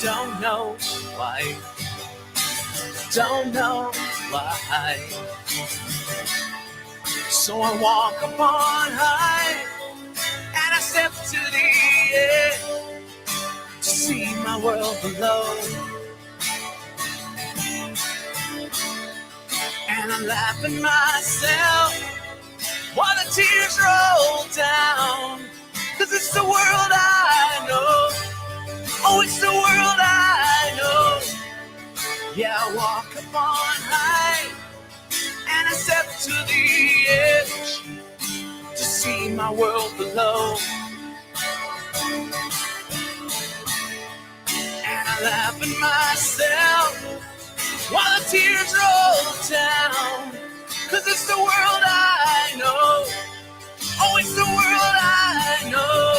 don't know why. Don't know why. So I walk upon high and I step to the edge to see my world below. And I'm laughing myself while the tears roll down. 'Cause it's the world I know. Oh, it's the world I know. Yeah, I walk upon high and I step to the edge to see my world below. And I laugh at myself while the tears roll down. 'Cause it's the world I know. Oh, it's the world I know.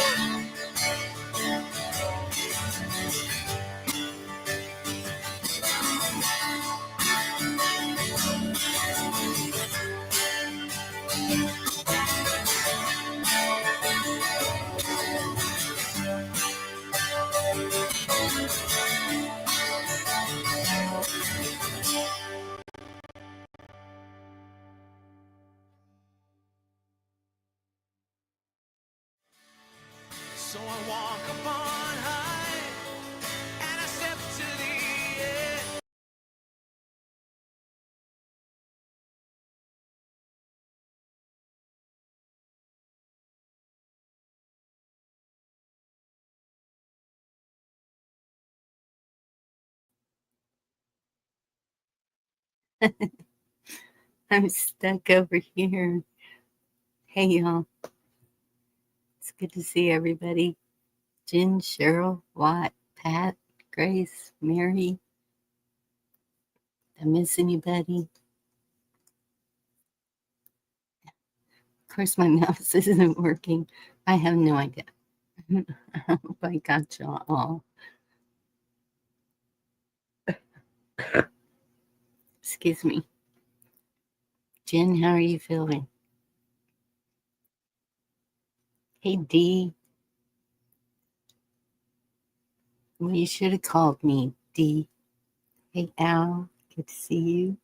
So I walk upon high and I step to the edge. I'm stuck over here. Hey, y'all. It's good to see everybody. Jen, Cheryl, Watt, Pat, Grace, Mary. Did I miss anybody? Of course, my mouse isn't working. I have no idea. I hope I got y'all all. Excuse me. Jen, how are you feeling? Hey, Dee. Well, you should have called me, Dee. Hey, Al. Good to see you.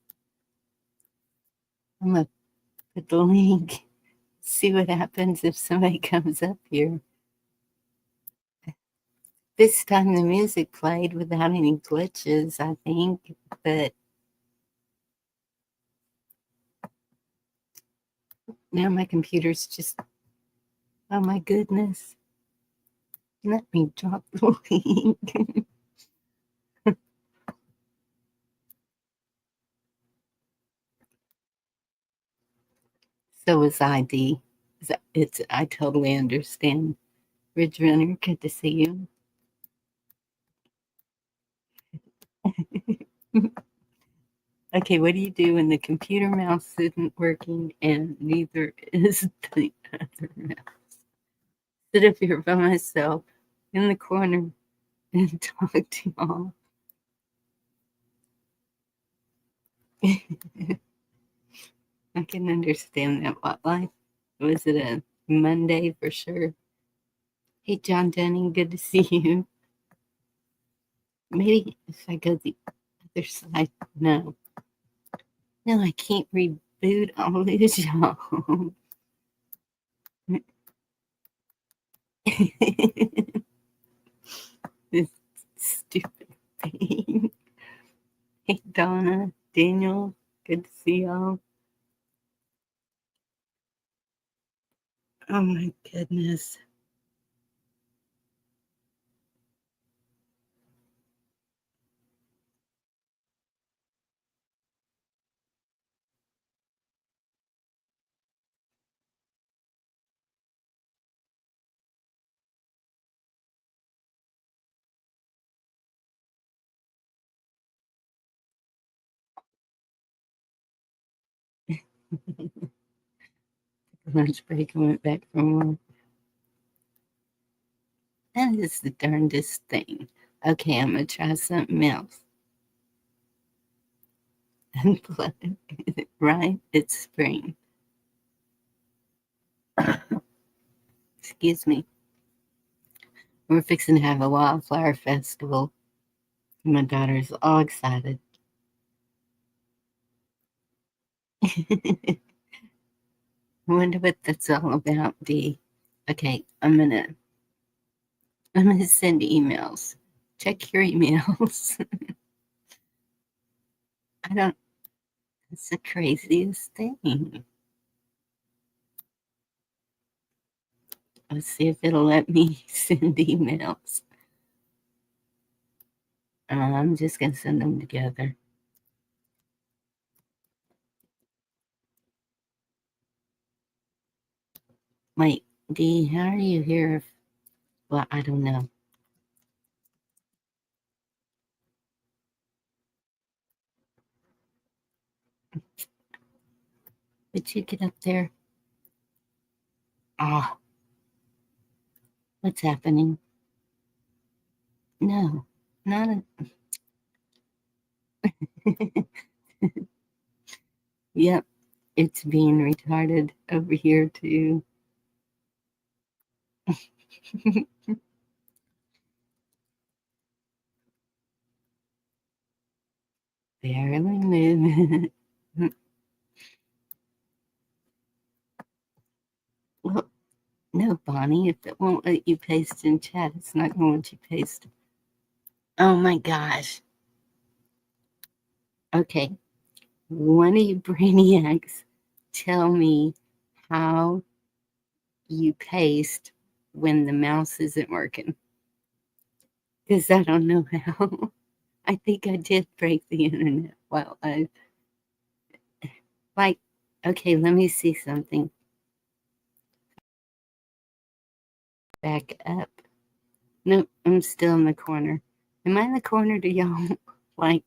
I'm going to put the link. See what happens if somebody comes up here. This time the music played without any glitches, I think, but now my computer's just, oh my goodness. Let me drop the link. So is ID. I totally understand. Ridge Runner, good to see you. Okay, what do you do when the computer mouse isn't working and neither is the other mouse? Sit up here by myself in the corner and talk to y'all. I can understand that. What life? Was it a Monday for sure? Hey, John Denning, good to see you. Maybe if I go the other side, no. No, I can't reboot. I'll lose y'all. This stupid thing. Hey, Donna, Daniel, good to see y'all. Oh my goodness. Lunch break, I went back from work. That is the darndest thing. Okay, I'm gonna try something else. Right? It's spring. Excuse me. We're fixing to have a wildflower festival My daughter's all excited. I wonder what that's all about, Dee. Okay, I'm gonna send emails. Check your emails. I don't. It's the craziest thing. Let's see if it'll let me send emails. I'm just gonna send them together. Wait, Dee, how are you here? Well, I don't know. Would you get up there? Ah, what's happening? No, not a. Yep, it's being retarded over here too. Barely moving. Well, no, Bonnie, if it won't let you paste in chat, it's not going to let you paste. Oh my gosh. Okay, one of you brainiacs tell me how you paste when the mouse isn't working. Because I don't know how. I think I did break the internet while like, okay, let me see something. Back up. Nope, I'm still in the corner. Am I in the corner? Do y'all like?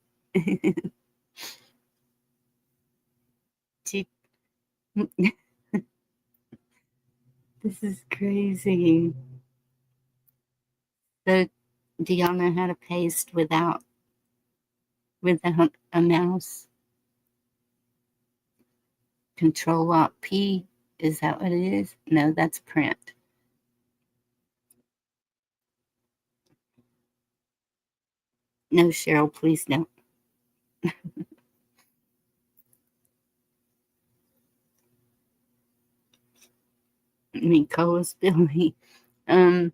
This is crazy. So, do y'all know how to paste without a mouse? Control Alt P. Is that what it is? No, that's print. No, Cheryl, please don't. I mean, Colas Billy. Um,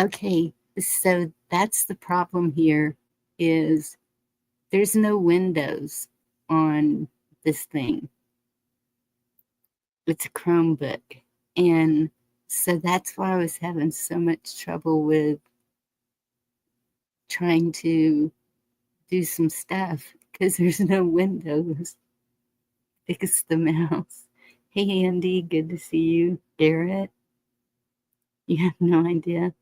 okay, so that's the problem here is there's no windows on this thing. It's a Chromebook. And so that's why I was having so much trouble with trying to do some stuff because there's no windows. Fix the mouse. Hey, Andy, good to see you. Garrett, you have no idea.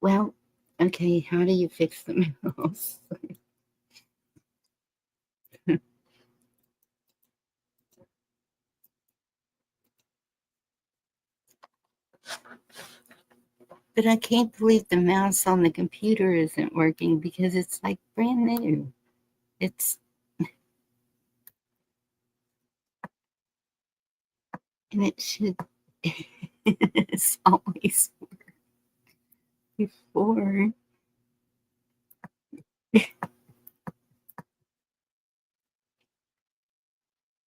Well, okay, how do you fix the mouse? But I can't believe the mouse on the computer isn't working because it's like brand new. It's and it should it's always before.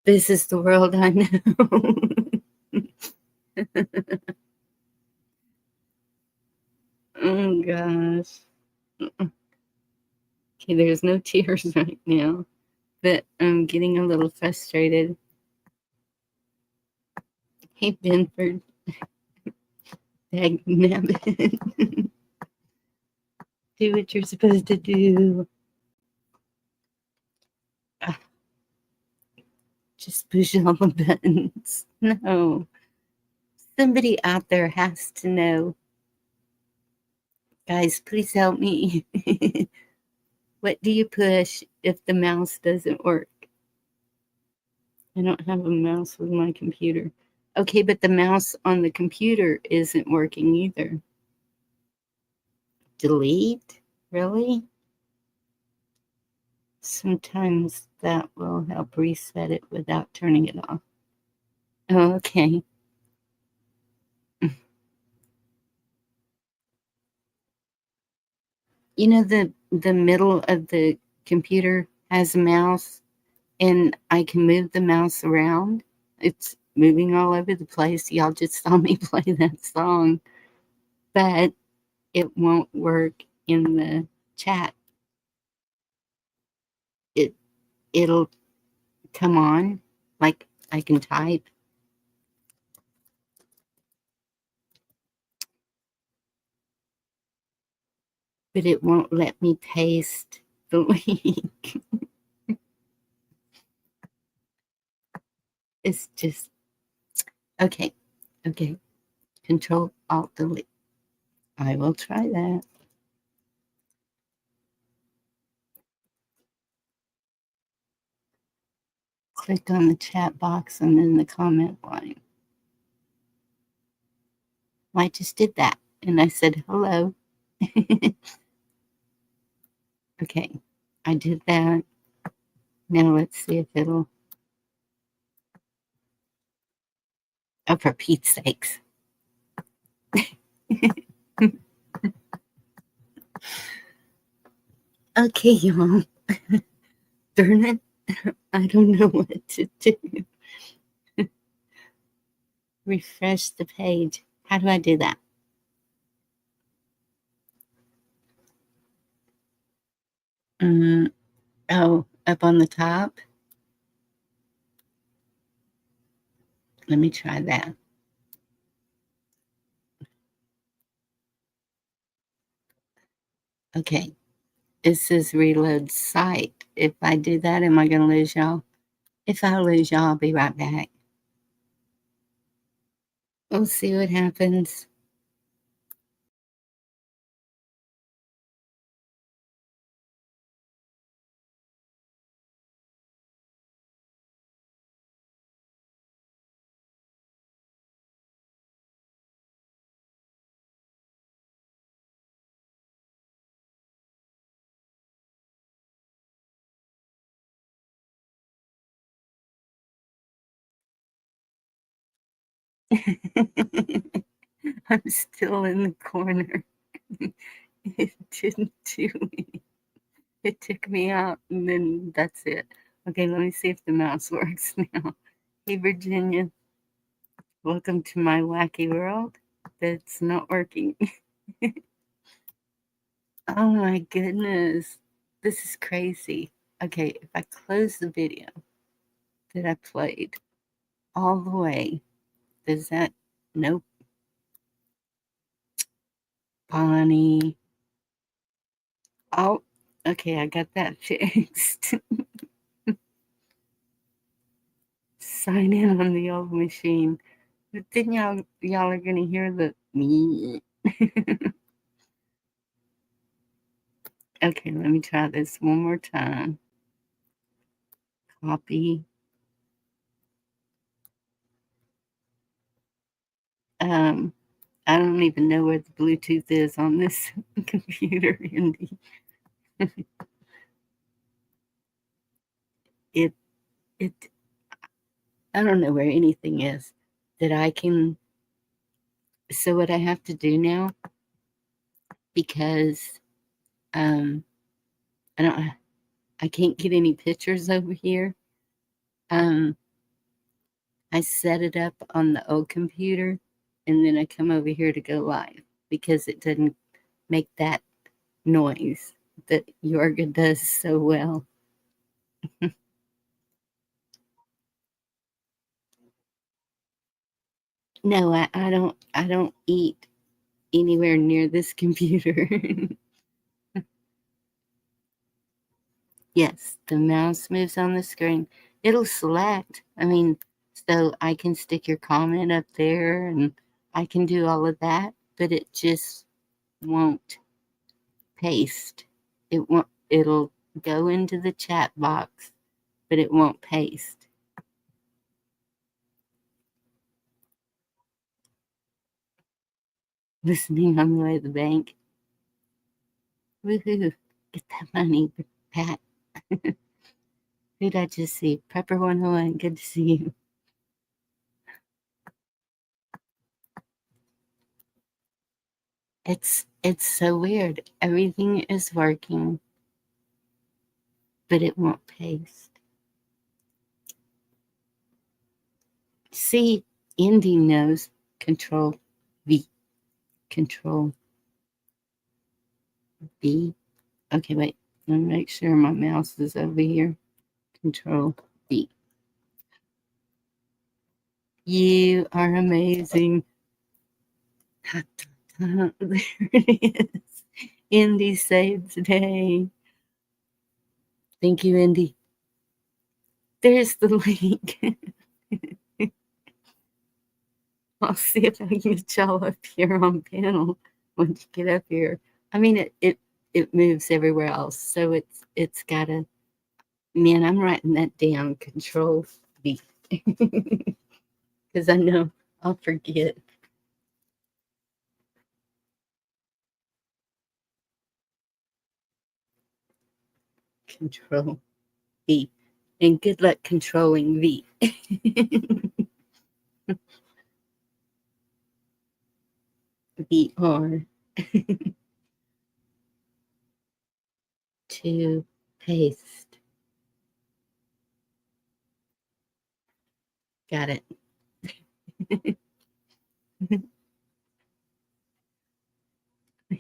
This is the world I know. Oh gosh. Okay, there's no tears right now, but I'm getting a little frustrated. Hey, Benford, dagnabbit. Do what you're supposed to do. Just push all the buttons. No. Somebody out there has to know. Guys, please help me. What do you push if the mouse doesn't work? I don't have a mouse with my computer. Okay, but the mouse on the computer isn't working either. Delete? Really? Sometimes that will help reset it without turning it off. Oh, okay. You know, the middle of the computer has a mouse, and I can move the mouse around. It's moving all over the place. Y'all just saw me play that song, but it won't work in the chat. It it'll come on, like I can type, but it won't let me paste the link. It's just okay. Okay. Control Alt Delete. I will try that. Click on the chat box and then the comment line. Well, I just did that and I said hello. Okay, I did that. Now let's see if it'll. Oh, for Pete's sakes. Okay, y'all. Darn it. I don't know what to do. Refresh the page. How do I do that? Oh, up on the top. Let me try that. Okay. It says reload site. If I do that, am I going to lose y'all? If I lose y'all, I'll be right back. We'll see what happens. I'm still in the corner. It didn't do it. It took me out, and then that's it. Okay, let me see if the mouse works now. Hey, Virginia, welcome to my wacky world. That's not working. Oh my goodness, this is crazy. Okay, if I close the video that I played all the way, does that? Nope. Bonnie. Oh, okay, I got that fixed. Sign in on the old machine. But then y'all are gonna hear the me. Okay, let me try this one more time. Copy. Um, I don't even know where the Bluetooth is on this computer, Indy. It it I don't know where anything is that I can. So what I have to do now, because um I don't I can't get any pictures over here. Um I set it up on the old computer and then I come over here to go live because it doesn't make that noise that Yorga does so well. No, I don't eat anywhere near this computer. Yes, the mouse moves on the screen. It'll select. I mean, so I can stick your comment up there and I can do all of that, but it just won't paste. It'll go into the chat box, but it won't paste. Listening on the way to the bank. Woohoo. Get that money, Pat. Who'd I just see? Prepper 101. Good to see you. It's so weird. Everything is working, but it won't paste. See, Indy knows Control V. Control V. Okay, wait. Let me make sure my mouse is over here. Control V. You are amazing. There it is. Indy saved today. Thank you, Indy. There's the link. I'll see if I can get y'all up here on panel once you get up here. I mean, it moves everywhere else, so it's gotta. Man, I'm writing that down. Control V, because I know I'll forget. Control V, and good luck controlling V. VR to paste. Got it.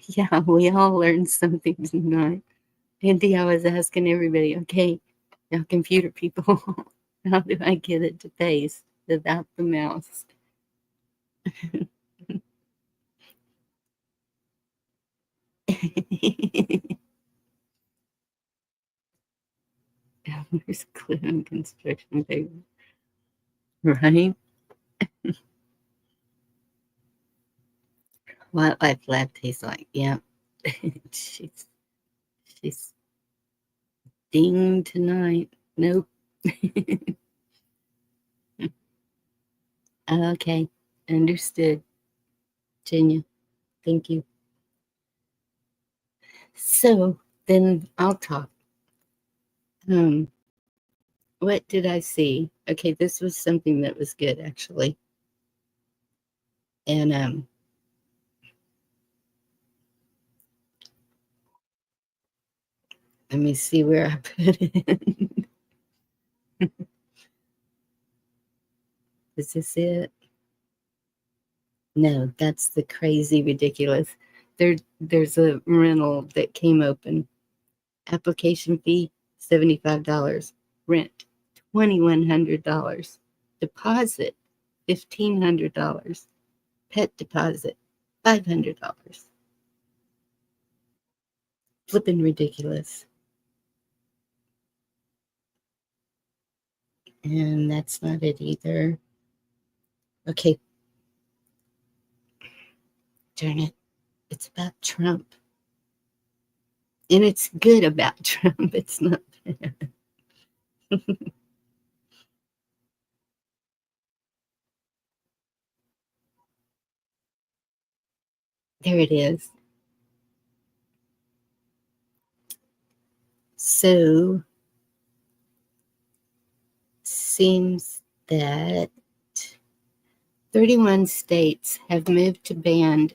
Yeah, we all learned something tonight. Andy, I was asking everybody, okay, now computer people, how do I get it to paste without the mouse? There's glue and construction paper, right? What life lab tastes like? Yeah, she's ding tonight. Nope. Okay, understood, Genia. Thank you. So then I'll talk. What did I see? Okay, this was something that was good actually. And let me see where I put it. Is this it? No, that's the crazy ridiculous. There's a rental that came open. Application fee $75. Rent $2,100. Deposit $1,500. Pet deposit $500. Flipping ridiculous. And that's not it either. Okay. Darn it. It's about Trump. And it's good about Trump. It's not bad. There it is. So, seems that 31 states have moved to ban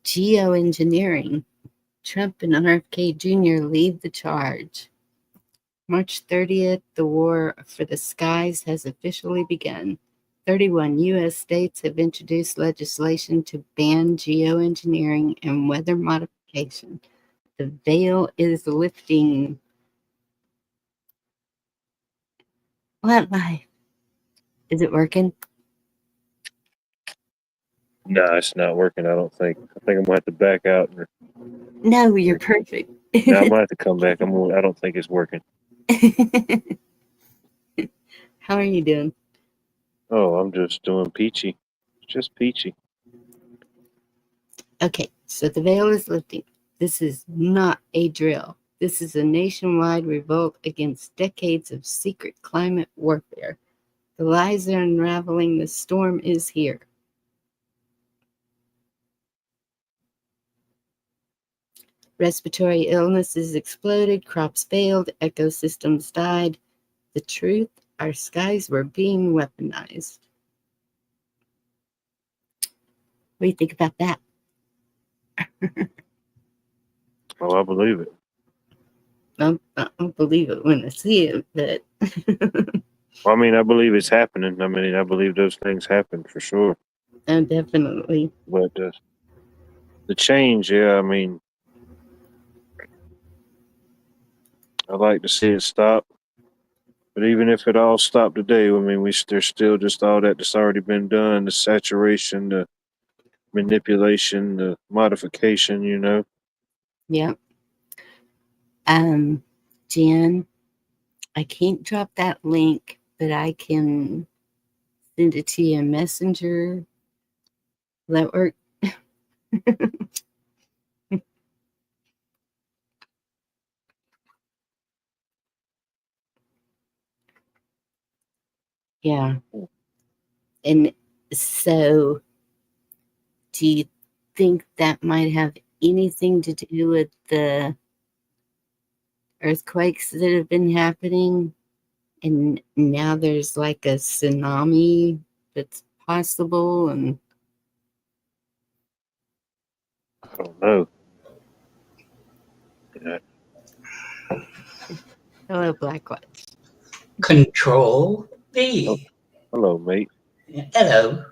geoengineering. Trump and RFK Jr. lead the charge. March 30th, the war for the skies has officially begun. 31 U.S. states have introduced legislation to ban geoengineering and weather modification. The veil is lifting. What life? Is it working? No, it's not working. I don't think. I think I'm gonna have to back out. No, you're perfect. No, I'm gonna have to come back. I don't think it's working. How are you doing? Oh, I'm just doing peachy. Just peachy. Okay, so the veil is lifting. This is not a drill. This is a nationwide revolt against decades of secret climate warfare. The lies are unraveling. The storm is here. Respiratory illnesses exploded, crops failed, ecosystems died. The truth, our skies were being weaponized. What do you think about that? Oh, I believe it. I'll believe it when I see it, but Well, I mean, I believe it's happening. I mean, I believe those things happen for sure. definitely. But the change, yeah, I mean, I like to see it stop. But even if it all stopped today, I mean, there's still just all that's already been done, the saturation, the manipulation, the modification, you know. Yeah. Jen, I can't drop that link, but I can send it to you in Messenger. Will that work? Yeah. And so, do you think that might have anything to do with the earthquakes that have been happening? And now there's like a tsunami that's possible. And I don't know. Yeah. hello, Black Watch. Control Oh, V. hello, mate. Hello.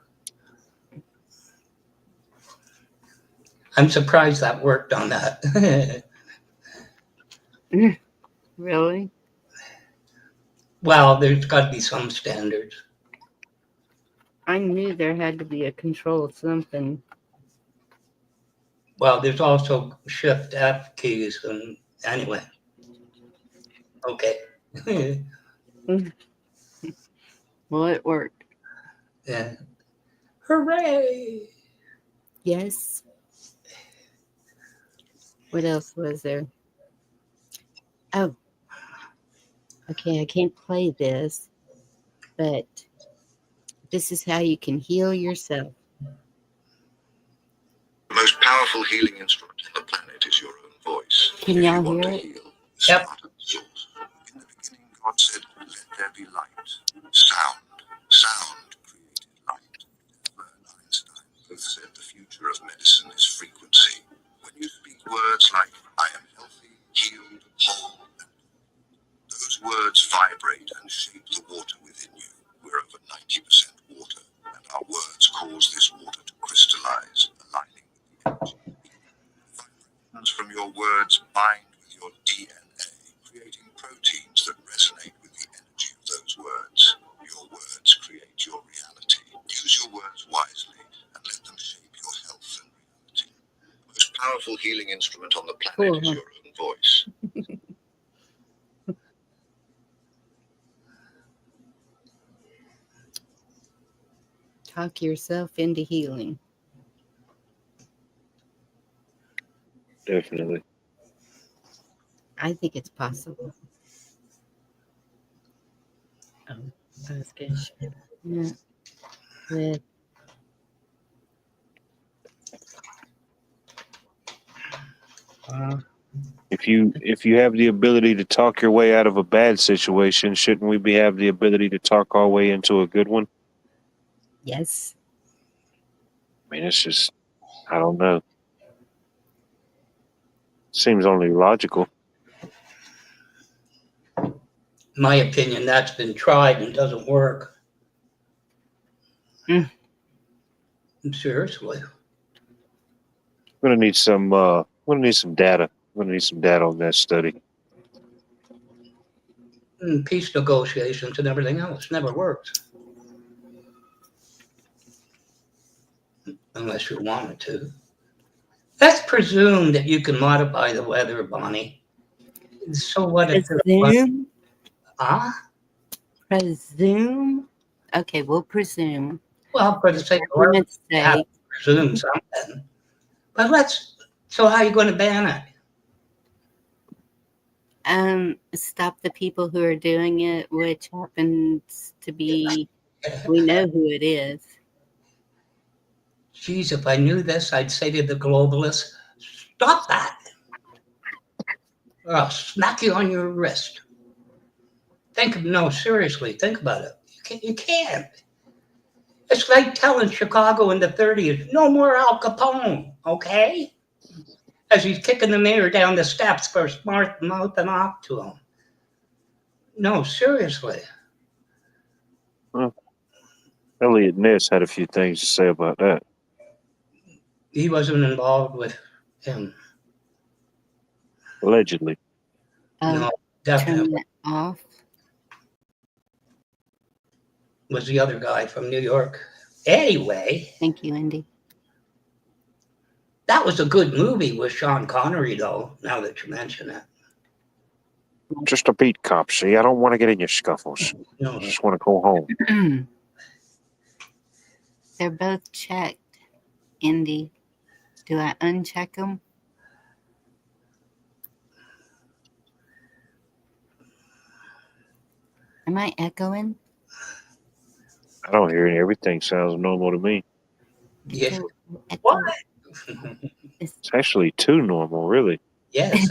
I'm surprised that worked on that. Really? Well, there's got to be some standards. I knew there had to be a control of something. Well, there's also Shift F keys, and anyway. Okay. Well, it worked. Yeah. Hooray! Yes. What else was there? Oh, okay. I can't play this, but this is how you can heal yourself. The most powerful healing instrument on the planet is your own voice. Can If y'all you want hear to it? heal, Yep. start at the source. In the beginning, God said, "Let there be light." Sound. Sound created light. Tesla and Einstein both said the future of medicine is frequency. When you speak words like, "I am healthy, healed, whole," those words vibrate and shape the water within you. We're over 90% water, and our words cause this water to crystallize, aligning with the energy. Vibrations from your words bind with your DNA, creating proteins that resonate with the energy of those words. Your words create your reality. Use your words wisely and let them shape your health and reality. The most powerful healing instrument on the planet Cool, is huh? your own voice. Talk yourself into healing. Definitely. I think it's possible. Oh, I was going to share that with. If you have the ability to talk your way out of a bad situation, shouldn't we have the ability to talk our way into a good one? Yes. I mean, it's just, I don't know. Seems only logical. In my opinion, that's been tried and doesn't work. Seriously. We're gonna need some. We're gonna need some data. We're gonna need some data on that study. Peace negotiations and everything else never works. Unless you wanted to. Let's presume that you can modify the weather, Bonnie. So what if there was... Presume? Presume? Okay, we'll presume. Well, for the For sake of argument's you have to sake, presume something. But so how are you going to ban it? stop the people who are doing it, which happens to be, we know who it is. Geez, if I knew this, I'd say to the globalists, stop that. Or I'll smack you on your wrist. No, seriously, think about it. You can't. It's like telling Chicago in the 30s, no more Al Capone, okay? As he's kicking the mayor down the steps for mouthing off to him. No, seriously. Well, Elliot Ness had a few things to say about that. He wasn't involved with him. Allegedly. No, Turn definitely. that off. Was the other guy from New York. Anyway, Thank you, Andy. that was a good movie with Sean Connery, though, now that you mention it. Just a beat cop, see? I don't want to get in your scuffles. No, I just want to go home. They're both checked. Andy, do I uncheck them? Am I echoing? I don't hear any. Everything sounds normal to me. yes. Echo. What? It's actually too normal, really. Yes,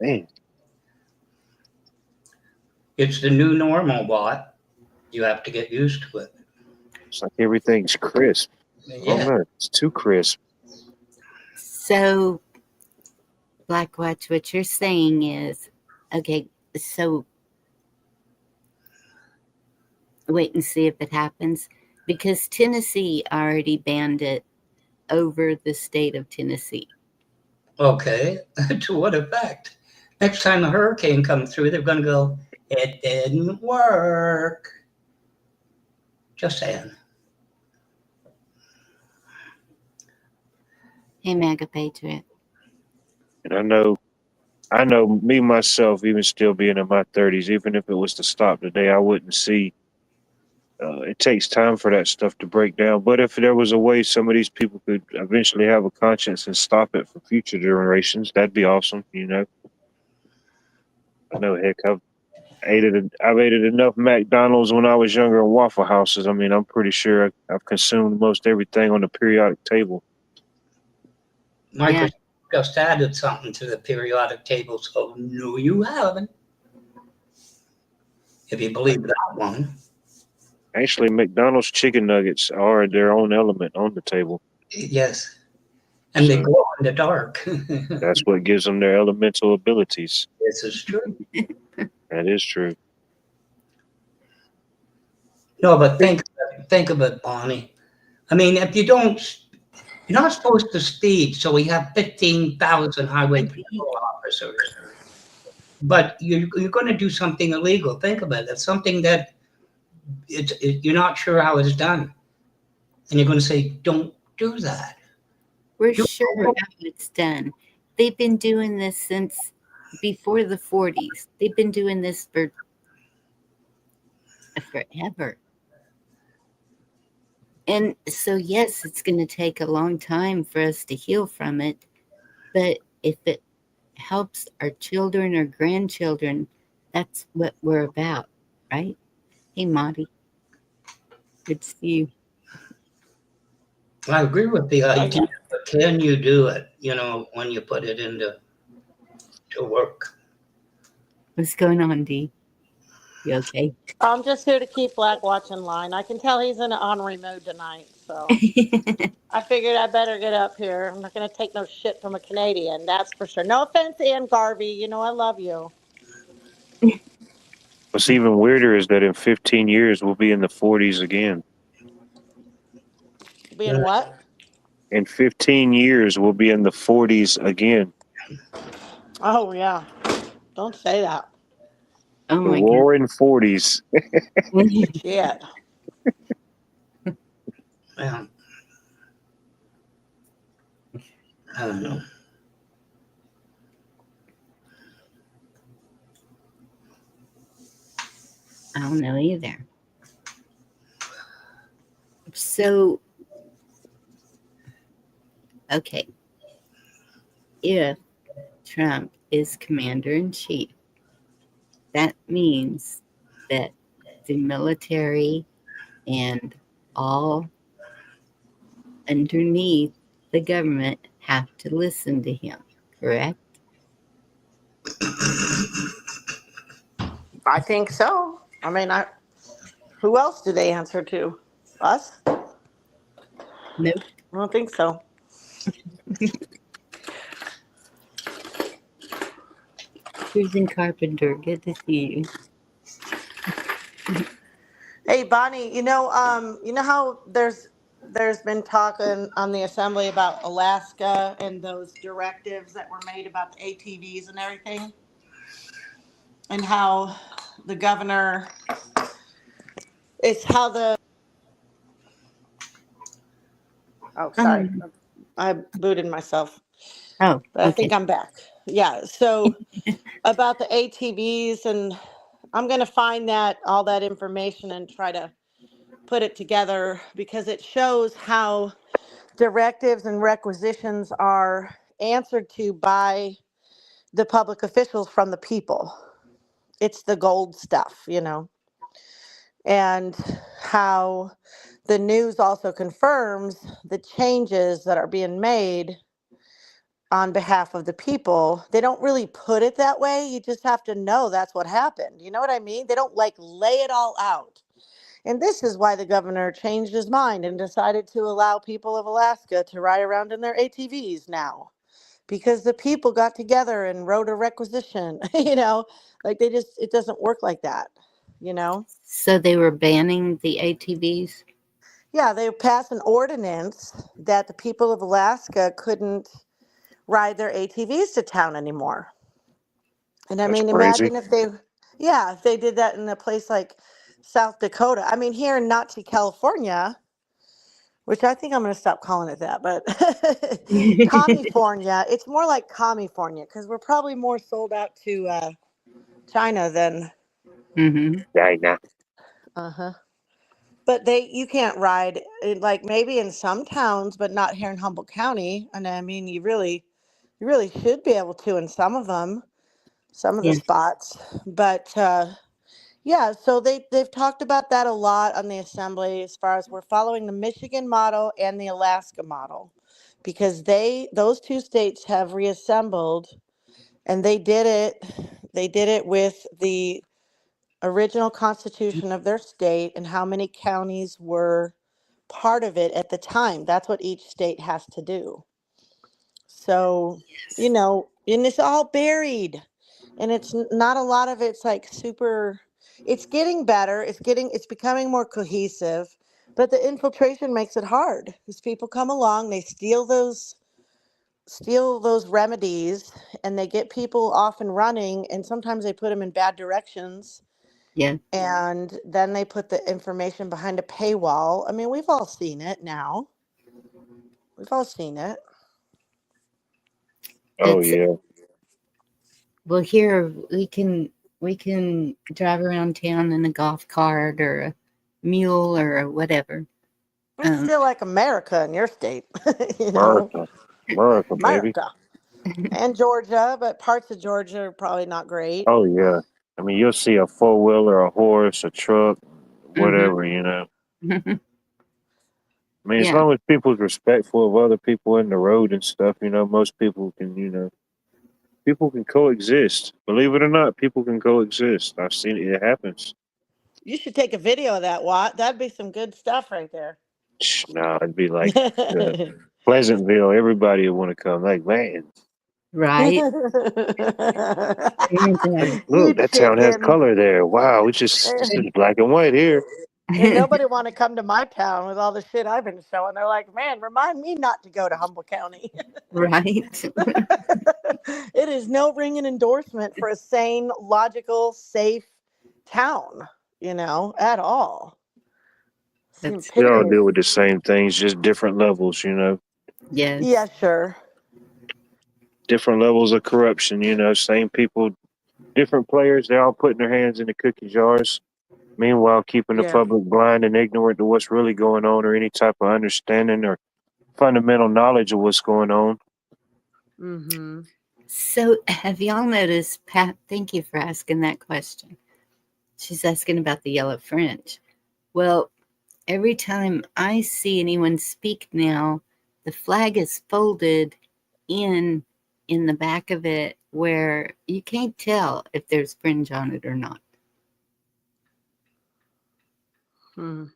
Man, it's the new normal, Bot. You have to get used to it. it's like everything's crisp. Yeah. Oh, no, it's too crisp. So, Blackwatch, what you're saying is, okay, so wait and see if it happens, because Tennessee already banned it over the state of Tennessee. Okay. To what effect? Next time a hurricane comes through, they're going to go, it didn't work. Just saying. Hey, MAGA Patriot. And I know me, myself, even still being in my 30s, even if it was to stop today, I wouldn't see. It takes time for that stuff to break down. But if there was a way some of these people could eventually have a conscience and stop it for future generations, that'd be awesome, you know. I know, heck, I've ate enough McDonald's when I was younger and Waffle Houses. I mean, I'm pretty sure I've consumed most everything on the periodic table. Microsoft just added something to the periodic table, so no, you haven't. If you believe that one. Actually, McDonald's chicken nuggets are their own element on the table. Yes. And they So glow in the dark. that's what gives them their elemental abilities. This is true. That is true. No, but think of it, Bonnie. I mean, if you don't, you're not supposed to speed, so we have 15,000 highway patrol officers. But you're going to do something illegal. Think about it. It's something that you're not sure how it's done. And you're going to say, don't do that. We're sure how it's done. They've been doing this since before the 40s. They've been doing this for forever. And so, yes, it's going to take a long time for us to heal from it. But if it helps our children or grandchildren, that's what we're about, right? Hey, Marty. Good to see you. I agree with the idea, but can you do it, when you put it into work? What's going on, Dee? You okay? I'm just here to keep Blackwatch in line. I can tell he's in an ornery mood tonight, so I figured I better get up here. I'm not going to take no shit from a Canadian, that's for sure. No offense, Ian Garvey. You know I love you. What's even weirder is that in 15 years, we'll be in the 40s again. Being what? In 15 years, we'll be in the 40s again. Oh, yeah. Don't say that. Oh, The my roaring 40s. Shit. Yeah. I don't know. I don't know either. So, okay. If Trump is commander-in-chief, that means that the military and all underneath the government have to listen to him, correct? I think so. I mean, who else do they answer to? Us? Nope. I don't think so. Susan Carpenter, good to see you. Hey, Bonnie, you know how there's been talk on the assembly about Alaska and those directives that were made about the ATVs and everything, and how the governor, it's how the oh sorry, Um, I booted myself, oh, but I think okay. I'm back. Yeah, so about the ATVs, and I'm gonna find that all that information and try to put it together because it shows how directives and requisitions are answered to by the public officials from the people. It's the gold stuff, and how the news also confirms the changes that are being made on behalf of the people. They don't really put it that way. You just have to know that's what happened. You know what I mean? They don't like lay it all out. And this is why the governor changed his mind and decided to allow people of Alaska to ride around in their ATVs now. Because the people got together and wrote a requisition, like it doesn't work like that, you know? So they were banning the ATVs? Yeah, they passed an ordinance that the people of Alaska couldn't ride their ATVs to town anymore. And I That's mean, crazy. imagine if they did that in a place like South Dakota. I mean, here in Nazi, California, which I think I'm going to stop calling it that, but California, it's more like California because we're probably more sold out to China than. Mm-hmm. Yeah. Uh-huh. But you can't ride like maybe in some towns, but not here in Humboldt County. And I mean, you really should be able to in some of them, some of the Yeah. spots. But yeah, so they've talked about that a lot on the assembly as far as we're following the Michigan model and the Alaska model because those two states have reassembled and they did it with the original constitution of their state and how many counties were part of it at the time. That's what each state has to do. So, and it's all buried. And not a lot of it's like super, it's getting better. It's becoming more cohesive, but the infiltration makes it hard because people come along, they steal those remedies and they get people off and running. And sometimes they put them in bad directions. Yeah. And then they put the information behind a paywall. I mean, we've all seen it now. We've all seen it. Oh It's yeah. well here we can drive around town in a golf cart or a mule or whatever. It's Um still like America in your state, you know, America. America, baby. America and Georgia, but parts of Georgia are probably not great. Oh yeah. I mean, you'll see a 4-wheeler, a horse, a truck, mhm. whatever. I mean, as Yeah. long as people's respectful of other people in the road and stuff, most people can, people can coexist. Believe it or not, people can coexist. I've seen it. It happens. You should take a video of that, Watt. That'd be some good stuff right there. Nah, it'd be like Pleasantville. Everybody would want to come. Like, man, Right. You look, that town has chicken. color there. Wow, this is black and white here. And nobody want to come to my town with all the shit I've been showing. They're like, man, remind me not to go to Humboldt County. Right. It is no ringing endorsement for a sane, logical, safe town, at all. It's the That's We all epitome of. deal with the same things, just different levels. Yeah, yes. sure. Different levels of corruption. Same people, different players. They're all putting their hands in the cookie jars. Meanwhile, keeping the Yeah. public blind and ignorant to what's really going on or any type of understanding or fundamental knowledge of what's going on. Mm-hmm. So have y'all noticed, Pat, thank you for asking that question. She's asking about the yellow French. Well, every time I see anyone speak now, the flag is folded in the back of it where you can't tell if there's fringe on it or not. Hmm.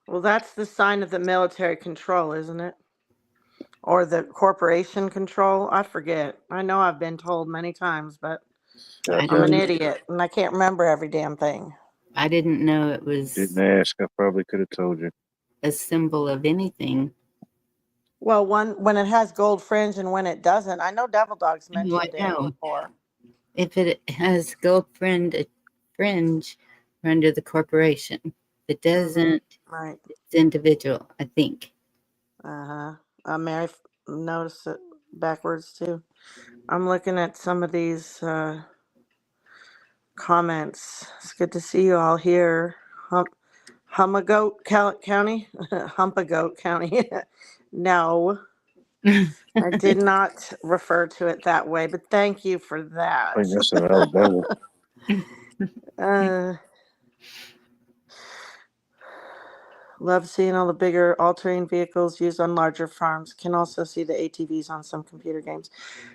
Well, that's the sign of the military control, isn't it? Or the corporation control? I forget. I know I've been told many times, but I I I'm an don't. idiot and I can't remember every damn thing. I didn't know it was didn't ask. I probably could have told you. a symbol of anything. Well, when it has gold fringe and when it doesn't. I know Devil Dog's Oh, I mentioned it know. before. If it has gold fringe, we're under the corporation. If it doesn't, Right. it's individual, I think. Mary noticed it backwards too. I'm looking at some of these comments. It's good to see you all here. Humagoat County? Humpagoat County. No, I did not refer to it that way, but thank you for that. I think that's an Alabama. Love seeing all the bigger all-terrain vehicles used on larger farms. Can also see the ATVs on some computer games.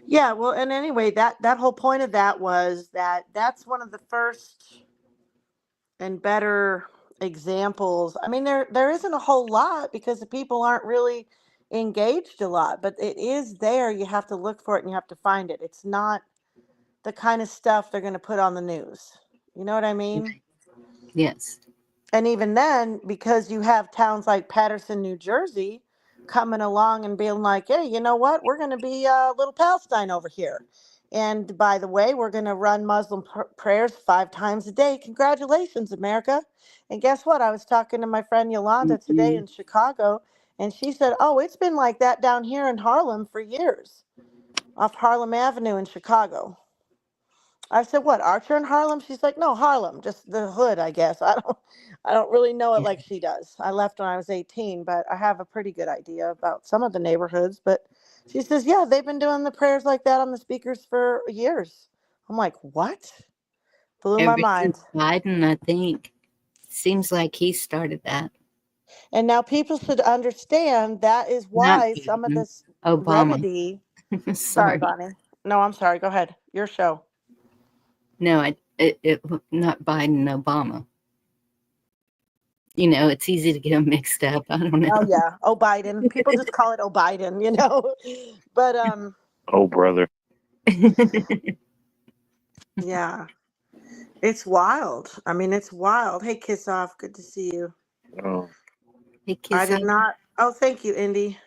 Yeah, well, and anyway, that whole point of that was that's one of the first and better examples. I mean, there isn't a whole lot because the people aren't really engaged a lot, but it is there. You have to look for it and you have to find it. It's not the kind of stuff they're going to put on the news. You know what I mean? Yes. And even then, because you have towns like Patterson, New Jersey, coming along and being like, hey, you know what? We're going to be little Palestine over here. And by the way, we're going to run Muslim prayers 5 times a day. Congratulations, America. And guess what? I was talking to my friend Yolanda today in Chicago, and she said, oh, it's been like that down here in Harlem for years, off Harlem Avenue in Chicago. I said, "What, Archer in Harlem?" She's like, "No, Harlem, just the hood, I guess." I don't really know it like she does. I left when I was 18, but I have a pretty good idea about some of the neighborhoods. But she says, "Yeah, they've been doing the prayers like that on the speakers for years." I'm like, "What?" Blew my Ever mind. since Biden, I think. Seems like he started that. And now people should understand that is Not why some of Biden, this Obama. remedy. Sorry, Sorry. Bonnie. No, I'm sorry. Go ahead. Your show. No, not Biden, Obama. You know, it's easy to get them mixed up. I don't know. Oh yeah. Oh Biden. People just call it Oh Biden, you know. But Oh, brother. yeah. It's wild. I mean, it's wild. Hey, Kiss Off. Good to see you. Oh, Hey, I kiss did off. not. Oh, thank you, Indy.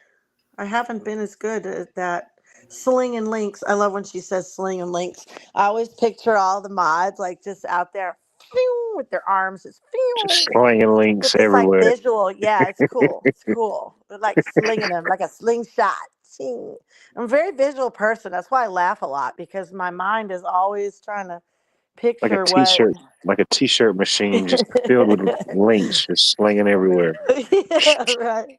I haven't been as good at that. Sling and links. I love when she says sling and links. I always picture all the mods like just out there with their arms just just slinging links with this like everywhere. visual. Yeah, it's cool. It's cool. They're like slinging them like a slingshot. Ching. I'm a very visual person. That's why I laugh a lot because my mind is always trying to Like a picture what. t-shirt, like a t-shirt machine just filled with links, just slinging everywhere. Yeah, right.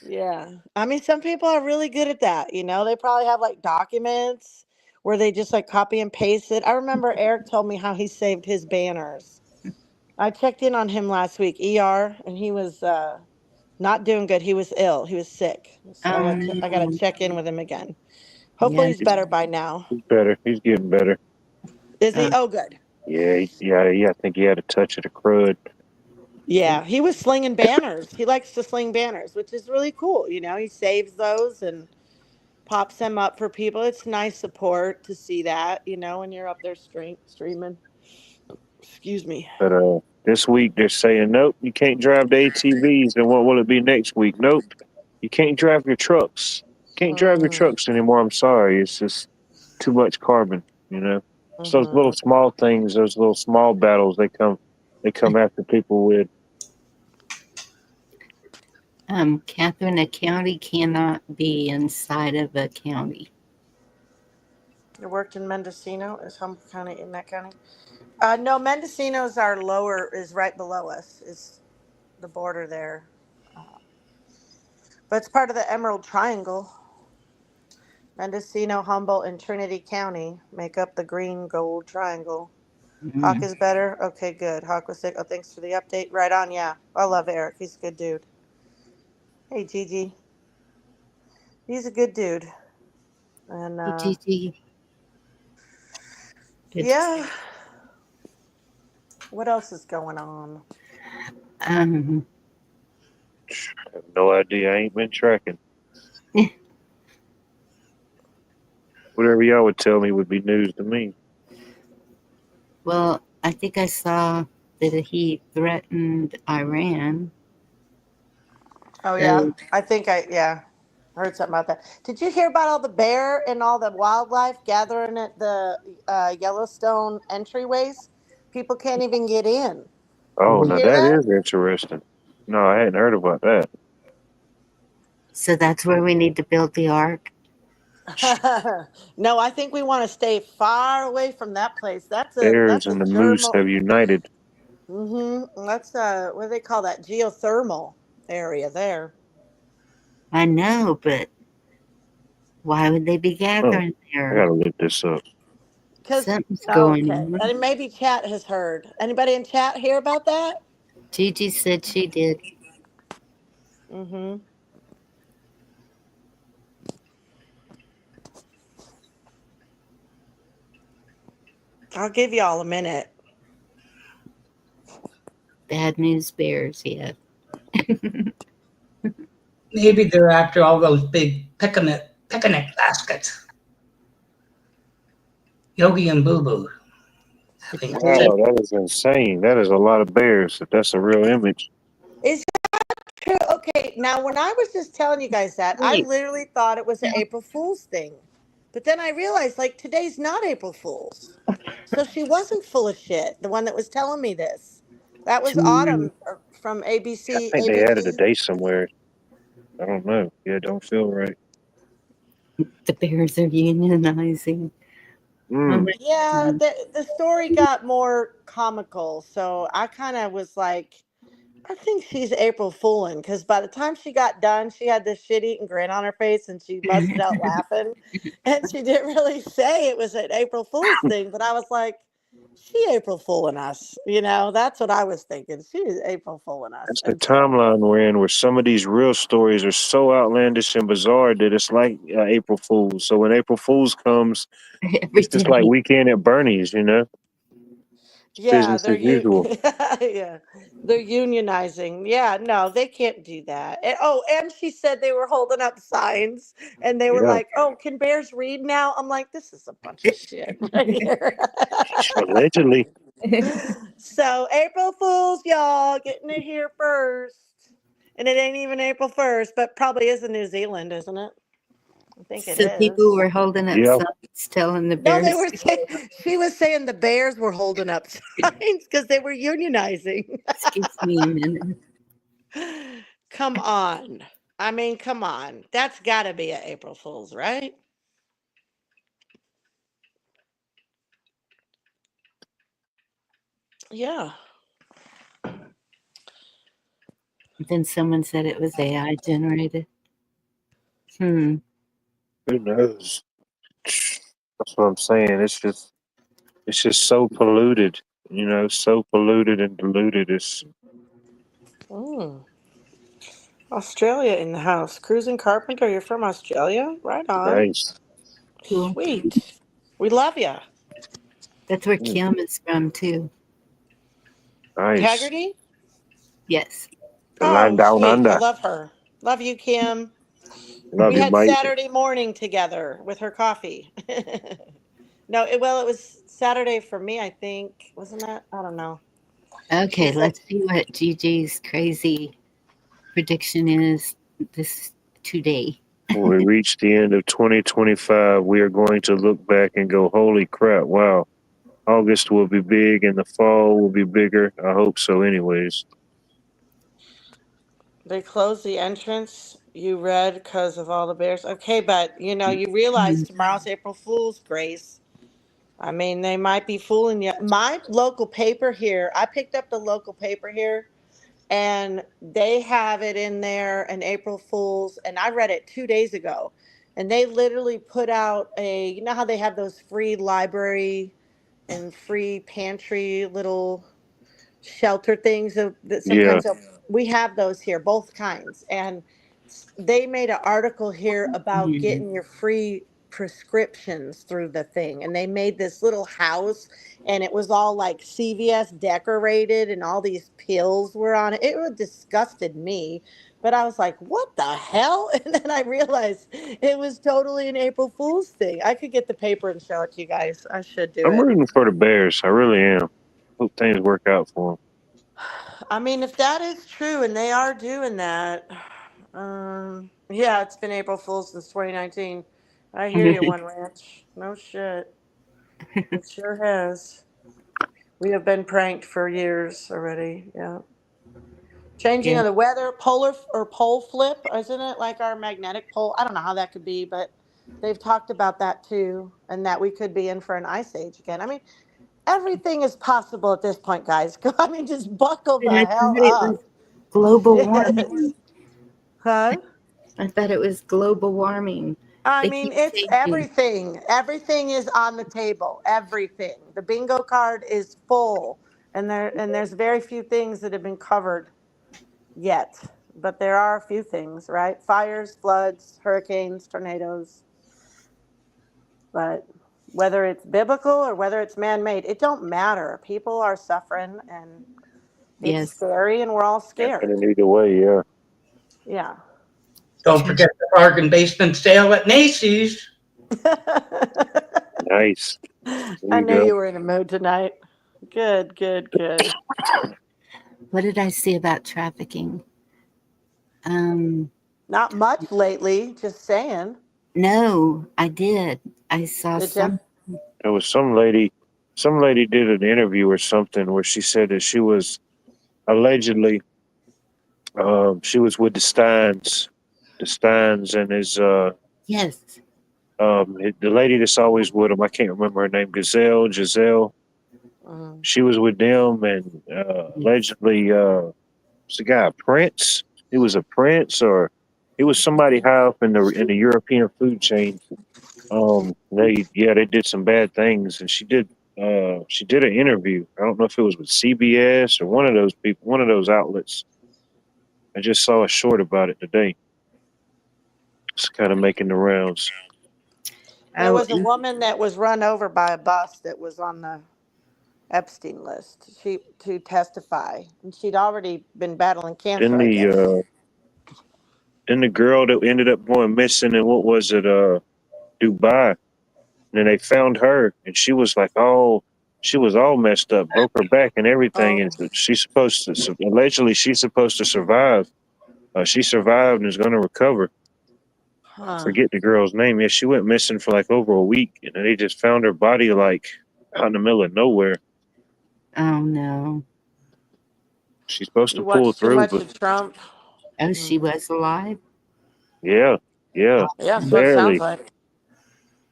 Yeah. I mean, some people are really good at that. You know, they probably have like documents where they just like copy and paste it. I remember Eric told me how he saved his banners. I checked in on him last week, ER, and he was not doing good. He was ill. He was sick. So I got to check in with him again. Hopefully Yeah. he's better by now. He's better. He's getting better. Is he? Oh, good. Yeah. I think he had a touch of the crud. Yeah, he was slinging banners. He likes to sling banners, which is really cool. You know, he saves those and pops them up for people. It's nice support to see that, you know, when you're up there streaming. Excuse me. But this week they're saying, nope, you can't drive the ATVs. And what will it be next week? Nope, you can't drive your trucks. Can't drive your trucks anymore. I'm sorry, it's just too much carbon. You know, it's those little small things, those little small battles they come after people with. Catherine, a county cannot be inside of a county. You worked in Mendocino? Is Humboldt County in that county? No, Mendocino's our lower, is right below us, is the border there. But it's part of the Emerald Triangle. Mendocino, Humboldt, and Trinity County make up the green gold triangle. Hawk is better? Okay, good. Hawk was sick. Oh, thanks for the update. Right on, yeah. I love Eric. He's a good dude. Hey, Gigi. He's a good dude. And Hey, Gigi. yeah. What else is going on? I have no idea. I ain't been tracking. Whatever y'all would tell me would be news to me. Well, I think I saw that he threatened Iran. Oh yeah, I think I heard something about that. Did you hear about all the bear and all the wildlife gathering at the Yellowstone entryways? People can't even get in. Oh, Did you now hear that that? is interesting. No, I hadn't heard about that. So that's where we need to build the ark. No, I think we want to stay far away from that place. Bears That's a and the moose germal. have united. That's what do they call that? Geothermal area there. I know, but why would they be Oh, gathering I there? gotta look this up. Because Something's going okay, on. and maybe chat has heard. Anybody in chat hear about that? Gigi said she did. Mm-hmm. I'll give y'all a minute. Bad news bears, yeah. Maybe they're after all those big picnic baskets. Yogi and Boo Boo. The Having bears. Wow, that is insane. That is a lot of bears. If that's a real image. Is that true? Okay, now when I was just telling you guys that, I Wait, literally thought it was an April Fool's thing. But then I realized, like, today's not April Fool's. So she wasn't full of shit, the one that was telling me this. That was tomorrow Autumn from I ABC, think they added a ABG. day somewhere. I don't know. Yeah, it don't feel right. the bears are unionizing. Oh Mm. my Yeah, God. the story got more comical. So I kind of was like, I think she's April fooling because by the time she got done, she had this shit eating grin on her face and she busted out laughing. And she didn't really say it was an April Fool's thing, but I was like, she April fooling us. You know, that's what I was thinking. She is April fooling us. That's the And so, timeline we're in, where some of these real stories are so outlandish and bizarre that it's like April Fools. So when April Fools comes, Every it's just like day. Weekend at Bernie's. It's yeah, business as usual. yeah, they're unionizing. Yeah, no, they can't do that. And she said they were holding up signs and they were Yeah, like, "Oh, can bears read now?" I'm like, "This is a bunch of shit right here." allegedly. So, April Fools, y'all, getting it here first. And it ain't even April 1st, but probably is in New Zealand, isn't it? I think it So people is. were holding up Yeah, signs telling the No, they bears were to saying, she was saying the bears were holding up signs because they were unionizing. excuse me a minute. Come on. I mean, come on. That's got to be an April Fool's, right? Yeah. Then someone said it was AI generated. Hmm. who knows? That's what I'm saying. It's just so polluted. So polluted and diluted. It's Mm. Australia in the house. Cruising Carpenter, you're from Australia? Right on. nice. Cool. Sweet. We love you. That's where Mm, Kim is from too. nice. Haggerty? Yes. The land Oh, down sweet. I under. love her. Love you, Kim. Love We you, had mate. Saturday morning together with her coffee. No, it was Saturday for me, I think. Wasn't that? I don't know. She Okay, said, let's see what Gigi's crazy prediction is this today. When we reach the end of 2025, we are going to look back and go, holy crap, wow. August will be big and the fall will be bigger. I hope so, anyways. they closed the entrance. You read because of all the bears. Okay, but you realize Hmm. tomorrow's April Fool's, Grace. I mean, they might be fooling you. My local paper here, I picked up the local paper here and they have it in there, an April Fool's, and I read it 2 days ago. And they literally put out you know how they have those free library and free pantry little shelter things that Yeah, sometimes we have those here, both kinds. And they made an article here about Hmm. getting your free prescriptions through the thing. And they made this little house and it was all like CVS decorated and all these pills were on it. It disgusted me. But I was like, what the hell? And then I realized it was totally an April Fool's thing. I could get the paper and show it to you guys. I should do I'm it. rooting for the Bears. I really am. Hope things work out for them. I mean, if that is true and they are doing that, yeah, it's been April Fool's since 2019. I hear you, One Ranch. No shit. It sure has. We have been pranked for years already. Yeah. Changing Yeah. of the weather, polar or pole flip, isn't it like our magnetic pole? I don't know how that could be, but they've talked about that too, and that we could be in for an ice age again. I mean, everything is possible at this point, guys. I mean, just buckle the And I hell thought it was up. global Yes. warming. Huh? I thought it was global warming. I They mean, keep it's changing. everything. Everything is on the table. Everything. The bingo card is full, and there's very few things that have been covered yet. But there are a few things, right? Fires, floods, hurricanes, tornadoes. But whether it's biblical or whether it's man-made, it don't matter. People are suffering, and it's Yes. scary, and we're all scared. Happening either way, yeah. Yeah. Don't forget the bargain basement sale at Macy's. Nice. There I you knew go. you were in a mood tonight. Good, good, good. What did I see about trafficking? Not much lately, just saying. No, I did. I saw Did you? some. There was some lady did an interview or something where she said that she was allegedly, she was with the Steins and Yes. the lady that's always with him. I can't remember her name. Giselle. Mm. She was with them, and allegedly, was the guy a Prince? It was a Prince, or it was somebody high up in the European food chain. They did some bad things, and she did an interview. I don't know if it was with CBS or one of those people, one of those outlets. I just saw a short about it today. It's kind of making the rounds. There Oh, was a woman that was run over by a bus that was on the Epstein list. She to testify, and she'd already been battling Then cancer, I the guess. then the girl that ended up going missing in what was it, Dubai. And then they found her, and she was all messed up, broke her back and everything. Oh, And she's supposed to, allegedly, she's supposed to survive. She survived and is going to recover. I huh. forget the girl's name. Yeah, she went missing for like over a week, and then they just found her body like out in the middle of nowhere. oh no. She's supposed to You pull watch too through, much but of Trump. Oh, she was alive. yeah, yeah, Yeah, that's what it sounds barely, like.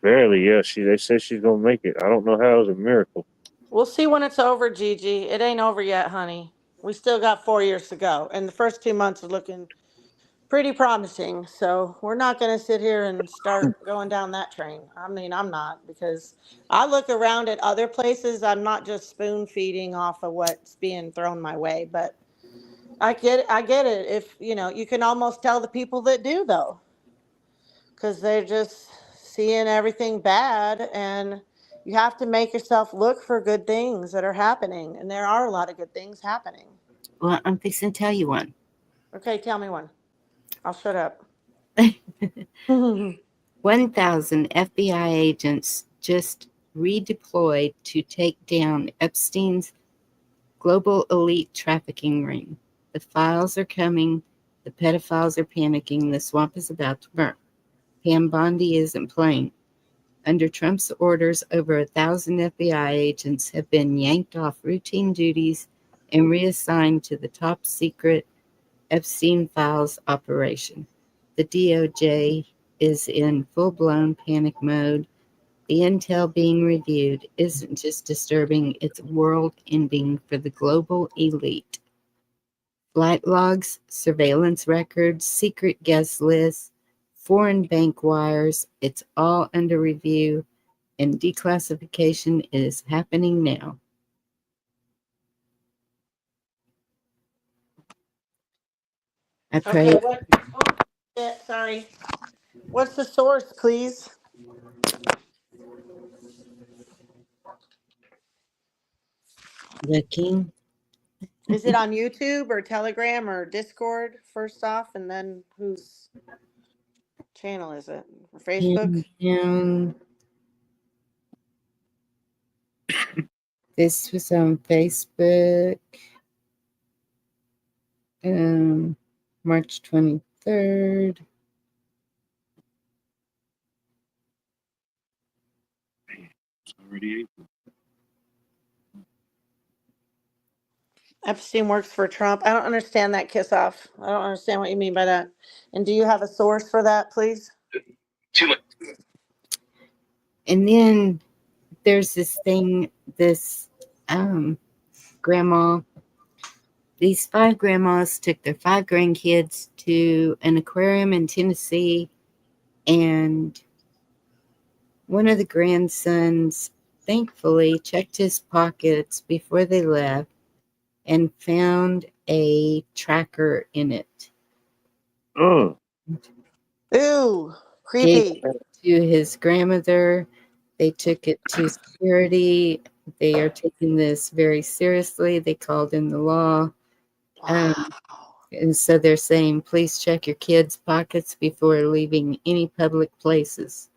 barely. Yeah, they said she's gonna make it. I don't know how. It was a miracle. We'll see when it's over, Gigi. It ain't over yet, honey. We still got 4 years to go, and the first 2 months are looking pretty promising. So we're not going to sit here and start going down that train. I mean, I'm not, because I look around at other places. I'm not just spoon feeding off of what's being thrown my way, but I get it. I get it. If you can almost tell the people that do, though, because they're just seeing everything bad, and you have to make yourself look for good things that are happening, and there are a lot of good things happening. Well, I'm fixing to tell you one. Okay, tell me one. I'll shut up. 1,000 FBI agents just redeployed to take down Epstein's global elite trafficking ring. The files are coming. The pedophiles are panicking. The swamp is about to burn. Pam Bondi isn't playing. Under Trump's orders, over 1,000 FBI agents have been yanked off routine duties and reassigned to the top secret Epstein files operation. The DOJ is in full-blown panic mode. The intel being reviewed isn't just disturbing, it's world-ending for the global elite. Flight logs, surveillance records, secret guest lists, foreign bank wires, it's all under review, and declassification is happening now. I pray. Okay, what? Oh, yeah, sorry. What's the source, please? The king. Is it on YouTube or Telegram or Discord first off, and then whose channel is it? Or Facebook? And this was on Facebook. March 23rd. It's already April. Epstein works for Trump. I don't understand that kiss off. I don't understand what you mean by that. And do you have a source for that, please? And then there's this thing, this grandma. These 5 grandmas took their 5 grandkids to an aquarium in Tennessee, and one of the grandsons thankfully checked his pockets before they left and found a tracker in it. Oh, Ooh, Gave creepy. it to his grandmother. They took it to security. They are taking this very seriously. They called in the law. And so they're saying, please check your kids' pockets before leaving any public places.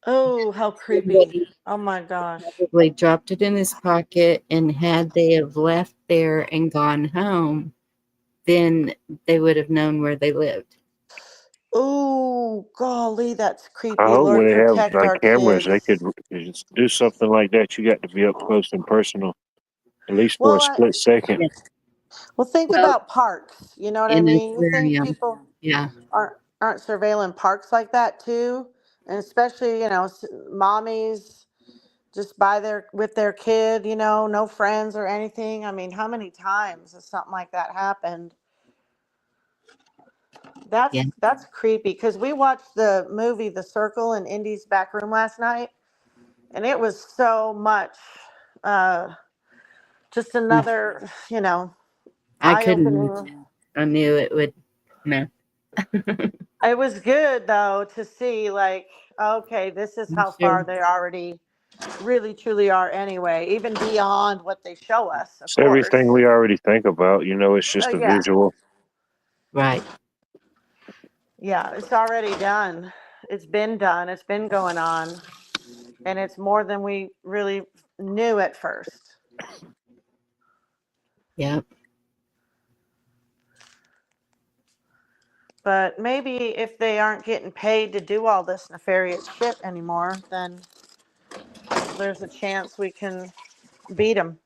Oh, how creepy. Oh my gosh. Probably dropped it in his pocket, and had they have left there and gone home, then they would have known where they lived. Oh, golly, that's creepy. I hope when Lord, they have protect like our cameras, they kids. could just do something like that. You got to be up close and personal, at least for a Well, split second. Yeah. well, think Well, about parks. You know what I in mean? You think aquarium. people Yeah. aren't surveilling parks like that too? And especially, mommies just with their kid, no friends or anything. I mean, how many times has something like that happened? Yeah. That's creepy, because we watched the movie The Circle in Indy's back room last night, and it was so much just another, I couldn't. eye-opening. I knew it would. No. It was good though to see, like, okay, this is I'm how sure. far they already really truly are anyway, even beyond what they show us, of It's course. everything we already think about. It's Oh just a yeah. visual. Right. Yeah, it's already done. It's been done. It's been going on. And it's more than we really knew at first. Yep. But maybe if they aren't getting paid to do all this nefarious shit anymore, then there's a chance we can beat them.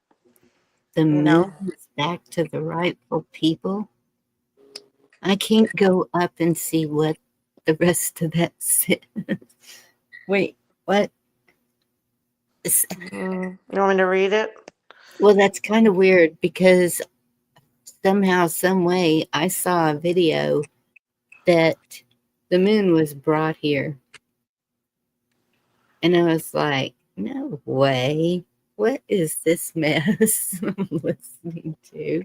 The You know? moon is back to the rightful people. I can't go up and see what the rest of that says. Wait, what? You want me to read it? Well, that's kind of weird, because somehow, some way, I saw a video that the moon was brought here. And I was like, no way. What is this mess I'm listening to?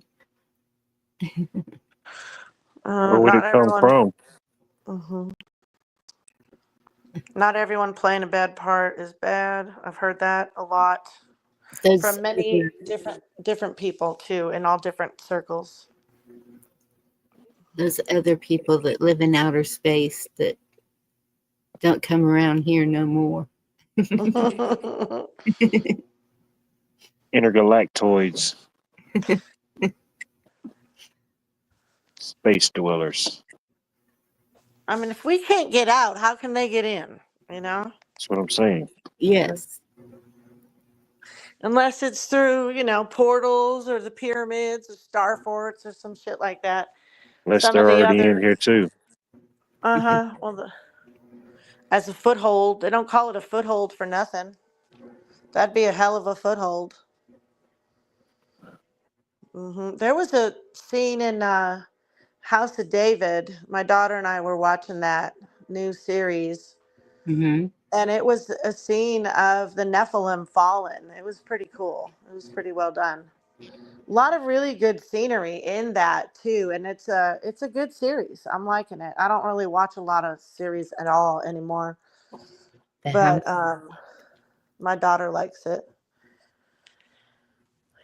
Where would Not it come everyone. from? hmm Not everyone playing a bad part is bad. I've heard that a lot Those from many other, different people too, in all different circles. those other people that live in outer space that don't come around here no more. Intergalactoids. Space dwellers. I mean, if we can't get out, how can they get in? That's what I'm saying. Yes. Unless it's through, portals or the pyramids or star forts or some shit like that. Unless Some of they're the already in others. here too. Well, as a foothold, they don't call it a foothold for nothing. That'd be a hell of a foothold. There was a scene in House of David. My daughter and I were watching that new series, Mm-hmm. and it was a scene of the Nephilim fallen. It was pretty cool. It was pretty well done. A lot of really good scenery in that too, and it's a good series. I'm liking it. I don't really watch a lot of series at all anymore, but my daughter likes it.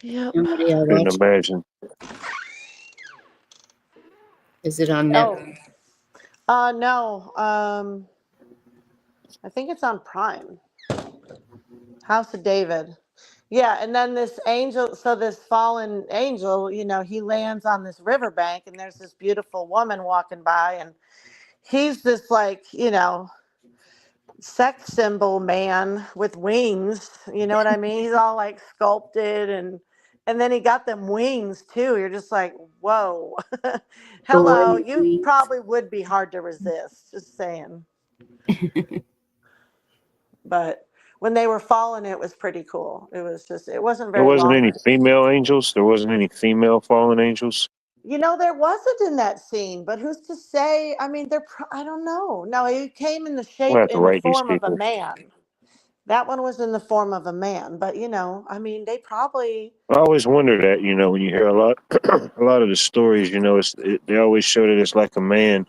Yep. Somebody I Couldn't watched imagine. Is it on Netflix? No. I think it's on Prime. House of David. Yeah, and then this angel, so this fallen angel, he lands on this riverbank, and there's this beautiful woman walking by, and he's this sex symbol man with wings. You know what I mean? He's all like sculpted, and then he got them wings too. You're just like, whoa. Hello, Boy, you probably would be hard to resist, just saying. But when they were falling, it was pretty cool. It wasn't There very wasn't long. any female angels. There wasn't any female fallen angels. There wasn't in that scene, but who's to say? I mean, I don't know. No, he came in We'll have to the write these form of a people. man. That one was in the form of a man, but I mean, they probably. I always wonder that, when you hear a lot of the stories, they always show that it's like a man.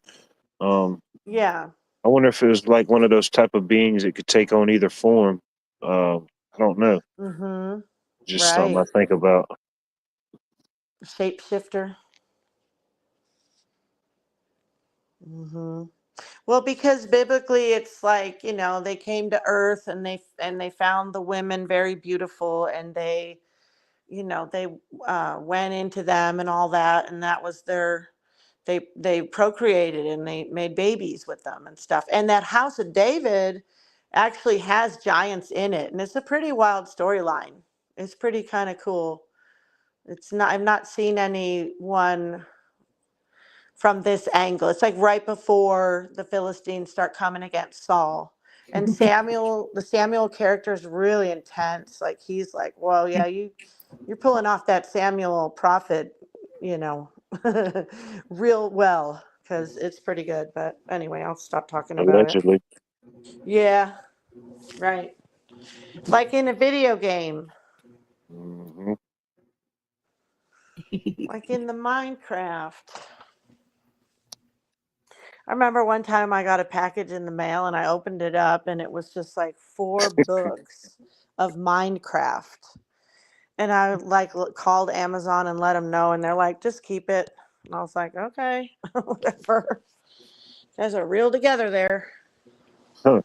Yeah. I wonder if it was like one of those type of beings that could take on either form. I don't know. Mm-hmm. Just something I Right. think about. Shapeshifter. Mm-hmm. Well, because biblically, it's like they came to Earth and they found the women very beautiful, and they went into them and all that, and that was they procreated and they made babies with them and stuff. And that House of David actually has giants in it, and it's a pretty wild storyline. It's pretty kind of cool. I've not seen anyone from this angle. It's like right before the Philistines start coming against Saul. And the Samuel character is really intense. Like he's like, well, yeah, you're pulling off that Samuel prophet, real well, because it's pretty good. But anyway, I'll stop talking about it. Allegedly. Yeah, right. Like in a video game, Hmm. like in the Minecraft. I remember one time I got a package in the mail and I opened it up and it was just like 4 books of Minecraft. And I called Amazon and let them know, and they're like, just keep it. And I was like, okay, whatever. You guys are real together there. Huh.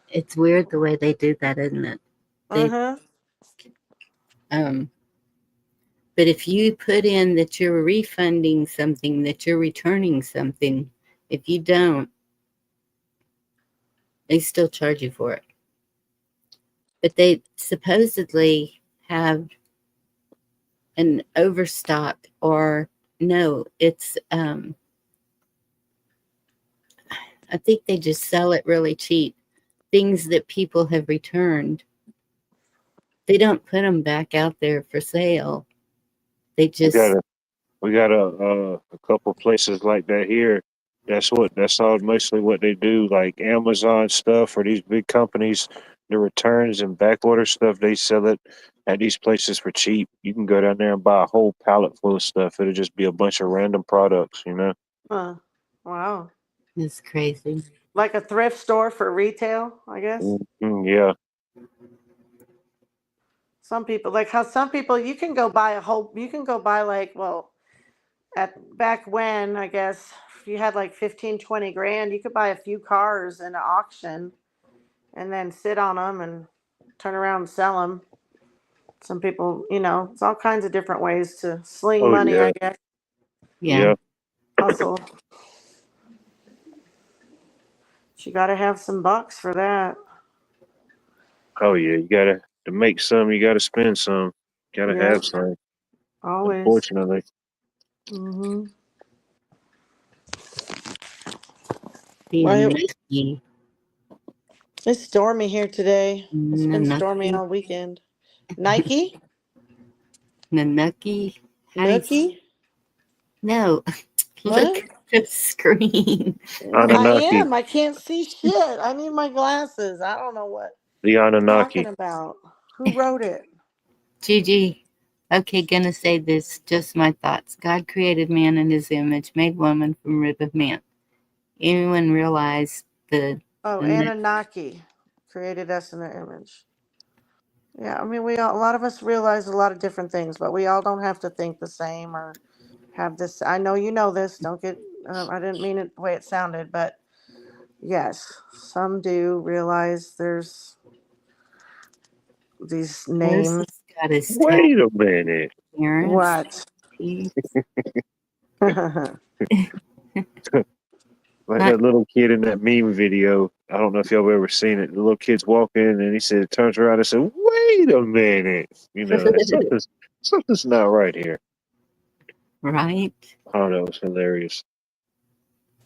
It's weird the way they do that, isn't it? Uh-huh. But if you put in that you're refunding something, that you're returning something, if you don't, they still charge you for it. But they supposedly have an overstock, or no, it's I think they just sell it really cheap. Things that people have returned, they don't put them back out there for sale. They just We got a couple places like that here. That's all mostly what they do, like Amazon stuff or these big companies, the returns and backorder stuff, they sell it at these places for cheap. You can go down there and buy a whole pallet full of stuff. It'll just be a bunch of random products, Huh. Wow. it's crazy. Like a thrift store for retail, I guess. Yeah. Some people, like how some people, you can go buy back when, I guess, if you had like 15, 20 grand, you could buy a few cars in an auction and then sit on them and turn around and sell them. Some people, it's all kinds of different ways to sling Oh money, yeah. I guess. Yeah. Hustle. You got to have some bucks for that. Oh yeah. To make some, you gotta spend some. Gotta Yeah, have some. always. Unfortunately. Mm-hmm. Being Right. Nike. It's stormy here today. It's been stormy Nanucky. all weekend. Nike? Nanucky. Nookie? No. What? Look at the screen. I Anunnaki. am. I can't see shit. I need my glasses. I don't know what The you're Anunnaki. talking about. Who wrote it? Gigi. Okay, gonna say this. Just my thoughts. God created man in his image, made woman from rib of man. Anyone realize the Oh, Anunnaki created us in their image. Yeah, I mean, a lot of us realize a lot of different things, but we all don't have to think the same or have this. I know you know this. Don't get. I didn't mean it the way it sounded, but yes, some do realize there's these This names. has got his tap Wait a minute. parents. What? He- Like Not that little kid in that meme video. I don't know if y'all have ever seen it. The little kid's walking and he said, turns around and said, wait a minute. You know, something's not right here. right. Oh, that was hilarious.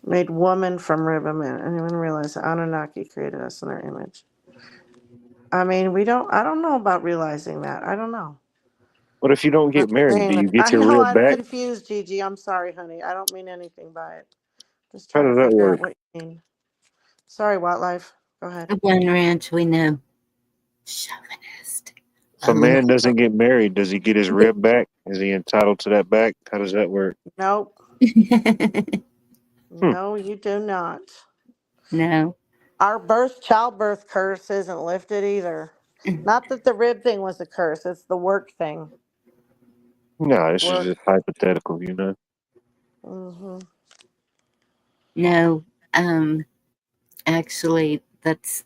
Made woman from ribbon. I didn't even realize that Anunnaki created us in their image. I mean, we don't. I don't know about realizing that. I don't know. But if you don't I'm get married, do saying you it. get I your know rib I'm back? confused, Gigi. I'm sorry, honey. I don't mean anything by it. Just How trying to does that figure out work? what you mean. Sorry, Wildlife. Go ahead. The one ranch we know. Chauvinist. If a man doesn't get married, does he get his rib back? Is he entitled to that back? How does that work? Nope. Hmm. No, you do not. No. Our childbirth curse isn't lifted either. Not that the rib thing was a curse. It's the work thing. No, this is Work. just hypothetical, you know. Hmm. No. Actually, that's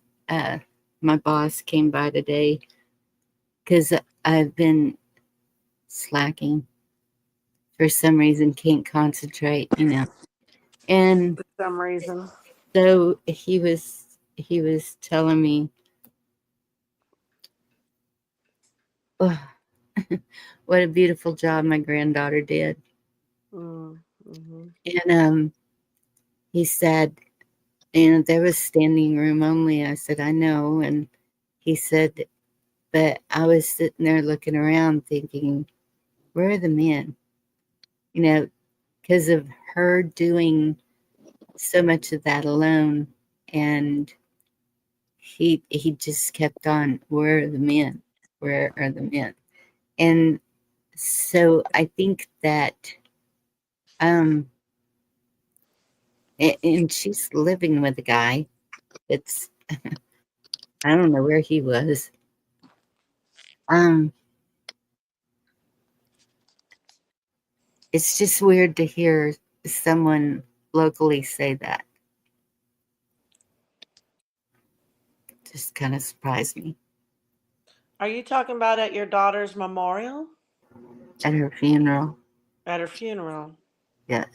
my boss came by today because I've been slacking for some reason, can't concentrate, and For some reason. so he was telling me, oh, what a beautiful job my granddaughter did. Mm-hmm. And he said, there was standing room only. I said, I know. And he said, but I was sitting there looking around thinking, where are the men? Because of her doing so much of that alone. And he just kept on, where are the men? Where are the men? And so I think that, and she's living with a guy that's, I don't know where he was. It's just weird to hear someone locally say that. Just kind of surprised me Are you talking about at your daughter's memorial? at her funeral. At her funeral? Yes.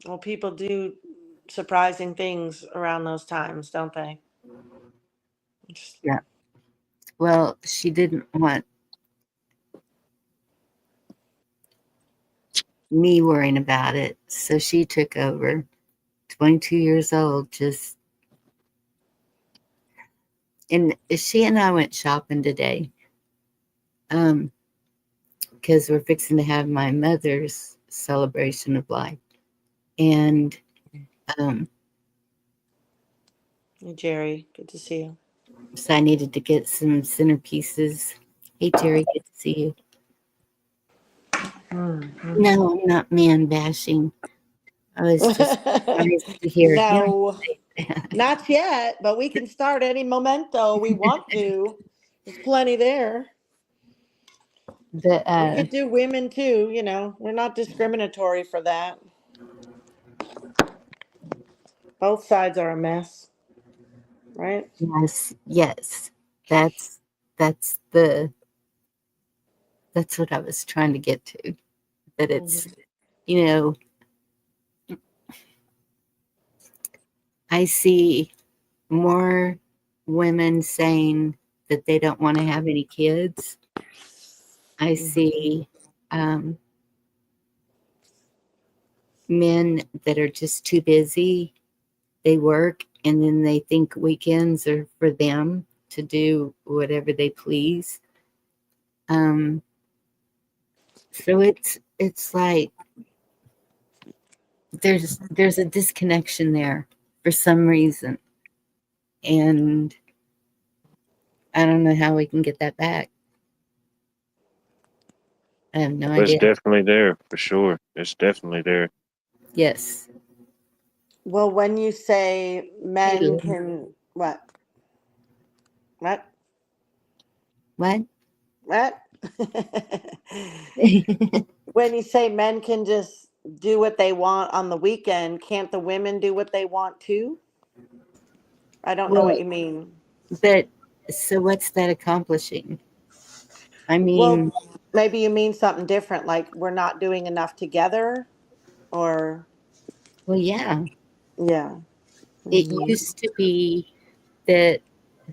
Well, people do surprising things around those times, don't they? Yeah. Well, she didn't want me worrying about it, so she took over. 22 years old, just, and she and I went shopping today, because we're fixing to have my mother's celebration of life, and Hey, Jerry, good to see you. so I needed to get some centerpieces. Hey Terry, good to see you. No, I'm not man bashing. I was just surprised to hear him No, say that. not yet, but we can start any momento we want to. There's plenty there. But We could do women too, we're not discriminatory for that. Both sides are a mess, right? yes, that's that's the that's what I was trying to get to. That it's, you know, I see more women saying that they don't want to have any kids. I see um, men that are just too busy. They work and then they think weekends are for them to do whatever they please. So it's like there's a disconnection there for some reason, and I don't know how we can get that back. I have no But it's idea. definitely there for sure. It's definitely there. Yes. Well, when you say men Hey, can, what? What? What? What? When you say men can just do what they want on the weekend, can't the women do what they want too? I don't know Well, what you mean. but so what's that accomplishing? I Well, mean, maybe you mean something different, like we're not doing enough together, or well, yeah, yeah. it Hmm. used to be that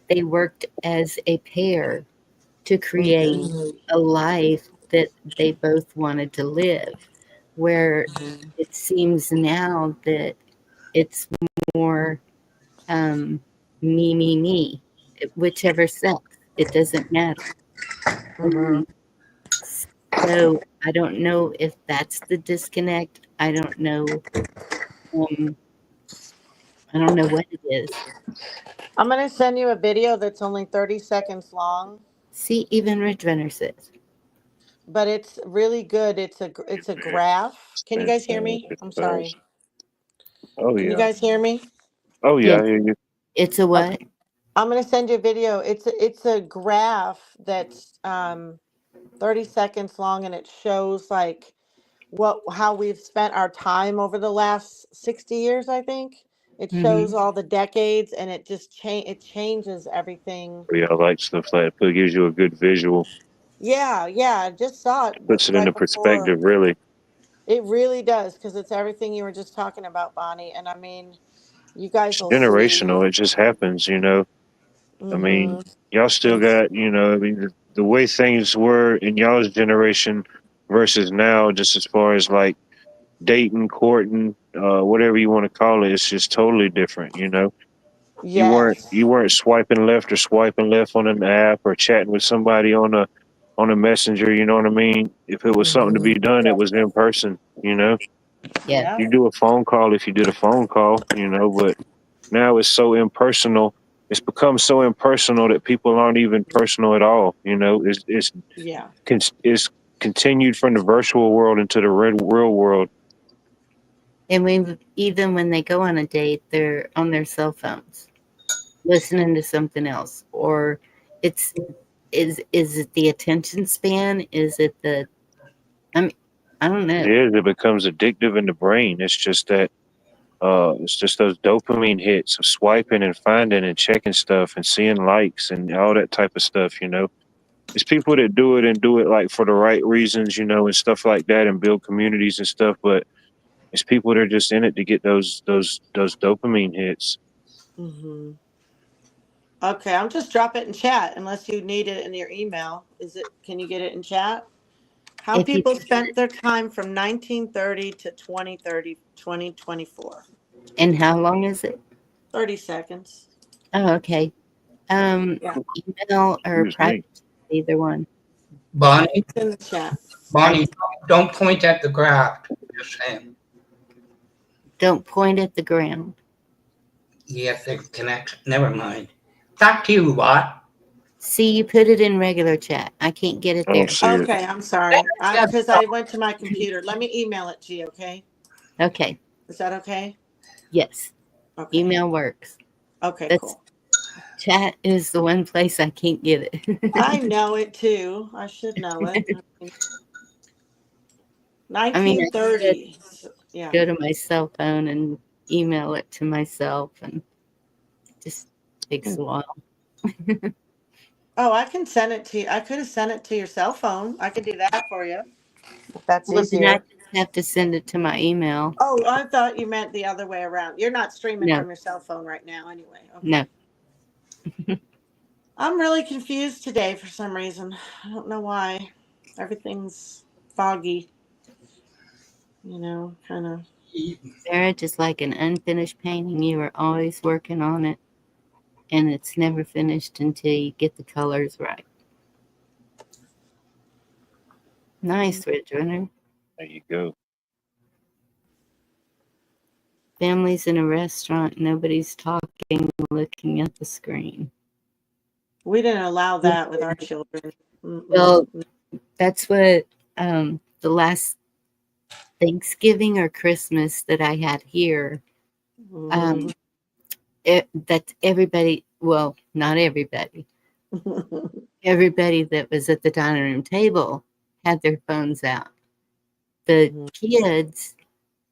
they worked as a pair to create Hmm. a life that they both wanted to live, where Hmm. it seems now that it's more me, whichever sex, it doesn't matter. Hmm. Um, so I don't know if that's the disconnect. Um, I don't know what it is. I'm gonna send you a video that's only 30 seconds long, See, even Ridge Runner says, but it's really good. It's a graph. Can you guys hear me? I'm sorry. Oh Can you yeah. guys hear me? Oh yeah, yes, I hear you. it's a Okay. what? I'm gonna send you a video. It's a graph that's 30 seconds long, and it shows like how we've spent our time over the last 60 years, I think. It Hmm. shows all the decades, and it changes everything. Yeah, I like stuff like that. It gives you a good visual, Yeah, yeah, I just saw it puts it right into before. perspective. Really, It really does, because it's everything you were just talking about, Bonnie. And I mean, you guys it's will see. generational. It just happens, you know. I mean, Hmm. y'all still got, you know, I mean, the way things were in y'all's generation versus now, just as far as like dating, courting, whatever you want to call it, it's just totally different, you know. You Yes. weren't swiping left or swiping left on an app or chatting with somebody on a messenger, you know what I mean? If it was something to Hmm. be done, it was in person, you know. Yes. Yeah. You do a phone call if you did a phone call, you know, but now it's so impersonal. It's become so impersonal that people aren't even personal at all. You know, Yeah. it's continued from the virtual world into the real world. And even when they go on a date, they're on their cell phones, listening to something else, or it's is it the attention span? Is it the I mean, I don't It know. is. It becomes addictive in the brain. It's just that. It's just those dopamine hits of swiping and finding and checking stuff and seeing likes and all that type of stuff. You know, it's people that do it and do it like for the right reasons, you know, and stuff like that, and build communities and stuff. But it's people that are just in it to get those dopamine hits. Hmm. Okay, I'm just drop it in chat unless you need it in your email. Can you get it in chat? How If you people spent their time from 1930 to 2030, 2024. and how long is it? 30 seconds. Oh, okay. Yeah, Email or Excuse me. private, either one. Bonnie, it's in the chat. Bonnie, don't point at the graph. Just saying. Don't point at the ground. You have to connect. Never mind. Talk to you, what? See, you put it in regular chat. I can't get it I don't there. see it. Okay, I'm sorry. Because I went to my computer. Let me email it to you, okay? Okay. Is that okay? Yes. Okay. Email works. Okay, That's cool. chat is the one place I can't get it. I know it too. I should know it. I mean, I could 1930. Yeah. go to my cell phone and email it to myself, and it just takes a while. Oh, I can send it to you. I could have sent it to your cell phone. I could do that for you if that's Well, then I easier. just have to send it to my email. Oh, I thought you meant the other way around. You're not streaming No, from your cell phone right now, anyway. Okay. no. I'm really confused today for some reason. I don't know why. Everything's foggy, kind of. Marriage is like an unfinished painting. You are always working on it, and it's never finished until you get the colors right. Nice, Ridge Runner. There you go. Families in a restaurant, nobody's talking, looking at the screen. We didn't allow that with our children. Mm-mm. Well, that's what the last Thanksgiving or Christmas that I had here. Mhm. That everybody, well, not everybody, everybody that was at the dining room table had their phones out. The kids,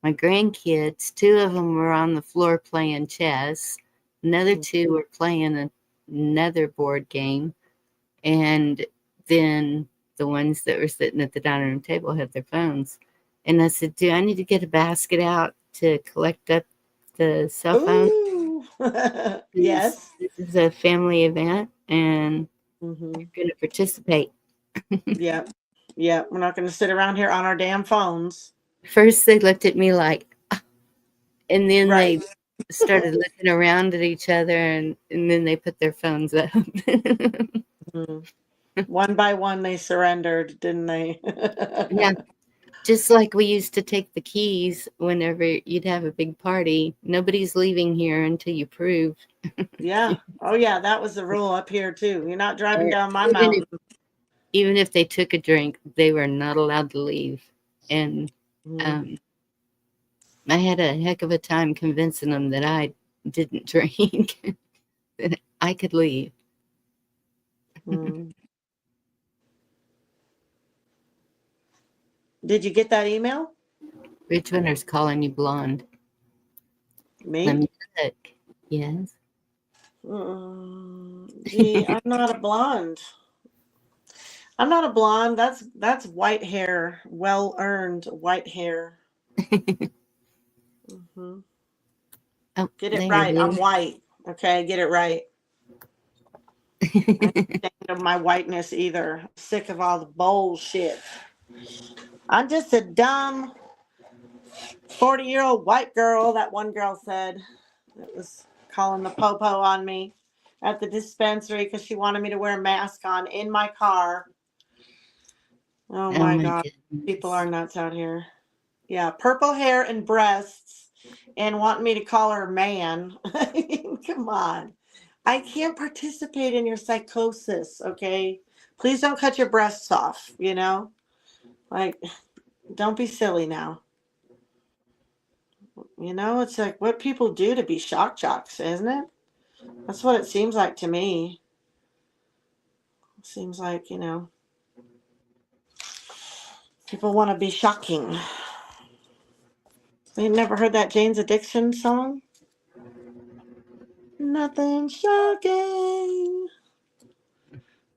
my grandkids, 2 of them were on the floor playing chess. Another 2 were playing another board game. And then the ones that were sitting at the dining room table had their phones. And I said, do I need to get a basket out to collect up the cell phone? Ooh. Yes. This is a family event and Mm-hmm. you're going to participate. Yep. Yep. We're not going to sit around here on our damn phones. First, they looked at me like, "Ah," and then Right. they started looking around at each other, and then they put their phones up. Mhm. One by one, they surrendered, didn't they? Yeah. Just like we used to take the keys whenever you'd have a big party. Nobody's leaving here until you prove. Yeah. Oh, yeah. That was the rule up here, too. You're not driving Or down my even mountain. even if they took a drink, they were not allowed to leave. And Mhm. I had a heck of a time convincing them that I didn't drink, that I could leave. Mm. Did you get that email? Rich Winter's calling you blonde. Let Me? me look. Yes. Gee, I'm not a blonde. I'm not a blonde. That's white hair. Well earned white hair. Hmm. Oh, Get it there right. it I'm is. white. Okay, get it right. I ain't ashamed of my whiteness either. I'm sick of all the bullshit. I'm just a dumb 40-year-old white girl, that one girl said, that was calling the popo on me at the dispensary because she wanted me to wear a mask on in my car. Oh Oh my my God. goodness. People are nuts out here. Yeah, purple hair and breasts and wanting me to call her man. I mean, come on. I can't participate in your psychosis, okay? Please don't cut your breasts off, you know? Like, don't be silly now. You know, it's like what people do to be shock jocks, isn't it? That's what it seems like to me. It seems like, people want to be shocking. They've never heard that Jane's Addiction song? Nothing shocking.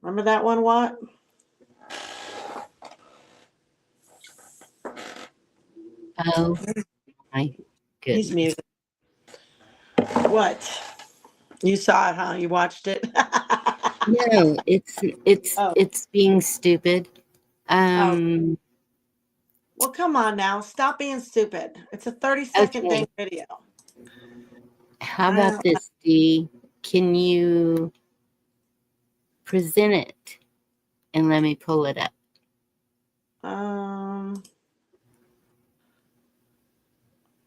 Remember that one, What? Oh my He's goodness. muted. What? You saw it, huh? You watched it? No, Oh, it's being stupid. well, come on now. Stop being stupid. It's a 30-second Okay. dang video. How about this, Dee? Can you present it and let me pull it up?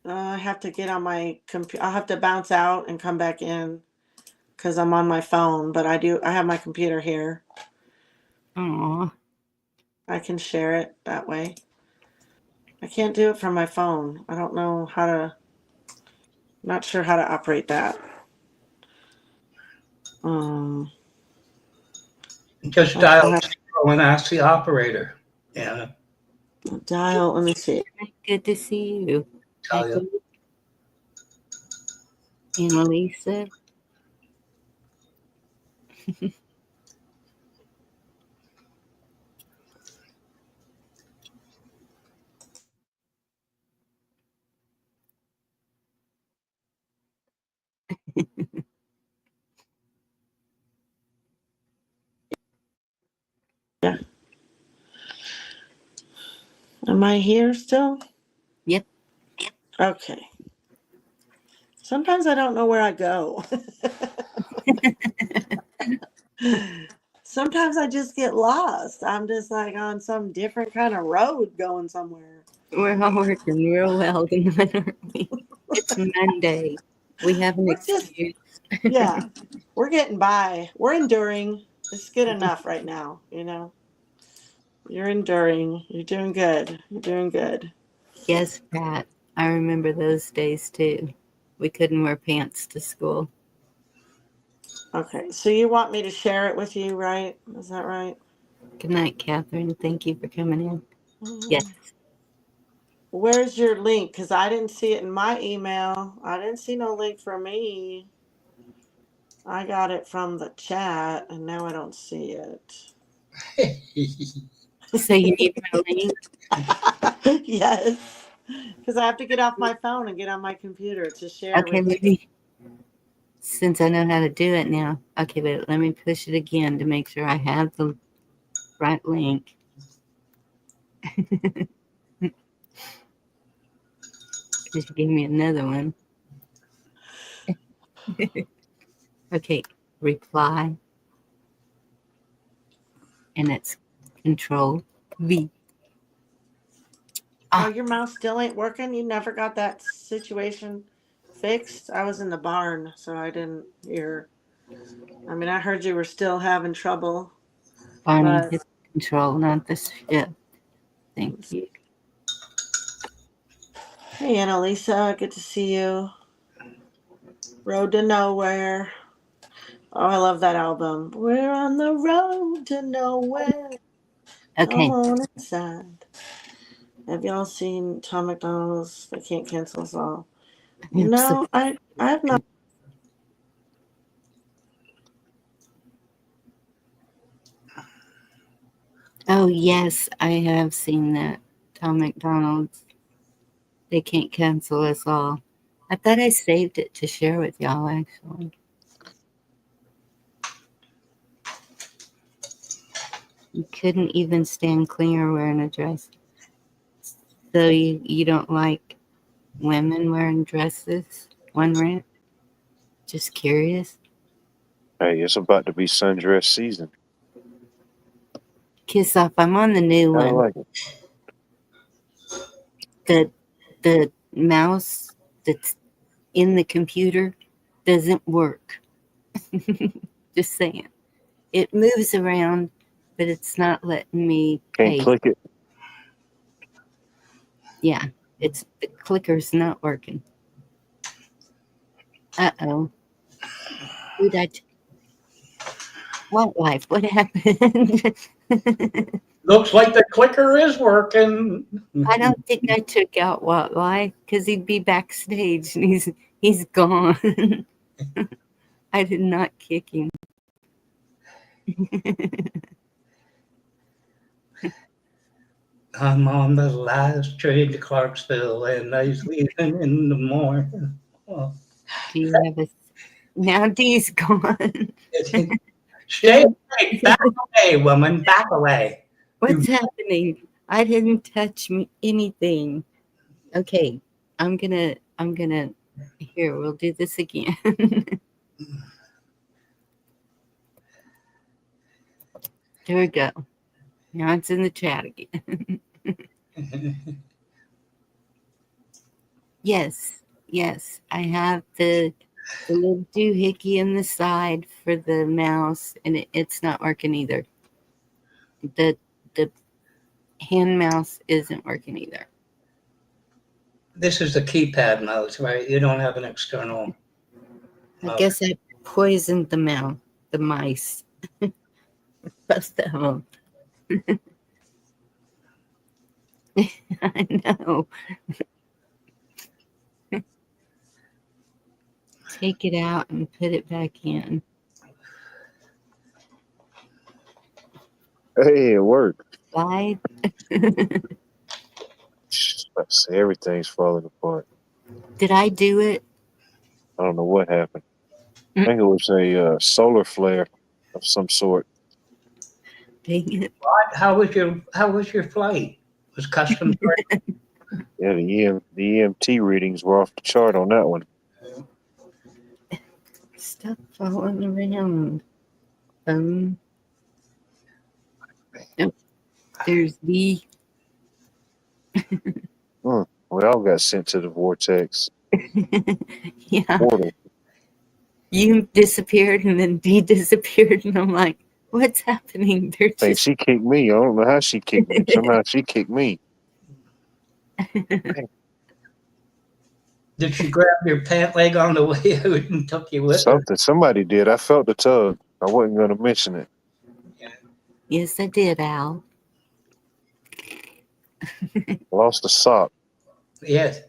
I have to get on my computer. I'll have to bounce out and come back in because I'm on my phone, but I have my computer here. Aw. I can share it that way. I can't do it from my phone. I don't know how to, not sure how to operate that. Just dial 0 and ask the operator. Yeah, Dial, let me see. Good to see you. tell you. Annalisa. Yeah. Am I here still? Yep. Okay. Sometimes I don't know where I go. Sometimes I just get lost. I'm just like on some different kind of road going somewhere. We're all working real well tonight, aren't we? It's Monday. We have an We're just, excuse. yeah, we're getting by. We're enduring. It's good enough right now, You're enduring. You're doing good. You're doing good. Yes, Pat. I remember those days too. We couldn't wear pants to school. Okay, so you want me to share it with you, right? Is that right? Good night, Catherine. Thank you for coming in. Yes. Where's your link? Because I didn't see it in my email. I didn't see no link for me. I got it from the chat, and now I don't see it. So you need my link? Yes, because I have to get off my phone and get on my computer to share Okay, with you. maybe since I know how to do it now. Okay, but let me push it again to make sure I have the right link. Because you gave me another one. Okay, reply. And it's Control V. Oh, your mouse still ain't working? You never got that situation fixed? I was in the barn, so I didn't hear. I mean, I heard you were still having trouble. Barney, But hit Control, not the shift. Thank you. hey, Annalisa, good to see you. Road to Nowhere. Oh, I love that album. We're on the road to nowhere. Okay, Come on inside. Have y'all seen Tom McDonald's They Can't Cancel Us All? No, I have not. oh yes, I have seen that. Tom McDonald's. They Can't Cancel Us All. I thought I saved it to share with y'all, actually. You couldn't even stand clear wearing a dress. So you don't like women wearing dresses? One rant? Just curious. Hey, it's about to be sundress season. Kiss off. I'm on the new I one. like it. The mouse that's in the computer doesn't work. Just saying. It moves around, but it's not letting me Can't paste. click it. Yeah, it's the clicker's not working. Uh-oh. Who'd I Wildlife, what happened? Looks like the clicker is working. I don't think I took out Wildlife because he'd be backstage and he's gone. I did not kick him. I'm on the last train to Clarksville and I was leaving in the morning. Oh. Do you have a now Dee's gone. Stay away, back away, woman, back away. What's happening? I didn't touch anything. Okay, I'm gonna here, we'll do this again. There we go. Now it's in the chat again. Yes, I have the little doohickey in the side for the mouse, and it's not working either. The hand mouse isn't working either. This is the keypad mouse, right? You don't have an external. I guess I poisoned the mice. Both of them. I know. Take it out and put it back in. Hey, it worked. Bye. Everything's falling apart. Did I do it? I don't know what happened. I think it was a solar flare of some sort. Dang it. What? How was your flight? Was custom? Yeah, the EMT readings were off the chart on that one. Stop falling around. Oh, there's the. We all got sent to the vortex. Yeah. Portal. You disappeared and then Dee disappeared, and I'm like, what's happening? They're Hey, just. she kicked me. I don't know how she kicked me. Somehow she kicked me. Did she grab your pant leg on the way out and took you with her? Somebody did. I felt the tug. I wasn't going to mention it. Yes, I did, Al. Lost a sock. Yes.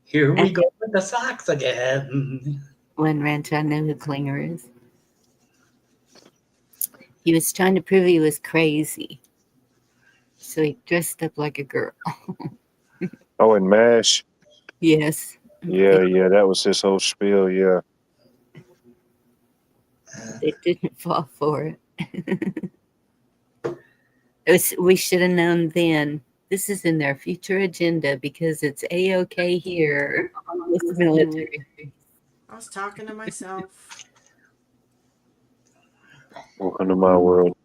Here we go with the socks again. One ranch, I know who Klinger is. He was trying to prove he was crazy. So he dressed up like a girl. Oh, and MASH. Yes. Yeah, that was his whole spiel. Yeah. They didn't fall for it. We should have known then. This is in their future agenda because it's A-OK here with the military. I was talking to myself. Welcome to my world.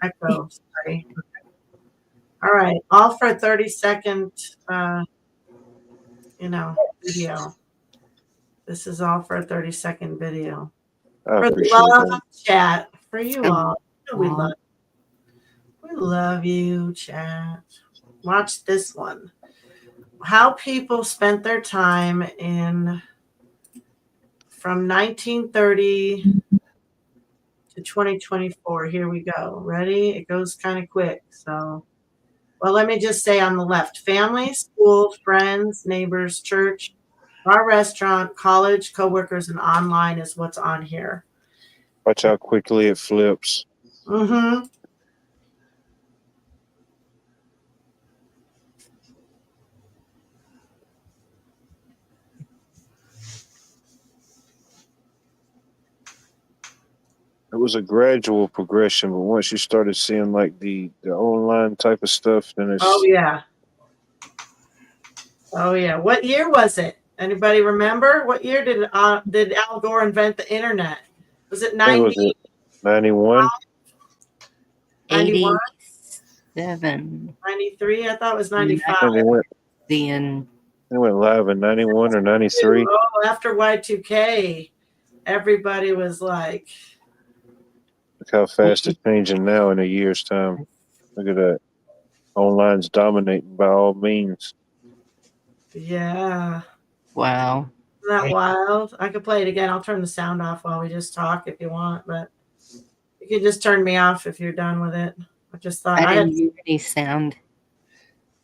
Echo, sorry. All right, all for a 30-second, video. This is all for a 30-second video. I For the appreciate love that. of chat, for you all. We Aw. love you, chat. Watch this one. How people spent their time from 1930 to 2024. Here we go. Ready? It goes kind of quick. So, well, let me just say on the left, family, school, friends, neighbors, church, bar, restaurant, college, coworkers, and online is what's on here. Watch how quickly it flips. Mm-hmm. It was a gradual progression, but once you started seeing like the online type of stuff, then it's Oh yeah. What year was it? Anybody remember? What year did Al Gore invent the internet? Was it I think it 90? was it 91. 91? 87. 93? I thought it was 95. And Then they went live in 91 or 93. Oh, after Y2K, everybody was like, Look how fast it's changing now in a year's time. Look at that. Online's dominating by all means. yeah. wow. Isn't that wild? I could play it again. I'll turn the sound off while we just talk if you want, but you can just turn me off if you're done with it. I just thought I didn't hear any sound.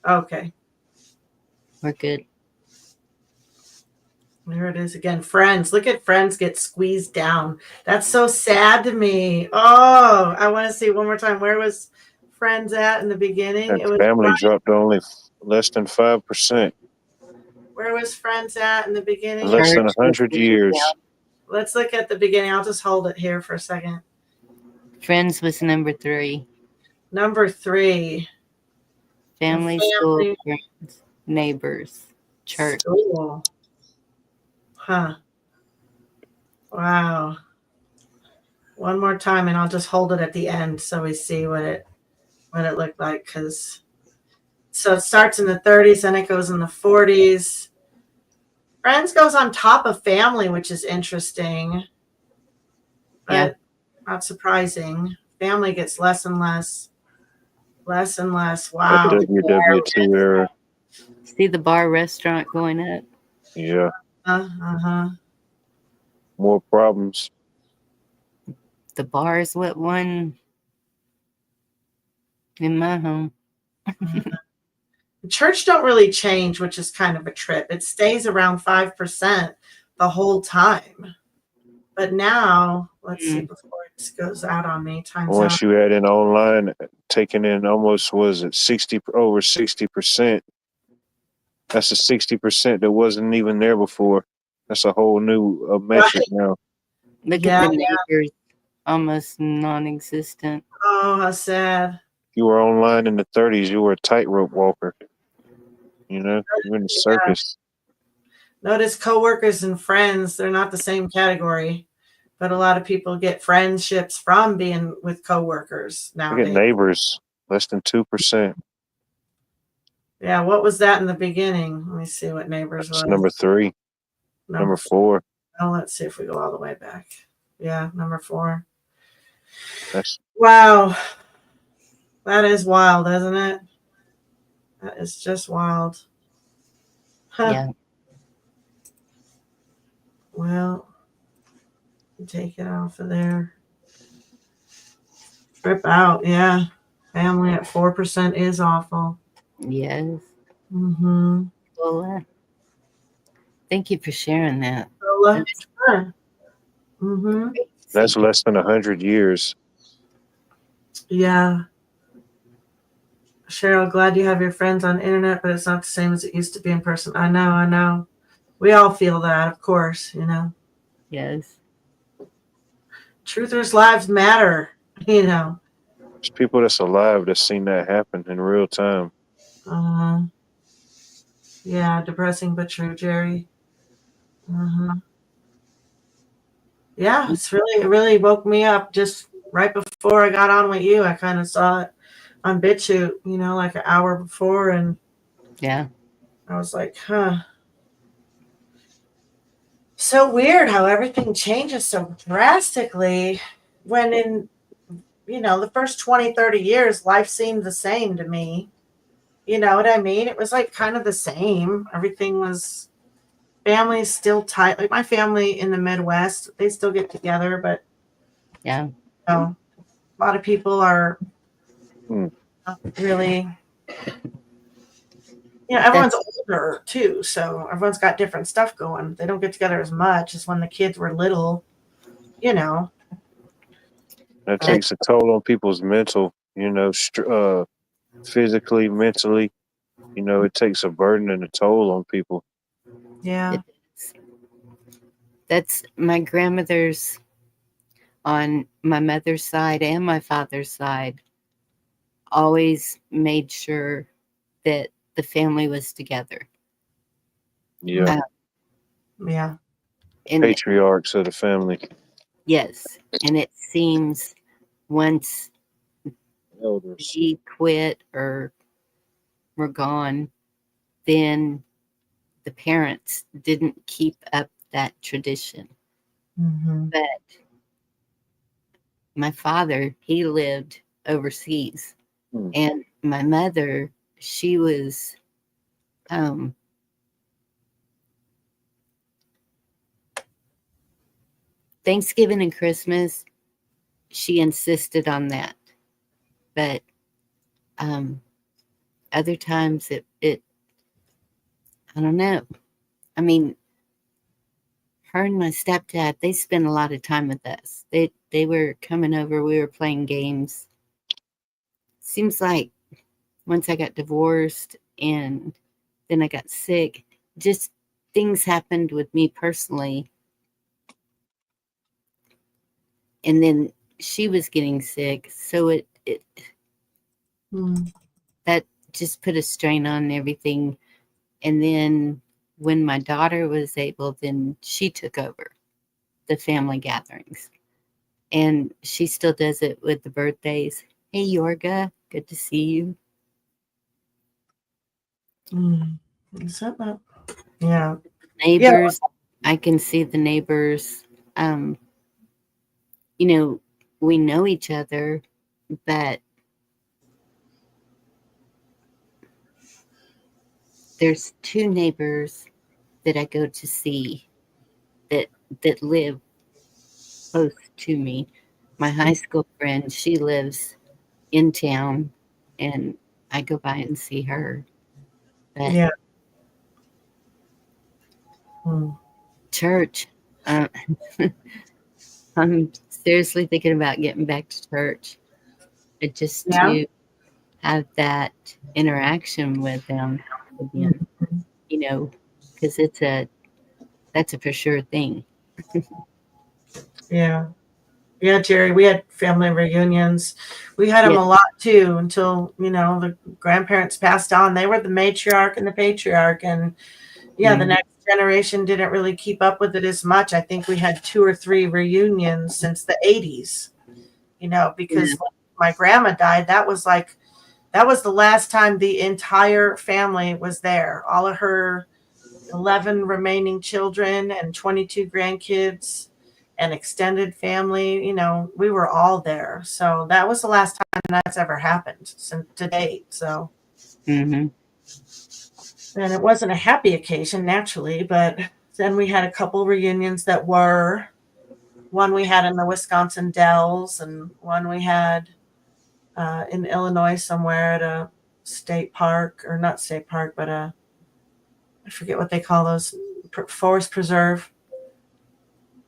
okay. We're good. There it is again. Friends. Look at Friends get squeezed down. That's so sad to me. Oh, I want to see one more time. Where was Friends at in the beginning? And It was family dropped to only less than 5% Where was Friends at in the beginning? in less than Church 100 was years. Let's look at the beginning. I'll just hold it here for a second. Friends was number 3. Number 3. Family, school, friends, neighbors, church. School. Huh. Wow. One more time, and I'll just hold it at the end so we see what it looked like. So it starts in the 30s, and it goes in the 40s. Friends goes on top of Family, which is interesting, but not surprising. Family gets less and less. Wow. WW2 era. See the bar restaurant going up? Yeah. Uh-huh. More problems. The bar is what won in my home. Church don't really change, which is kind of a trip. It stays around 5% the whole time. But now, let's see, before it goes out on me, time's Once out. you add in online, taking in almost, was it 60%? That's a 60% that wasn't even there before. That's a whole new metric now. Look at the neighbors, almost non-existent. Oh, how sad. If you were online in the 30s, you were a tightrope walker. You know, you're in the circus. Notice coworkers and friends, they're not the same category, but a lot of people get friendships from being with coworkers Look nowadays. at neighbors, less than 2%. Yeah, what was that in the beginning? Let me see what neighbors That's was. number 3. Number 4. Oh, let's see if we go all the way back. Yeah, number 4. That's wow. That is wild, isn't it? That is just wild. Huh. Yeah. Take it off of there. Trip out, yeah. Family at 4% is awful. Yes. Mm-hmm. Well, thank you for sharing that. Sure. Mm-hmm. That's less than 100 years. Yeah. Cheryl, glad you have your friends on the internet, but it's not the same as it used to be in person. I know. We all feel that, of course, you know. Yes. Truthers' lives matter, you know. There's people that's alive that's seen that happen in real time. Yeah, depressing but true, Jerry. Yeah, it really woke me up just right before I got on with you. I kind of saw it on BitChute, you know, like an hour before, and Yeah. I was like, huh. So weird how everything changes so drastically when in, you know, the first 20, 30 years, life seemed the same to me. You know what I mean? It was like kind of the same. Everything was, families still tight. Like my family in the Midwest, they still get together, but Yeah. you know, a lot of people are Hmm. not really, you know, everyone's older too, so everyone's got different stuff going. They don't get together as much as when the kids were little, you know. That takes a toll on people's mental, physically, mentally. It takes a burden and a toll on people. Yeah. That's my grandmother's on my mother's side and my father's side always made sure that the family was together. Yeah. Yeah. And Patriarchs of the family. yes, and it seems once Elders. she quit or were gone, then the parents didn't keep up that tradition. But my father, he lived overseas. And my mother, she was Thanksgiving and Christmas, she insisted on that. But other times it I don't know. I mean, her and my stepdad, they spent a lot of time with us. They were coming over, we were playing games. Seems like once I got divorced and then I got sick, just things happened with me personally. And then she was getting sick, so it that just put a strain on everything. And then when my daughter was able, then she took over the family gatherings. And she still does it with the birthdays. Hey, Yorga, good to see you. Is that not? Yeah. Neighbors, I can see the neighbors. We know each other, but there's two neighbors that I go to see that live close to me. My high school friend, she lives in town, and I go by and see her. But yeah. Church, I'm seriously thinking about getting back to church, just to have that interaction with them again. Because that's a for sure thing. Yeah. Yeah, Jerry, we had family reunions. We had them a lot too until, the grandparents passed on. They were the matriarch and the patriarch. And the next generation didn't really keep up with it as much. I think we had 2 or 3 reunions since the 80s, because when my grandma died, that was the last time the entire family was there. All of her 11 remaining children and 22 grandkids and extended family, we were all there. So that was the last time that's ever happened since to date. So, and it wasn't a happy occasion naturally, but then we had a couple reunions that were, one we had in the Wisconsin Dells, and one we had in Illinois somewhere at a state park, or not state park, but I forget what they call those, forest preserve.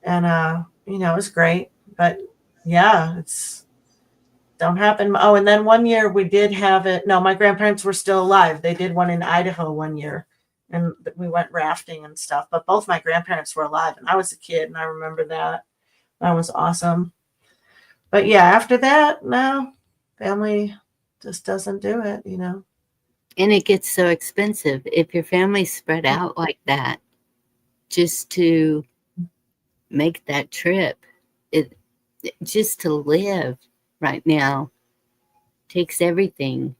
And you know, it was great. But yeah, it's don't happen. Oh, and then one year we did have it. No, my grandparents were still alive. They did one in Idaho one year, and we went rafting and stuff. But both my grandparents were alive, and I was a kid, and I remember that. That was awesome. But yeah, after that, no, family just doesn't do it, you know. And it gets so expensive if your family's spread out like that. Just to make that trip, it just to live right now takes everything.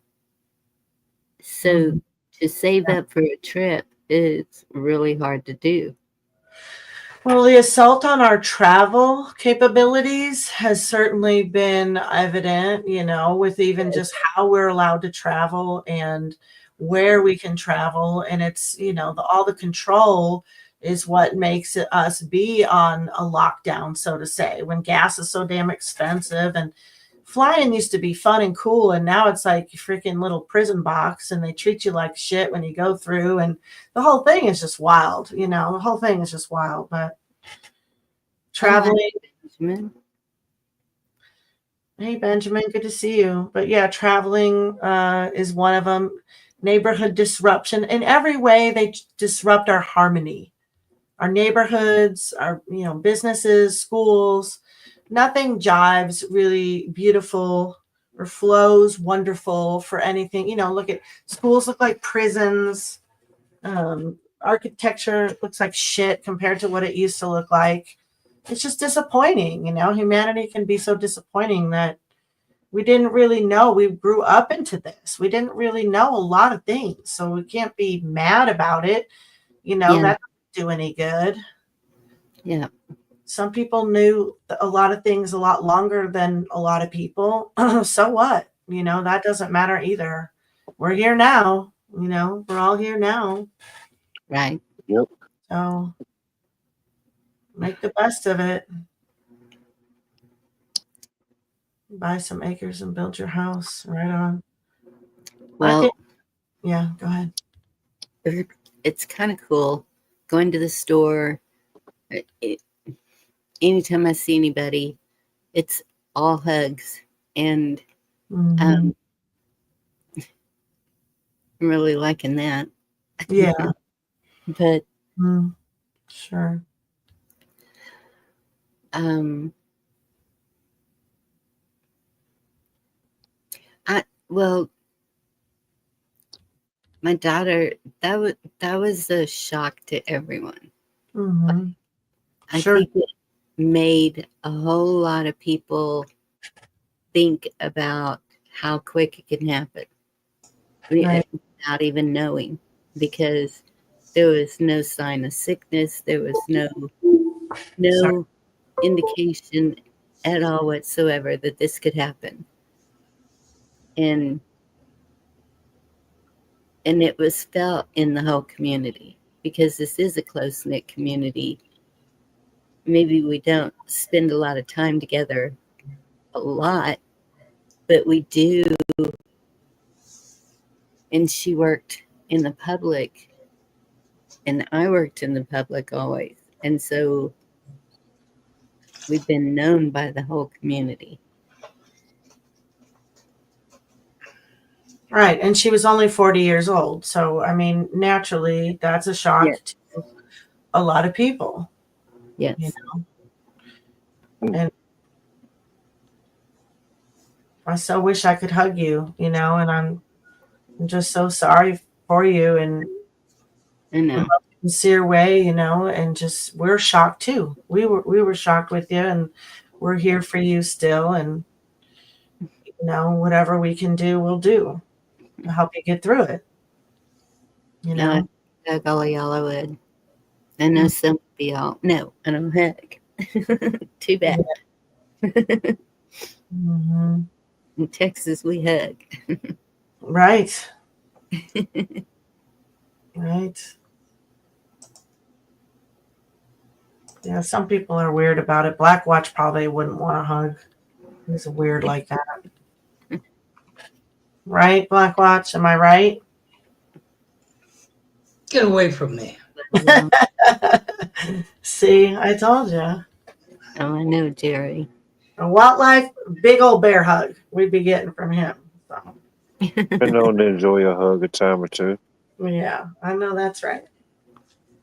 So to save up for a trip is really hard to do. Well, the assault on our travel capabilities has certainly been evident, you know, with even just how we're allowed to travel and where we can travel. And it's, you know, all the control is what makes us be on a lockdown, so to say, when gas is so damn expensive. And flying used to be fun and cool, and now it's like a freaking little prison box, and they treat you like shit when you go through, and the whole thing is just wild, you know. The whole thing is just wild. But traveling, Benjamin. hey Benjamin, good to see you. But yeah, traveling is one of them. Neighborhood disruption, in every way they disrupt our harmony, our neighborhoods, our, you know, businesses, schools. Nothing jives really beautiful or flows wonderful for anything. You know, look at schools, look like prisons. Architecture looks like shit compared to what it used to look like. It's just disappointing. You know, humanity can be so disappointing that we didn't really know. We grew up into this. We didn't really know a lot of things. So we can't be mad about it. You know, Yeah. that doesn't do any good. Yeah. Some people knew a lot of things a lot longer than a lot of people. So what? You know, that doesn't matter either. We're here now. You know, we're all here now. Right. Yep. So make the best of it. Buy some acres and build your house. Right on. Well, Yeah, go ahead. it's kind of cool going to the store. Anytime I see anybody, it's all hugs, and Mhm. I'm really liking that. Yeah. But Sure. Well, my daughter, that was a shock to everyone. Mhm. I Sure. think it made a whole lot of people think about how quick it can happen Right. without even knowing, because there was no sign of sickness. There was no indication at all whatsoever that this could happen. And it was felt in the whole community, because this is a close-knit community. Maybe we don't spend a lot of time together a lot, but we do. And she worked in the public, and I worked in the public always. And so we've been known by the whole community. Right. And she was only 40 years old. So, I mean, naturally, that's a shock Yes. to a lot of people. Yes. You know? And I so wish I could hug you, you know, and I'm just so sorry for you, and I know. sincere way, you know, and just we're shocked too. We were shocked with you, and we're here for you still, and you know, whatever we can do, we'll do to help you get through it. You know. Hug all y'all I would. I know some of y'all. No, I don't hug. Too bad. Mm-hmm. In Texas, we hug. Right. Right. Yeah, some people are weird about it. Black Watch probably wouldn't want a hug. He's weird like that. Right, Black Watch? Am I right? Get away from me. Well, See, I told you. oh, I know, Jerry. A wildlife, big old bear hug we'd be getting from him. So, Been known to enjoy a hug a time or two. yeah, I know that's right.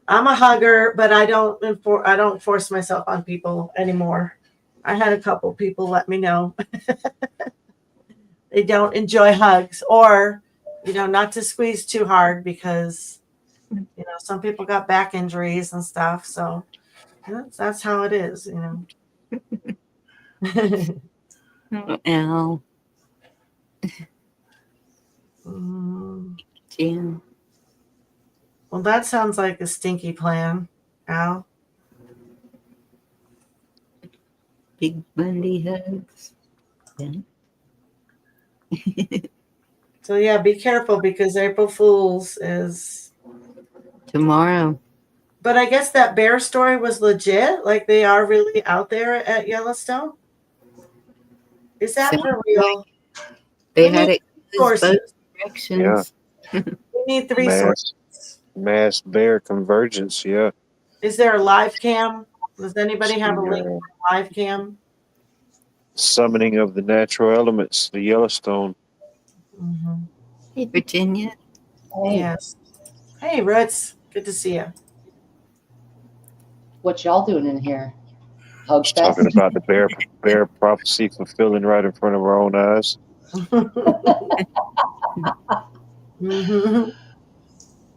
I'm a hugger, but I don't force myself on people anymore. I had a couple people let me know they don't enjoy hugs, or not to squeeze too hard because some people got back injuries and stuff. So that's how it is. Oh, Al, Mm, Jim. well, that sounds like a stinky plan, Al. Big Bundy hugs. Yeah. So yeah, be careful because April Fool's is. Tomorrow. But I guess that bear story was legit. Like they are really out there at Yellowstone. Is that Sounds for real? They We had need it sources. both directions. We need three sources. Mass bear convergence, yeah. Is there a live cam? Does anybody have a link The for a live cam? summoning of the natural elements, the Yellowstone. Mm-hmm. Hey, Virginia. Yes. Hey, Roots. Good to see you. What y'all doing in here? Hug Just fest? talking about the bear prophecy fulfilling right in front of our own eyes. Mm-hmm.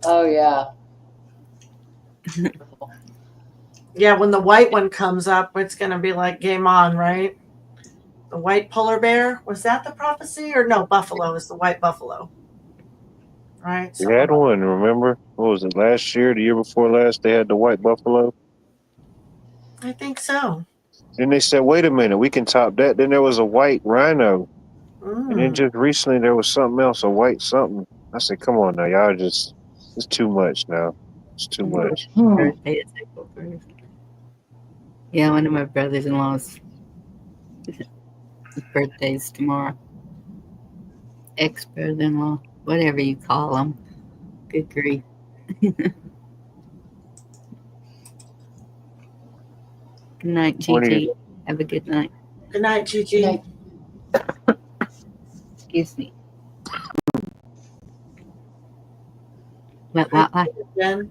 Oh yeah. Yeah, when the white one comes up, it's going to be like game on, right? The white polar bear. Was that the prophecy? Or no, buffalo is the white buffalo. Right? We had one, remember? What was it, last year, the year before last, they had the white buffalo? I think so. Then they said, wait a minute, we can top that. Then there was a white rhino. And then Mm. just recently there was something else, a white something. I said, come on now, y'all it's too much now. It's too much. Birthday is April 1st. Yeah, one of my brothers-in-law's birthday's tomorrow. Ex-brother-in-law, whatever you call them. Good grief. Good night, Gigi. Have a good night. Good night, Gigi. Good night. Excuse me. What? Jen.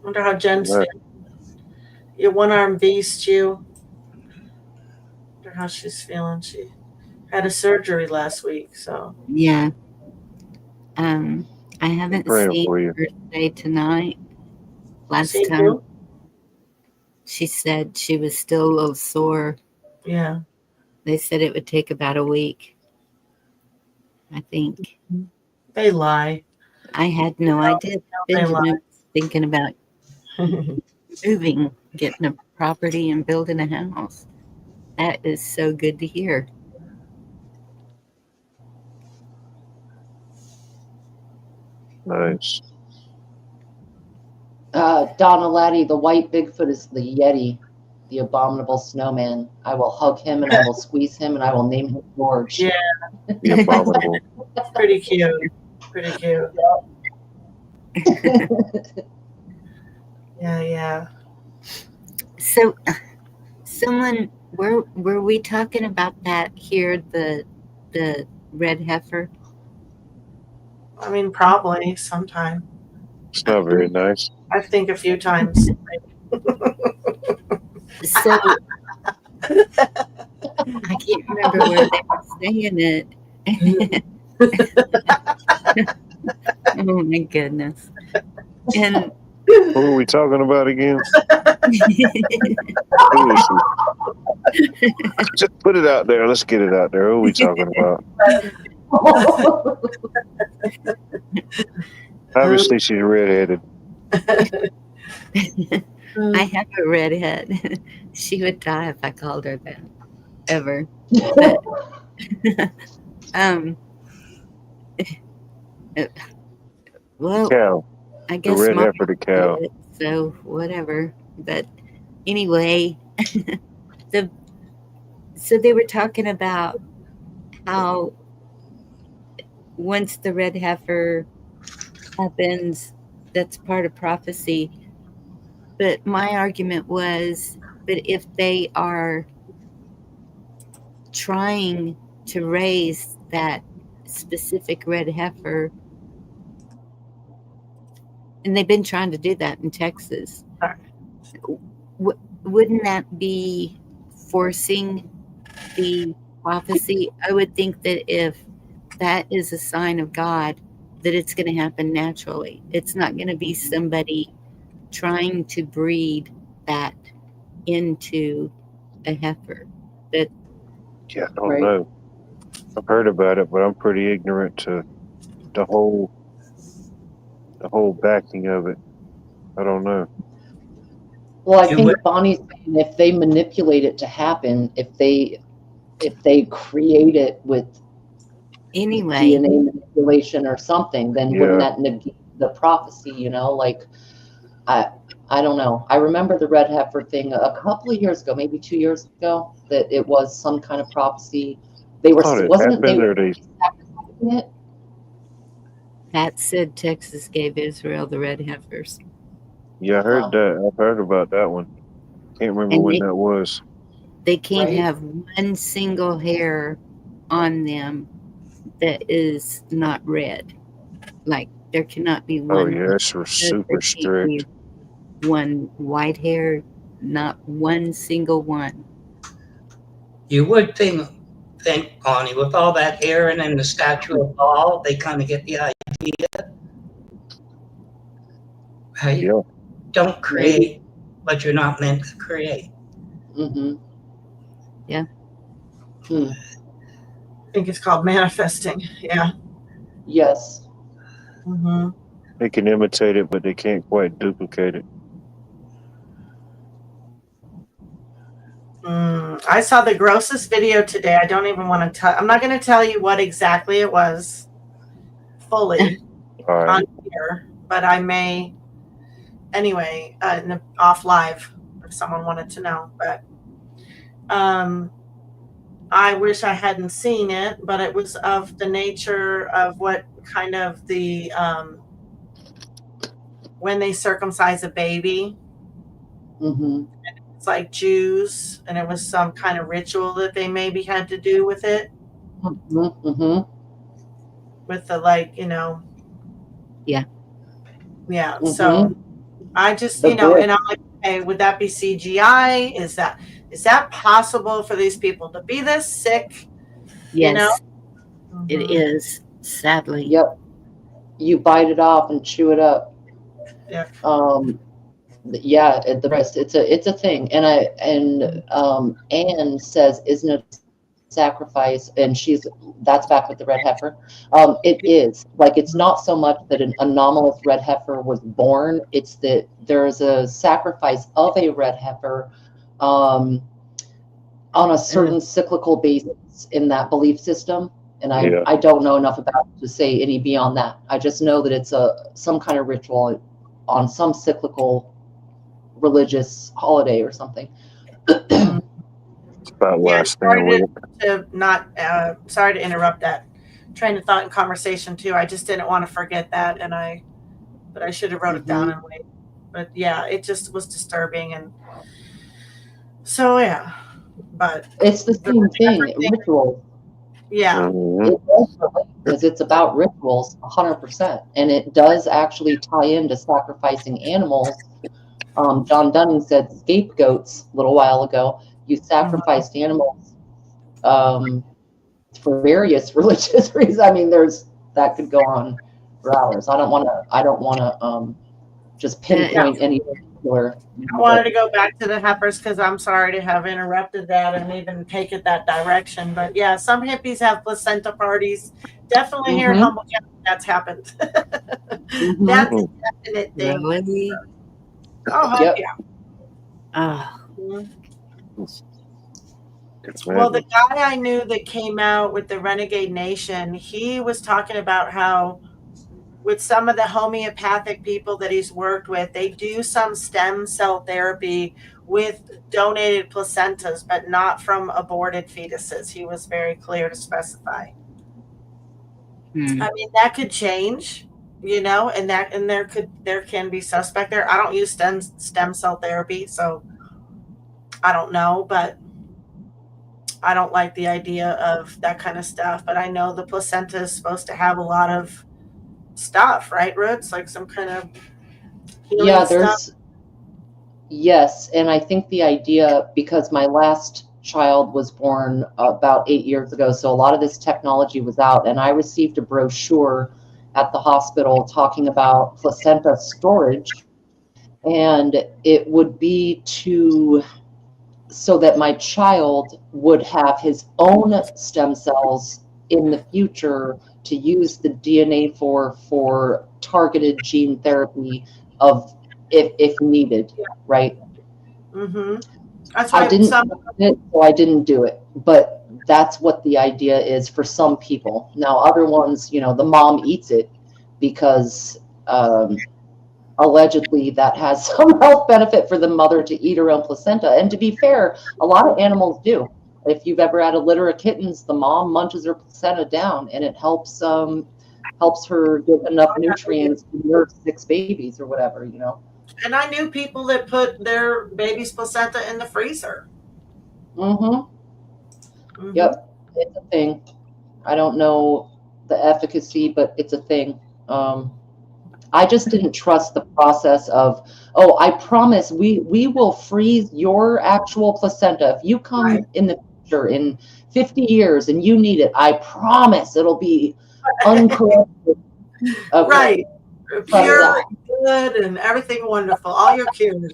Wonder how Jen's Right. feeling. Your one-armed beast, you. Wonder how she's feeling. She had a surgery last week, so. Yeah. I haven't Praying seen for you. her say tonight. Last See time you? she said she was still a little sore. Yeah. They said it would take about a week. I think. They lie. I had no idea. They Benjamin lie. was thinking about moving, getting a property and building a house. That is so good to hear. Nice. Donna Laddie, the white Bigfoot is the Yeti, the abominable snowman. I will hug him and I will squeeze him and I will name him George. Yeah. The abominable. Pretty cute. Pretty cute. Yeah. So, someone, were we talking about that here? The red heifer. I mean, probably sometime. It's not very nice. I think a few times. So I can't remember where they were saying it. Oh my goodness! And Who are we talking about again? Who is she? Just put it out there. Let's get it out there. Who are we talking about? Obviously, she's redheaded. I have a redhead. She would die if I called her that, ever. Well, Cow. I The guess red mom heifer, the cow. did it, so whatever. But anyway, so they were talking about how once the red heifer happens, that's part of prophecy. But my argument was, but if they are trying to raise that specific red heifer, and they've been trying to do that in Texas, wouldn't that be forcing the prophecy? I would think that if that is a sign of God, that it's going to happen naturally. It's not going to be somebody trying to breed that into a heifer. That Yeah, I don't know. I've heard about it, but I'm pretty ignorant to the whole backing of it. I don't know. Well, I think Bonnie's saying if they manipulate it to happen, if they create it with anyway, DNA manipulation or something, then wouldn't that negate the prophecy? You know, like I don't know. I remember the red heifer thing a couple of years ago, maybe 2 years ago, that it was some kind of prophecy. They were sacrificing it. Pat said Texas gave Israel the red heifers. Yeah, I heard that. I've heard about that one. Can't remember when that was. They can't have one single hair on them that is not red. Like there cannot be one. Oh yeah, it's super strict. One white hair, not one single one. You would think, Connie, with all that Aaron and the statue of Baal, they kind of get the idea. Right? Yeah. Don't create what you're not meant to create. Mm-hmm. Yeah. I think it's called manifesting. Yeah. Yes. Mm-hmm. They can imitate it, but they can't quite duplicate it. I saw the grossest video today. I don't even want to tell. I'm not going to tell you what exactly it was fully on here, but I may anyway off live if someone wanted to know. But I wish I hadn't seen it, but it was of the nature of what kind of the when they circumcise a baby. Mm-hmm. It's like Jews, and it was some kind of ritual that they maybe had to do with it. Mm-hmm. With the Yeah. Mm-hmm. So I just and I'm like, okay, would that be CGI? Is that possible for these people to be this sick? Yes, it is. Sadly. Yep. You bite it off and chew it up. Yeah. Yeah, the rest it's a thing, and Anne says, isn't it sacrifice? And that's back with the red heifer. It is like it's not so much that an anomalous red heifer was born; it's that there's a sacrifice of a red heifer on a certain cyclical basis in that belief system. And I don't know enough about it to say any beyond that. I just know that it's some kind of ritual on some cyclical religious holiday or something. About sorry to interrupt that train of thought and conversation too. I just didn't want to forget that, but I should have wrote it down and wait. But yeah, it just was disturbing, and so yeah. But it's the same thing, rituals. Yeah, because it's about rituals 100%, and it does actually tie into sacrificing animals. John Dunning said scapegoats a little while ago. You sacrificed animals for various religious reasons. I mean, that could go on for hours. I don't want to just pinpoint any particular. I wanted to go back to the heifers because I'm sorry to have interrupted that and even take it that direction. But yeah, some hippies have placenta parties. Definitely here in Humboldt County, that's happened. That's a definite thing. Really? Oh, yeah. Well, the guy I knew that came out with the Renegade Nation, he was talking about how with some of the homeopathic people that he's worked with, they do some stem cell therapy with donated placentas, but not from aborted fetuses. He was very clear to specify. I mean, that could change, and there can be suspect there. I don't use stem cell therapy, so I don't know, but I don't like the idea of that kind of stuff. But I know the placenta is supposed to have a lot of stuff, right, Roots? Like some kind of healing Yeah, stuff. yes. And I think the idea, because my last child was born about 8 years ago, so a lot of this technology was out, and I received a brochure at the hospital talking about placenta storage, and it would be so that my child would have his own stem cells in the future to use the DNA for targeted gene therapy of if needed, right? Mm-hmm. That's why I didn't trust it, so I didn't do it. But that's what the idea is for some people. Now, other ones, the mom eats it because allegedly that has some health benefit for the mother to eat her own placenta. And to be fair, a lot of animals do. If you've ever had a litter of kittens, the mom munches her placenta down, and it helps her get enough nutrients to nurse 6 babies or whatever, And I knew people that put their baby's placenta in the freezer. Mm-hmm. Yep, it's a thing. I don't know the efficacy, but it's a thing. I just didn't trust the process of, I promise we will freeze your actual placenta. If you come in the future in 50 years and you need it, I promise it'll be uncorrupted. Right. Pure, good, and everything wonderful. All your cures.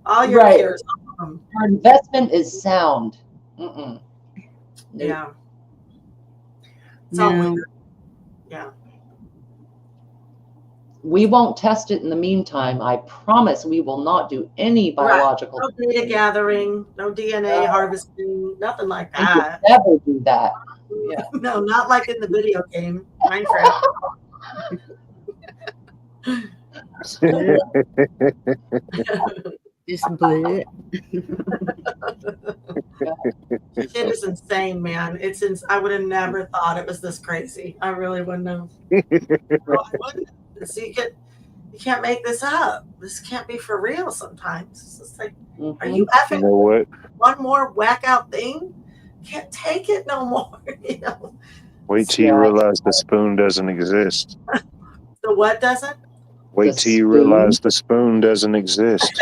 All your cures. Our investment is sound. Mm-mm. Yeah. It's No. all weird. Yeah. We won't test it in the meantime. I promise we will not do any biological. No data gathering, no DNA harvesting, nothing like that. We never do that. Yeah. No, not like in the video game Minecraft. Just bleh. It is insane, man. I would have never thought it was this crazy. I really wouldn't have. So you can't make this up. This can't be for real sometimes. It's just like, are you effing one more whack out thing? Can't take it no more, Wait till you realize the spoon doesn't exist. The what doesn't? Wait till you realize the spoon doesn't exist.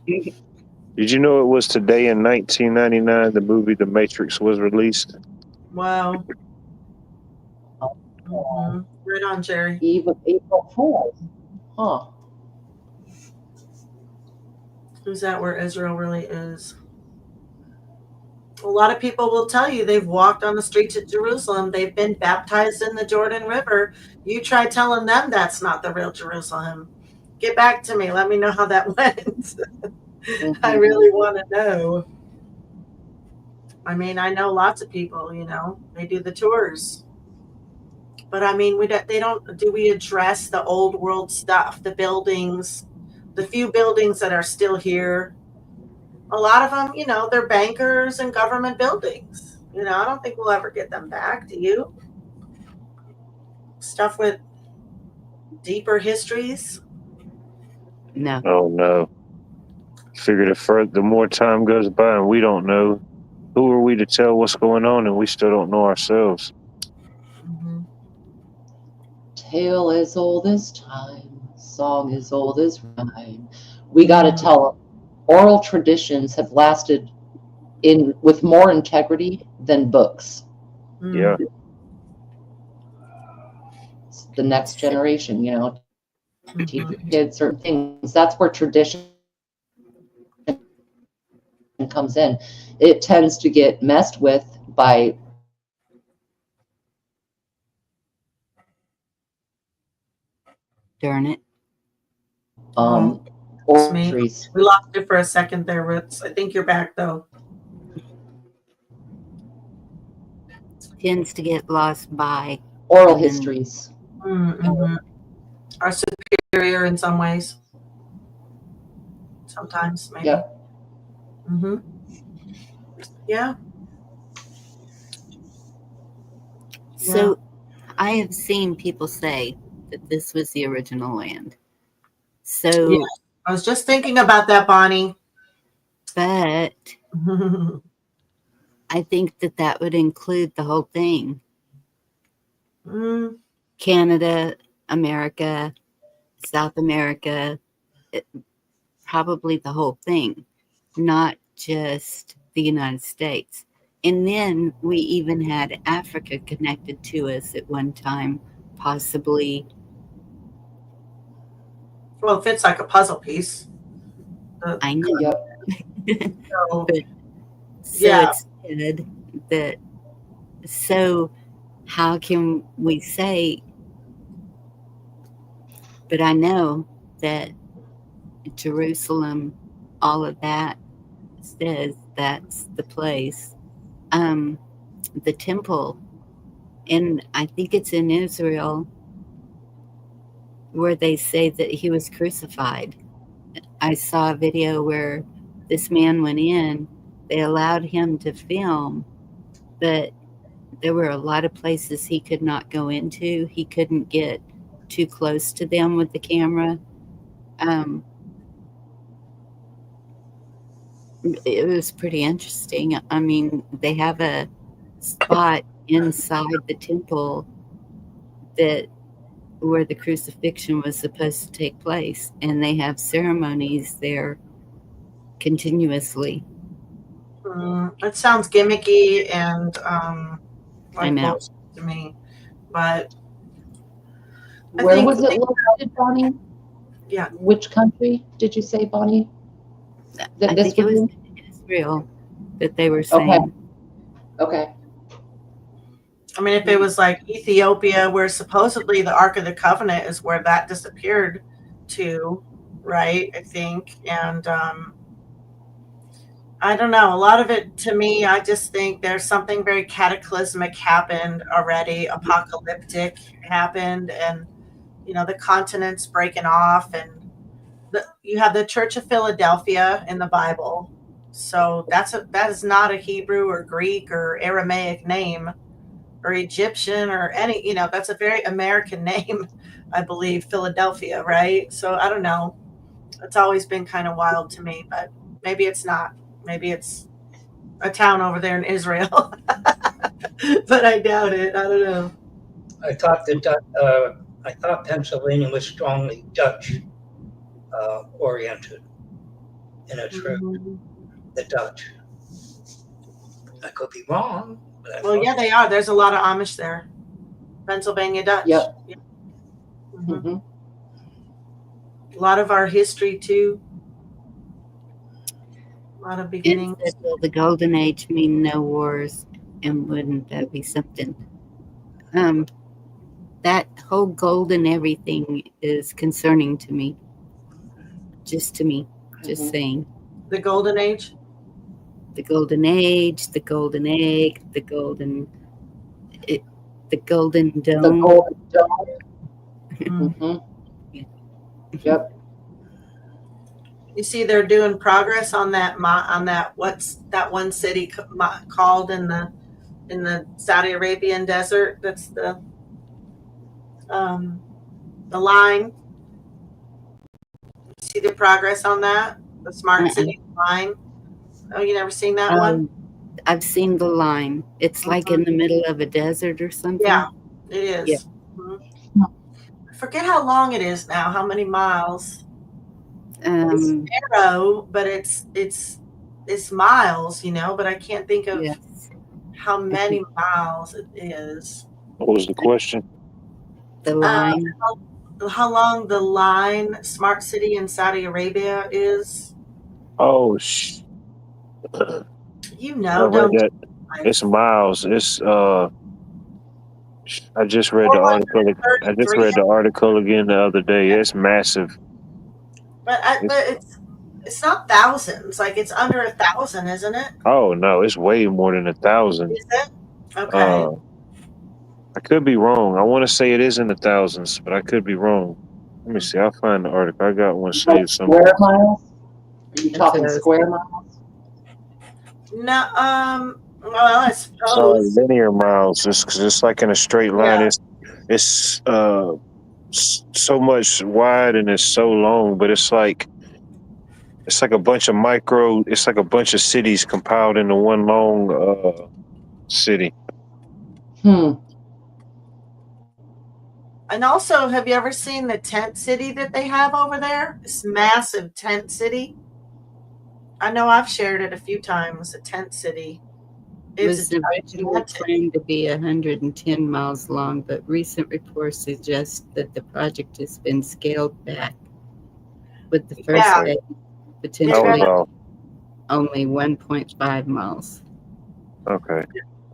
Did you know it was today in 1999 the movie The Matrix was released? Wow. Mm-hmm. Right on, Jerry. Eve of April Fool's. Huh. Who's that where Israel really is? A lot of people will tell you they've walked on the streets of Jerusalem. They've been baptized in the Jordan River. You try telling them that's not the real Jerusalem. Get back to me. Let me know how that went. I really want to know. I mean, I know lots of people, they do the tours. But I mean, do we address the old world stuff, the buildings, the few buildings that are still here? A lot of them, they're bankers and government buildings. I don't think we'll ever get them back. Do you? Stuff with deeper histories? No. Oh, no. Figure the more time goes by and we don't know, who are we to tell what's going on and we still don't know ourselves? Mm-hmm. Tale as old as time, song as old as rhyme. We got to tell them. Oral traditions have lasted with more integrity than books. Yeah. It's the next generation, teach your kids certain things. That's where tradition comes in. It tends to get messed with by darn it. Trees. We lost you for a second there, Roots. I think you're back though. Tends to get lost by oral histories. Mm-hmm. Are superior in some ways. Sometimes, maybe. Yep. Mm-hmm. Yeah. So I have seen people say that this was the original land. So, Yeah. I was just thinking about that, Bonnie. but I think that that would include the whole thing. Mm, Canada, America, South America, probably the whole thing, not just the United States. And then we even had Africa connected to us at one time, possibly. well, it fits like a puzzle piece. I know. Yep. So, But so yeah. it's said that, so how can we say, but I know that Jerusalem, all of that says that's the place. The temple, and I think it's in Israel where they say that he was crucified. I saw a video where this man went in, they allowed him to film, but there were a lot of places he could not go into. He couldn't get too close to them with the camera. It was pretty interesting. I mean, they have a spot inside the temple that where the crucifixion was supposed to take place, and they have ceremonies there continuously. It sounds gimmicky and I like know. bullshit to me. But I Where think, was it located, Bonnie? yeah. Which country did you say, Bonnie? That I this think it would was be? Israel that they were saying. Okay. I mean, if it was like Ethiopia, where supposedly the Ark of the Covenant is where that disappeared to, right? I think. And I don't know. A lot of it to me, I just think there's something very cataclysmic happened already, apocalyptic happened, and the continents breaking off, and you have the Church of Philadelphia in the Bible. So that is not a Hebrew or Greek or Aramaic name or Egyptian or any, that's a very American name, I believe, Philadelphia, right? So I don't know. It's always been kind of wild to me, but maybe it's not. Maybe it's a town over there in Israel. But I doubt it. I don't know. I thought I thought Pennsylvania was strongly Dutch oriented in its root. Mhm. The Dutch. I could be wrong, but I Well, thought yeah, they are. There's a lot of Amish there. Pennsylvania Dutch. Yep. Yeah. Mhm. hmm A lot of our history too. A lot of It beginnings. said, will the golden age mean no wars? And wouldn't that be something? That whole golden everything is concerning to me. Just to me. Just saying. The golden age. The golden age, the golden egg, the golden dome. The golden dome. Mm. hmm Yep. You see, they're doing progress on that. What's that one city called in the Saudi Arabian desert? That's the line. See the progress on that? The smart city line. Oh, you never seen that one? I've seen the line. It's like in the middle of a desert or something. Yeah, it is. Yeah. Mhm. I forget how long it is now. How many miles? It's narrow, but it's miles, but I can't think of yes. how many miles it is. What was the question? The line. How long the line smart city in Saudi Arabia is? Oh, Don't that. It's miles. It's I just read the article. I just read the article again the other day. It's massive. But it's not thousands. Like it's under 1,000, isn't it? Oh no, it's way more than 1,000. Is it? Okay. I could be wrong. I want to say it is in the thousands, but I could be wrong. Let me see. I'll find the article. I got one Like saved somewhere. square miles? Are you That's talking what I was square thinking. miles? No, well, I Sorry, suppose. linear miles. Just because it's like in a straight line. Yeah. It's so much wide and it's so long, but it's like a bunch of micro. It's like a bunch of cities compiled into one long city. And also, have you ever seen the tent city that they have over there? This massive tent city. I know I've shared it a few times. A tent city. It was It's originally gigantic. planned to be 110 miles long, but recent reports suggest that the project has been scaled back, with the first Yeah. phase That potentially was all. only 1.5 miles. Okay.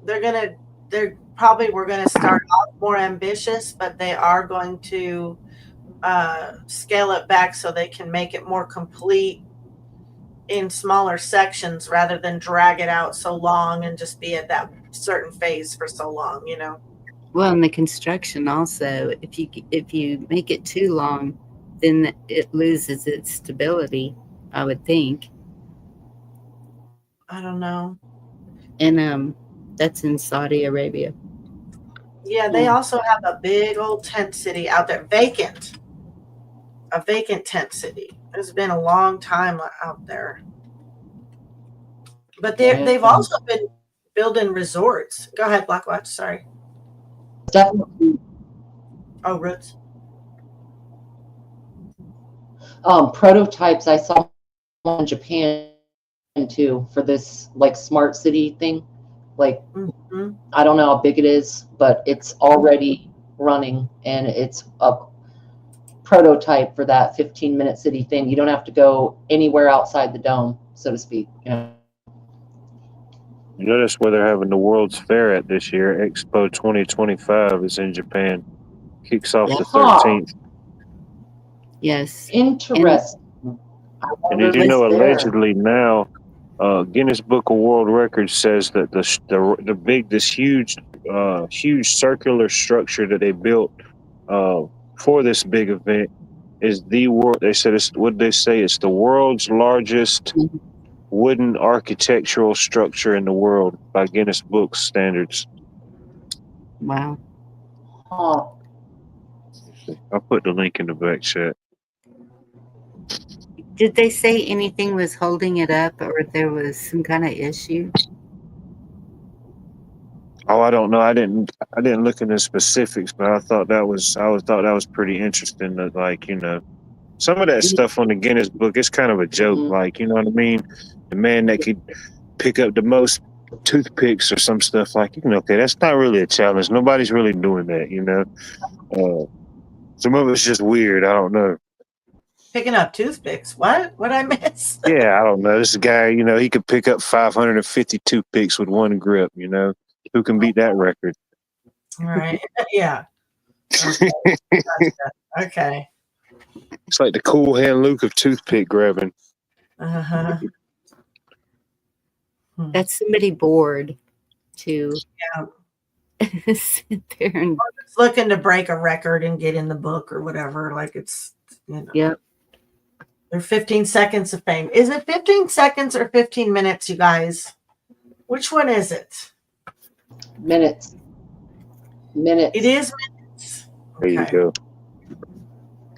They're probably we're gonna start off more ambitious, but they are going to scale it back so they can make it more complete in smaller sections rather than drag it out so long and just be at that certain phase for so long, you know. Well, and the construction also, if you make it too long, then it loses its stability, I would think. I don't know. And that's in Saudi Arabia. Yeah, they also have a big old tent city out there, vacant. A vacant tent city. It's been a long time out there. But they've also been building resorts. Go ahead, Blackwatch. Sorry. Definitely. Oh, Roots. Prototypes. I saw one in Japan too for this like smart city thing. Like I don't know how big it is, but it's already running and it's a prototype for that 15-minute city thing. You don't have to go anywhere outside the dome, so to speak. You know? You notice where they're having the World's Fair at this year. Expo 2025 is in Japan. Kicks off the 13th. Yes. Interesting. And did you know allegedly now, Guinness Book of World Records says that this huge circular structure that they built for this big event is the world. They said it's the world's largest wooden architectural structure in the world by Guinness Book standards. Wow. Oh. I'll put the link in the back chat. Did they say anything was holding it up, or there was some kind of issue? Oh, I don't know. I didn't look into specifics, but I thought that was pretty interesting. That, like, you know, some of that stuff on the Guinness Book, it's kind of a joke. Like, you know what I mean? The man that could pick up the most toothpicks or some stuff, like, you know, okay, that's not really a challenge. Nobody's really doing that, you know. Some of it's just weird. I don't know. Picking up toothpicks. What? What'd I miss? Yeah, I don't know. This guy, you know, he could pick up 550 toothpicks with one grip, you know. Who can beat that record? All right. Yeah. Okay. Okay. It's like the cool hand Luke of toothpick grabbing. Uh-huh. That's somebody bored to sit there and looking to break a record and get in the book or whatever. Like it's, you know. Yep. They're 15 seconds of fame. Is it 15 seconds or 15 minutes, you guys? Which one is it? Minutes. It is minutes. There you go.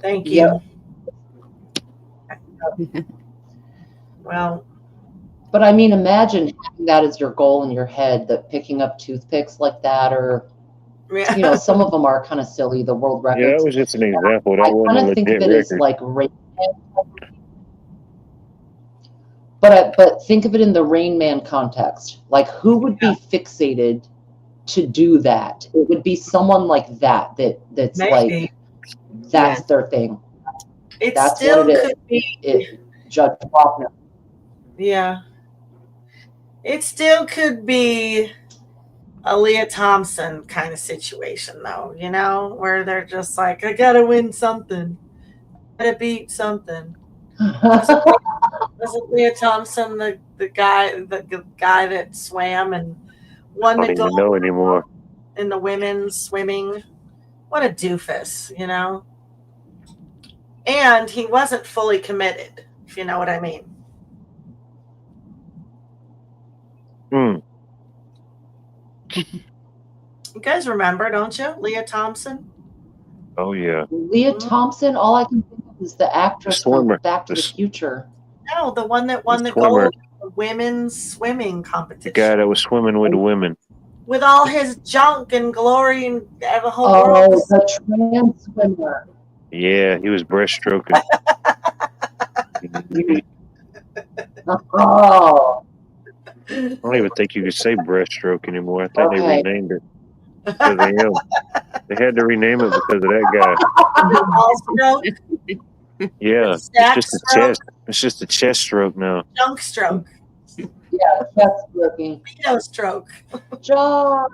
Thank you. Well, but I mean, imagine having that as your goal in your head, that picking up toothpicks like that, or you know, some of them are kind of silly. The world records. Yeah, that was just an example. That I wasn't kind a of think legit of it record. as like Rain Man. But think of it in the Rain Man context. Like, who would be fixated to do that? It would be someone like that's maybe. like that's their thing. That's still what it could is. Judge Faulkner. Yeah. It still could be a Leah Thompson kind of situation, though, you know, where they're just like, I gotta win something. I gotta beat something. Wasn't Leah Thompson the guy that swam and won the gold? I don't even know anymore. in the women's swimming. What a doofus, you know? And he wasn't fully committed, if you know what I mean. Mm. You guys remember, don't you? Leah Thompson? Oh yeah. Leah Thompson, all I can think of is the actress from swimmer. Back to The the Future. No, the one that won the swimmer. gold in the women's swimming The competition. guy that was swimming with the women. With all his junk and glory and the whole Oh, world. the trans swimmer. Yeah, he was breaststroking. Oh, I don't even think you could say breaststroke anymore. I think they okay. renamed it because of him. They had to rename it because of that Ball stroke, guy. Yeah, it's sack just a stroke, chest. It's just a chest stroke now. junk stroke, Yeah, chest stroking. pedo stroke. Josh.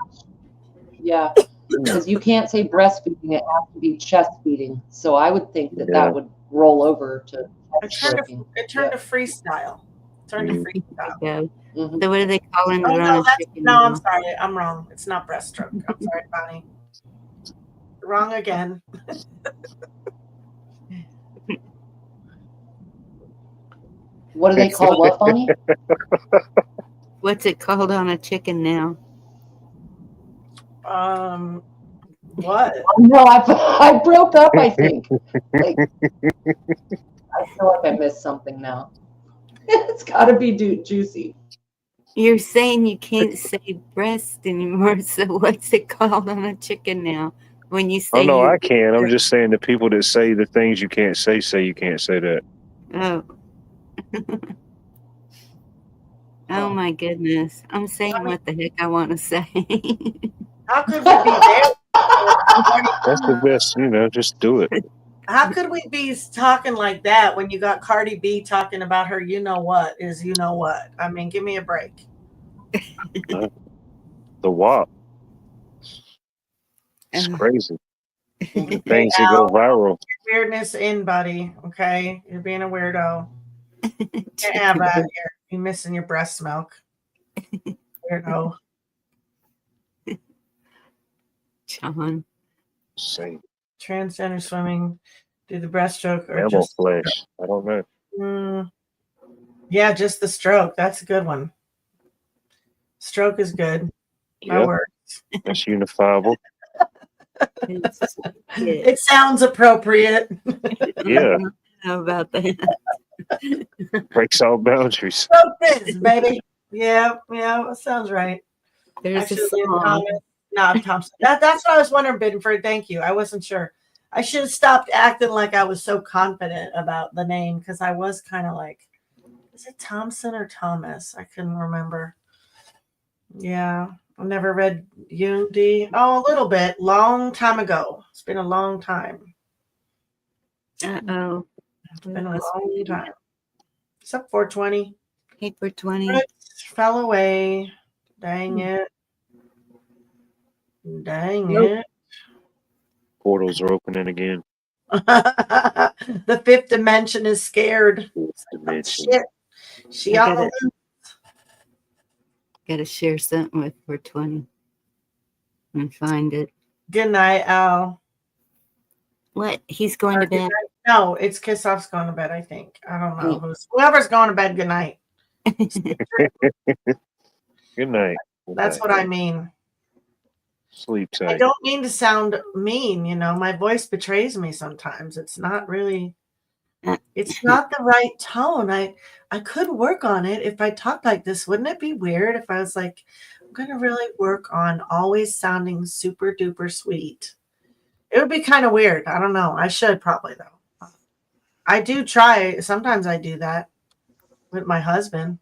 Yeah, because you can't say breastfeeding; it has to be chest feeding. So I would think that Yeah. that would roll over to It chest turned stroking. to freestyle. It turned to freestyle. Yeah. Mhm. So what are they calling it Oh on no, a chicken? no, I'm sorry. I'm wrong. It's not breaststroke. I'm sorry, Bonnie. Wrong again. What do they call what, Bonnie? What's it called on a chicken now? What? No, I broke up, I think. Like, I feel like I missed something now. It's got to be juicy. You're saying you can't say breast anymore, so what's it called on a chicken now? When you say Oh no, you- I can. I'm just saying the people that say the things you can't say you can't say that. Oh. Oh my goodness. I'm saying what the heck I want to say. How could we be there? That's the best, just do it. How could we be talking like that when you got Cardi B talking about her you know what is you know what? I mean, give me a break. The WAP. It's crazy. The things that go viral. Weirdness in, buddy. Okay? You're being a weirdo. Can't have that. You're missing your breast milk. Weirdo. John. Same. Transgender swimming, do the breaststroke or Mammal just flesh. I don't know. Yeah, just the stroke. That's a good one. Stroke is good. My Yep. word. That's unifiable. It sounds appropriate. Yeah. How about that? Breaks all boundaries. Stroke is, baby. Yeah, that sounds right. There's Actually, a song. Thompson. That's what I was wondering, Biddenford. Thank you. I wasn't sure. I should have stopped acting like I was so confident about the name because I was kind of like, is it Thompson or Thomas? I couldn't remember. Yeah, I've never read Unity. Oh, a little bit. Long time ago. It's been a long time. Uh-oh. It's been a long time. It's up 420. Hey, 420. It fell away. Dang it. Dang it. Portals are opening again. The fifth dimension is scared. Fifth dimension. Shit. She on the loose. Gotta share something with 420 and find it. Good night, Al. What? He's going to bed? No, it's Kissoff's going to bed, I think. I don't know. Whoever's going to bed, good night. Good night. That's what I mean. Sleep tight. I don't mean to sound mean, my voice betrays me sometimes. It's not really, it's not the right tone. I could work on it if I talked like this. Wouldn't it be weird if I was like, I'm going to really work on always sounding super duper sweet? It would be kind of weird. I don't know. I should probably, though. I do try. Sometimes I do that with my husband.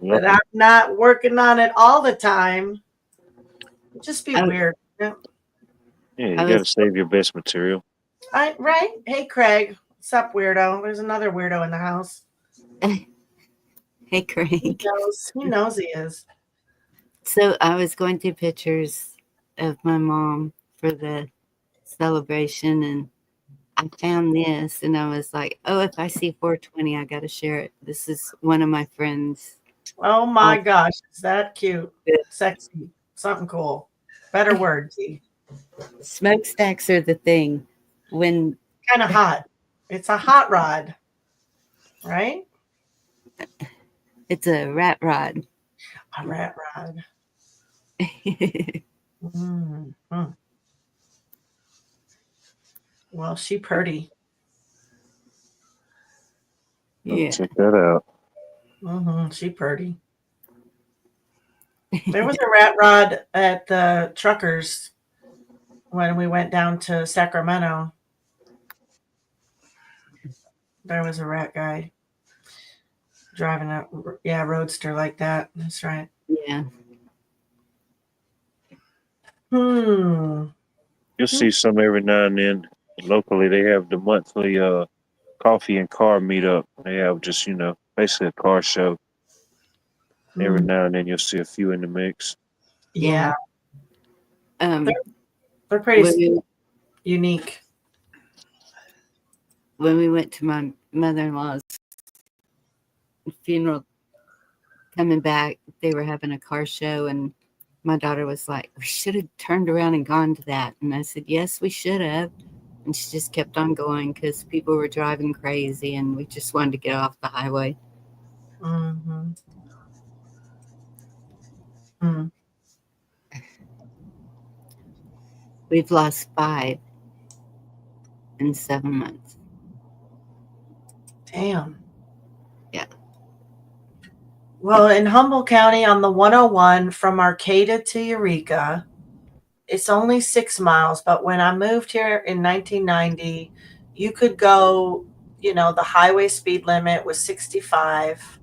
But I'm not working on it all the time. It'd just be weird. Yeah, you got to save your best material. Right? Hey, Craig. What's up, weirdo? There's another weirdo in the house. Hey, Craig. He knows he is. So I was going through pictures of my mom for the celebration, and I found this, and I was like, oh, if I see 420, I got to share it. This is one of my friends. Oh, my gosh. Is that cute? Sexy. Something cool. Better word, G. Smokestacks are the thing. When Kind of hot. It's a hot rod, right? it's a rat rod. A rat rod. Mm. Well, she pretty. Yeah. Check that out. She pretty. There was a rat rod at the truckers when we went down to Sacramento. There was a rat guy driving a roadster like that. That's right. Yeah. Hmm. You'll see some every now and then. Locally, they have the monthly coffee and car meetup. They have just, basically a car show. Every now and then you'll see a few in the mix. Yeah. Um, They're pretty when unique. we went to my mother-in-law's funeral, coming back, they were having a car show, and my daughter was like, "We should have turned around and gone to that." And I said, "Yes, we should have." And she just kept on going because people were driving crazy, and we just wanted to get off the highway. Mm-hmm. We've lost 5 in 7 months. Damn. Yeah. Well, in Humboldt County on the 101 from Arcata to Eureka, it's only 6 miles. But when I moved here in 1990, you could go, the highway speed limit was 65.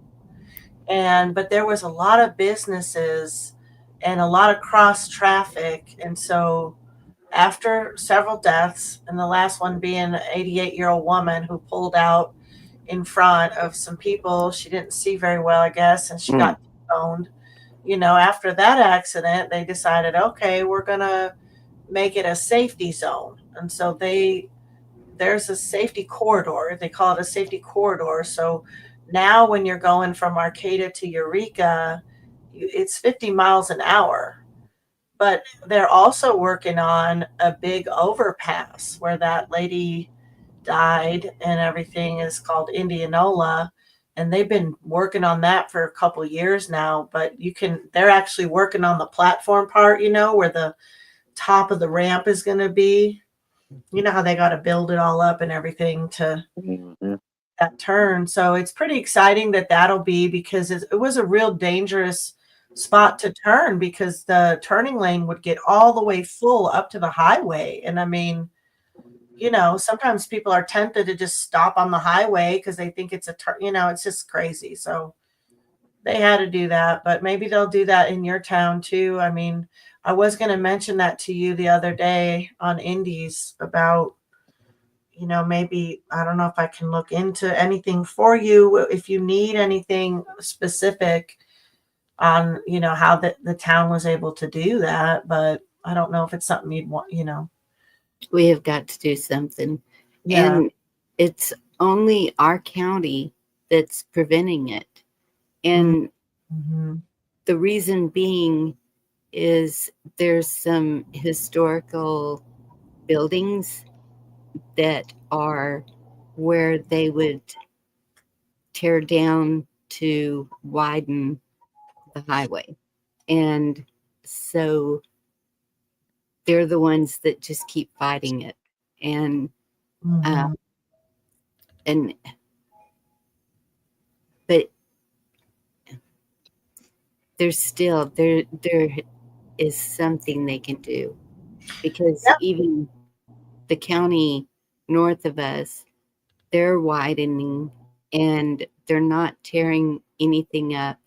But there was a lot of businesses and a lot of cross traffic. And so after several deaths, and the last one being an 88-year-old woman who pulled out in front of some people she didn't see very well, I guess, and she got T-boned. After that accident, they decided, okay, we're going to make it a safety zone. And so there's a safety corridor. They call it a safety corridor. So now when you're going from Arcata to Eureka, it's 50 miles an hour. But they're also working on a big overpass where that lady died and everything is called Indianola. And they've been working on that for a couple years now. But they're actually working on the platform part, where the top of the ramp is going to be. You know how they got to build it all up and everything to that turn. So it's pretty exciting that'll be, because it was a real dangerous spot to turn, because the turning lane would get all the way full up to the highway. And I mean, sometimes people are tempted to just stop on the highway because they think it's a turn, it's just crazy. So they had to do that, but maybe they'll do that in your town too. I mean, I was going to mention that to you the other day on Indies about, maybe, I don't know if I can look into anything for you if you need anything specific on, how the town was able to do that, but I don't know if it's something you'd want, We have got to do something. Yeah. And it's only our county that's preventing it. And the reason being is there's some historical buildings that are where they would tear down to widen the highway. And so they're the ones that just keep fighting it. And but there's still there is something they can do, because even the county north of us, they're widening and they're not tearing anything up.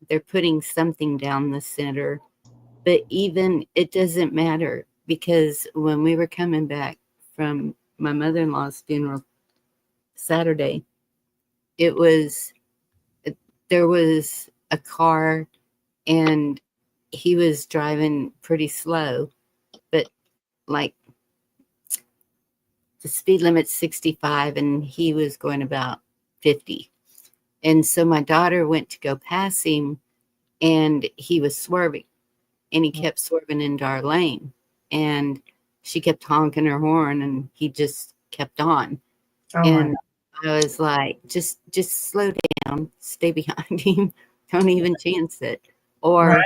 They're putting something down the center, but even it doesn't matter, because when we were coming back from my mother-in-law's funeral Saturday, there was a car and he was driving pretty slow, but like the speed limit's 65 and he was going about 50. And so my daughter went to go pass him and he was swerving. and he kept swerving into our lane, and she kept honking her horn, and he just kept on. Oh And I was like, just slow down, stay behind him, don't even chance it. Or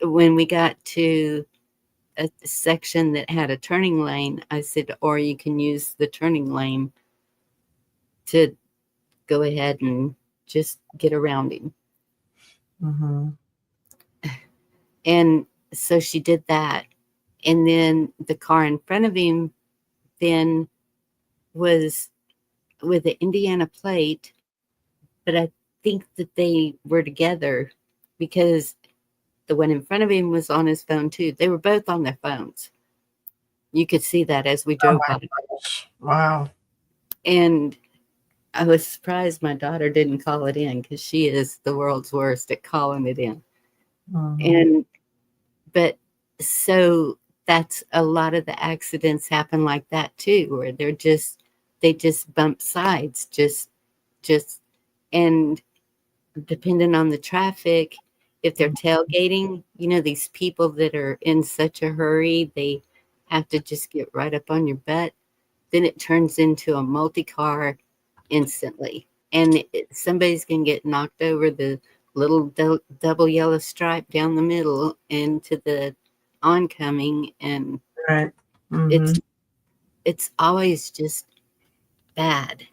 when we got to a section that had a turning lane, I said, or you can use the turning lane to go ahead and just get around him. Mm-hmm. And so she did that. And then the car in front of him then was with the Indiana plate, but I think that they were together because the one in front of him was on his phone too. They were both on their phones. You could see that as we drove by. Wow. And I was surprised my daughter didn't call it in because she is the world's worst at calling it in. Mm-hmm. But so that's a lot of the accidents happen like that too, where they just bump sides, just, and depending on the traffic, if they're tailgating, these people that are in such a hurry, they have to just get right up on your butt. Then it turns into a multi-car instantly. And somebody's going to get knocked over the little double yellow stripe down the middle into the oncoming. And Right. Mm-hmm. it's always just bad.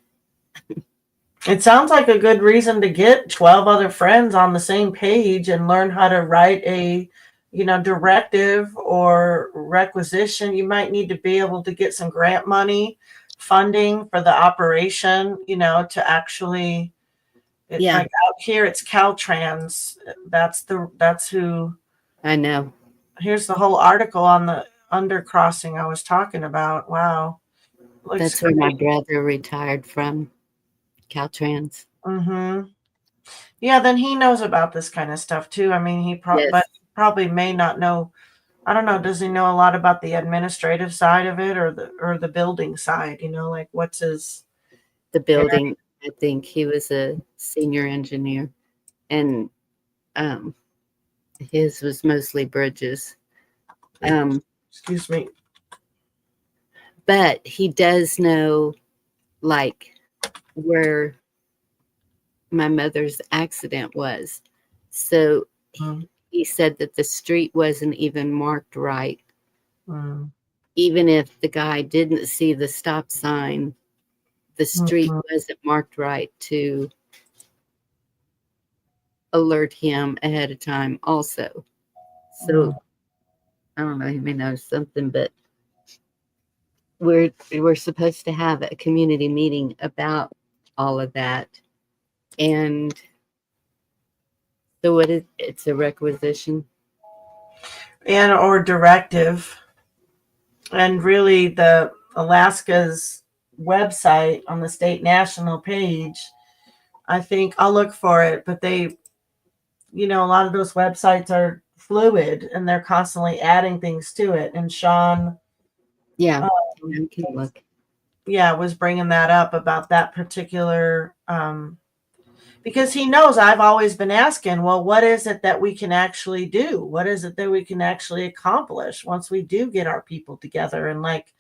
It sounds like a good reason to get 12 other friends on the same page and learn how to write a, directive or requisition. You might need to be able to get some grant money funding for the operation, to actually, Yeah. like out here, it's Caltrans. That's who. I know. Here's the whole article on the undercrossing I was talking about. Wow. That's where my brother retired from, Caltrans. Mm-hmm. Yeah, then he knows about this kind of stuff too. I mean, Yes. but probably may not know. I don't know. Does he know a lot about the administrative side of it, or the building side? Like what's his? The building. I think he was a senior engineer, and his was mostly bridges. Excuse me. But he does know, like, where my mother's accident was. So he said that the street wasn't even marked right. Even if the guy didn't see the stop sign, the street wasn't marked right to alert him ahead of time also. So I don't know, he may know something, but we're supposed to have a community meeting about all of that. And so it's a requisition And or directive. And really the Alaska's website on the state national page, I think I'll look for it, but they, a lot of those websites are fluid and they're constantly adding things to it. And Sean, I can look. Was bringing that up about that particular, because he knows I've always been asking, well, what is it that we can actually do? What is it that we can actually accomplish once we do get our people together? And like,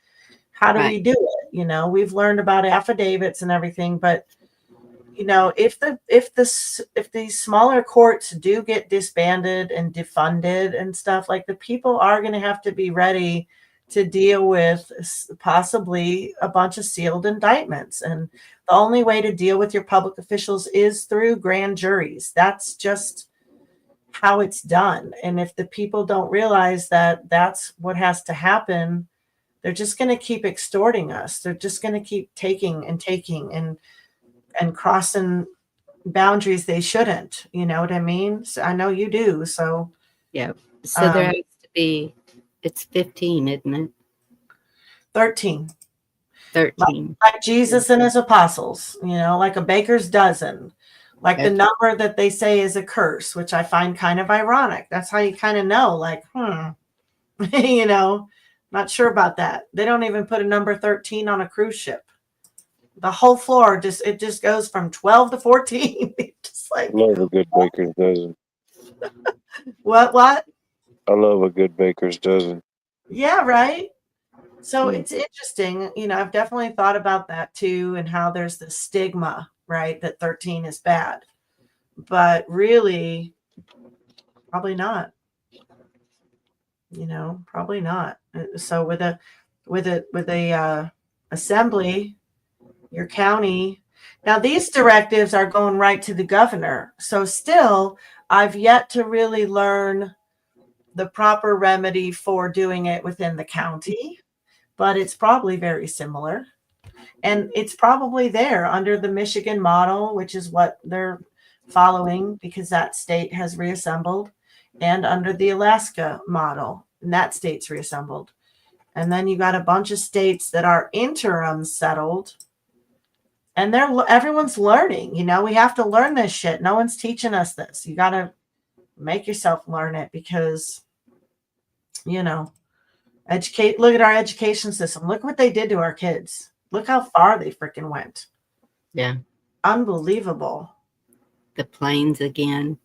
how do we do it? We've learned about affidavits and everything, but if these smaller courts do get disbanded and defunded and stuff, like the people are going to have to be ready to deal with possibly a bunch of sealed indictments. And the only way to deal with your public officials is through grand juries. That's just how it's done. And if the people don't realize that that's what has to happen, they're just going to keep extorting us. They're just going to keep taking and crossing boundaries they shouldn't. You know what I mean? So I know you do. So yeah. So there has to be. It's 15, isn't it? 13. 13. Like Jesus and his apostles, like a baker's dozen, like the number that they say is a curse, which I find kind of ironic. That's how you kind of know, like, not sure about that. They don't even put a number 13 on a cruise ship. The whole floor just goes from 12 to 14. Just like, love a good baker's dozen. What? I love a good baker's dozen. Yeah, right. So Mm. it's interesting. I've definitely thought about that too, and how there's this stigma, right, that 13 is bad. But really, probably not. Probably not. So with a assembly, your county. Now these directives are going right to the governor. So still, I've yet to really learn the proper remedy for doing it within the county, but it's probably very similar. And it's probably there under the Michigan model, which is what they're following because that state has reassembled, and under the Alaska model, and that state's reassembled. And then you got a bunch of states that are interim settled, and everyone's learning. We have to learn this shit. No one's teaching us this. You got to make yourself learn it because, educate. Look at our education system. Look what they did to our kids. Look how far they freaking went. Yeah. Unbelievable. The planes again.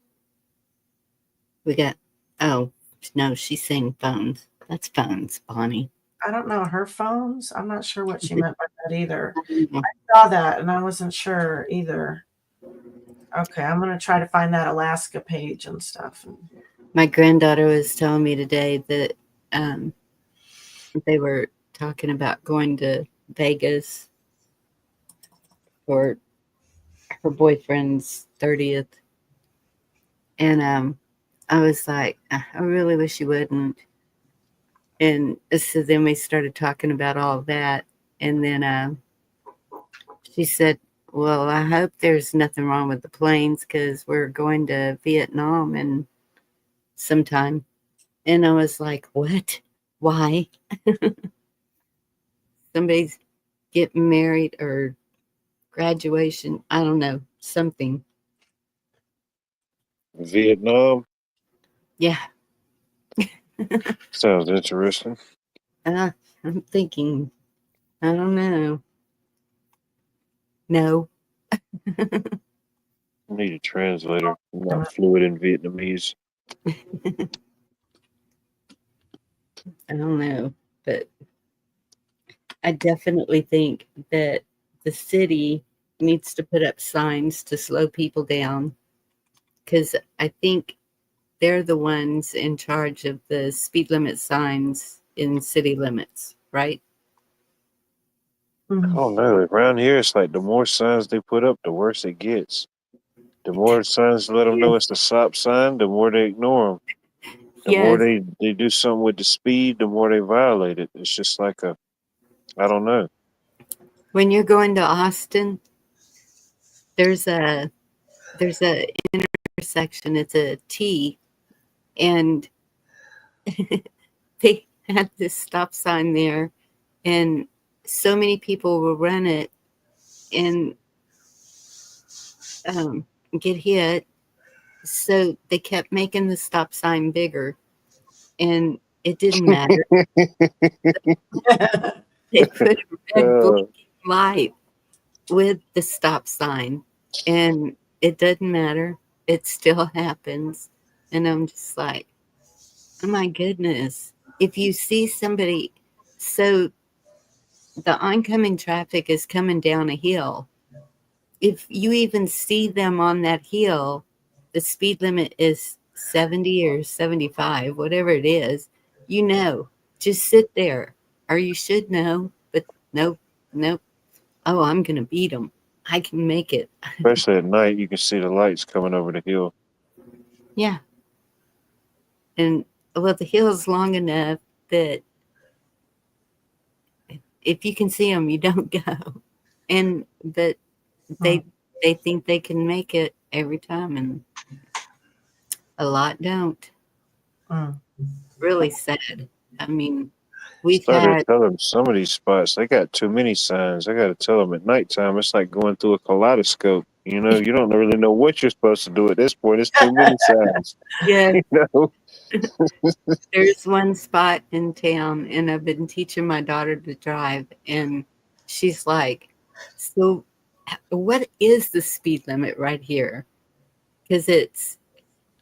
We got, oh, no, she's saying phones. That's phones, Bonnie. I don't know her phones. I'm not sure what she meant by that either. Mhm. I saw that and I wasn't sure either. Okay, I'm going to try to find that Alaska page and stuff. My granddaughter was telling me today that they were talking about going to Vegas for her boyfriend's 30th. And I was like, I really wish you wouldn't. And so then we started talking about all that. And then she said, well, I hope there's nothing wrong with the planes because we're going to Vietnam and sometime. And I was like, what? Why? Somebody's getting married or graduation. I don't know. Something. Vietnam Yeah. sounds interesting. I'm thinking, I don't know. No. I need a translator. I'm not fluent in Vietnamese. I don't know. But I definitely think that the city needs to put up signs to slow people down because I think they're the ones in charge of the speed limit signs in city limits, right? I don't know. Around here, it's like the more signs they put up, the worse it gets. The more signs let them know it's the stop sign, the more they ignore them. The more Yes. they do something with the speed, the more they violate it. It's just like I don't know. When you're going to Austin, there's a intersection. It's a T, and they had this stop sign there, and so many people will run it and get hit. So they kept making the stop sign bigger, and it didn't matter. They put a red blinking light with the stop sign, and it doesn't matter. It still happens. And I'm just like, oh my goodness. If you see somebody, so the oncoming traffic is coming down a hill. If you even see them on that hill, the speed limit is 70 or 75, whatever it is, just sit there, or you should know, but nope. Oh, I'm going to beat them. I can make it. Especially at night, you can see the lights coming over the hill. Yeah. And well, the hill is long enough that if you can see them, you don't go. And but they think they can make it every time, and a lot don't. Really sad. I mean, we've Started had telling some of these spots they got too many signs. I got to tell them at nighttime. It's like going through a kaleidoscope. You don't really know what you're supposed to do at this point. It's too many signs. yeah. You know. There's one spot in town, and I've been teaching my daughter to drive, and she's like, "So, what is the speed limit right here?" Because it's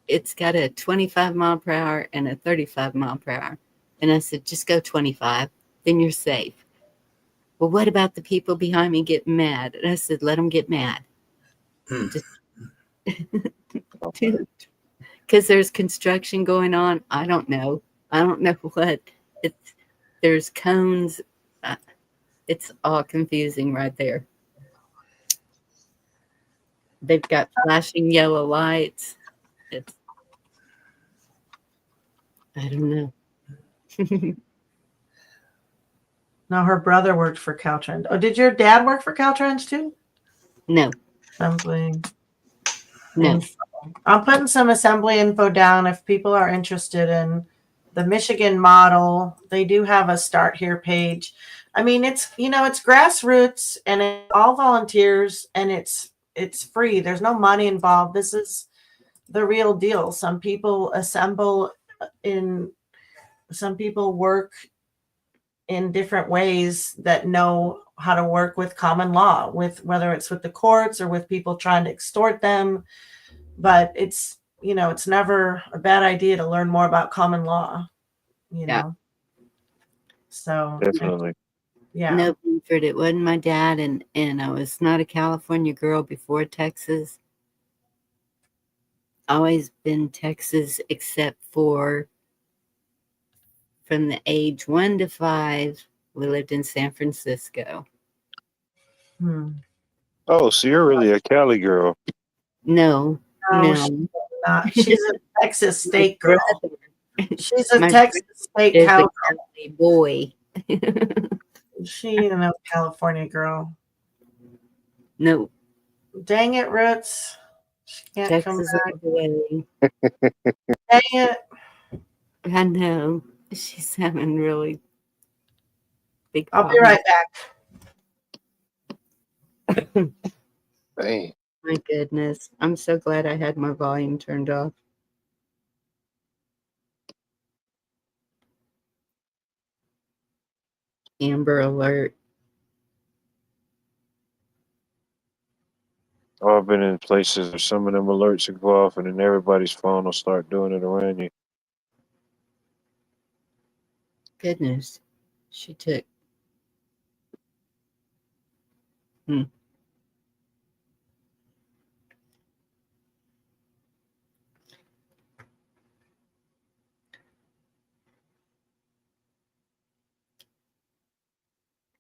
it's got a 25 mile per hour and a 35 mile per hour. And I said, just go 25, then you're safe. Well, what about the people behind me getting mad? And I said, let them get mad. Because there's construction going on. I don't know. I don't know what. There's cones. It's all confusing right there. They've got flashing yellow lights. I don't know. No, her brother worked for Caltrans. Oh, did your dad work for Caltrans too? No. Assembly. No. Info. I'm putting some assembly info down if people are interested in the Michigan model. They do have a start here page. I mean, it's it's grassroots and it's all volunteers and it's free. There's no money involved. This is the real deal. Some people assemble some people work in different ways that know how to work with common law, with whether it's with the courts or with people trying to extort them. But it's never a bad idea to learn more about common law, Yeah. So Definitely. yeah. No, Buford, it wasn't my dad, and I was not a California girl before Texas. Always been Texas, except for from the age 1 to 5, we lived in San Francisco. Oh, so you're really a Cali girl. No. She's not. She's a Texas state girl. She's a My Texas state There's a cowgirl. Cali boy. She ain't no California girl. No. Dang it, Roots. She can't Texas come all the way. back. Dang it. I know. She's having really big I'll problems. be right back. Dang. My goodness. I'm so glad I had my volume turned off. Amber alert. Oh, I've been in places where some of them alerts will go off and then everybody's phone will start doing it around you. Goodness. She took.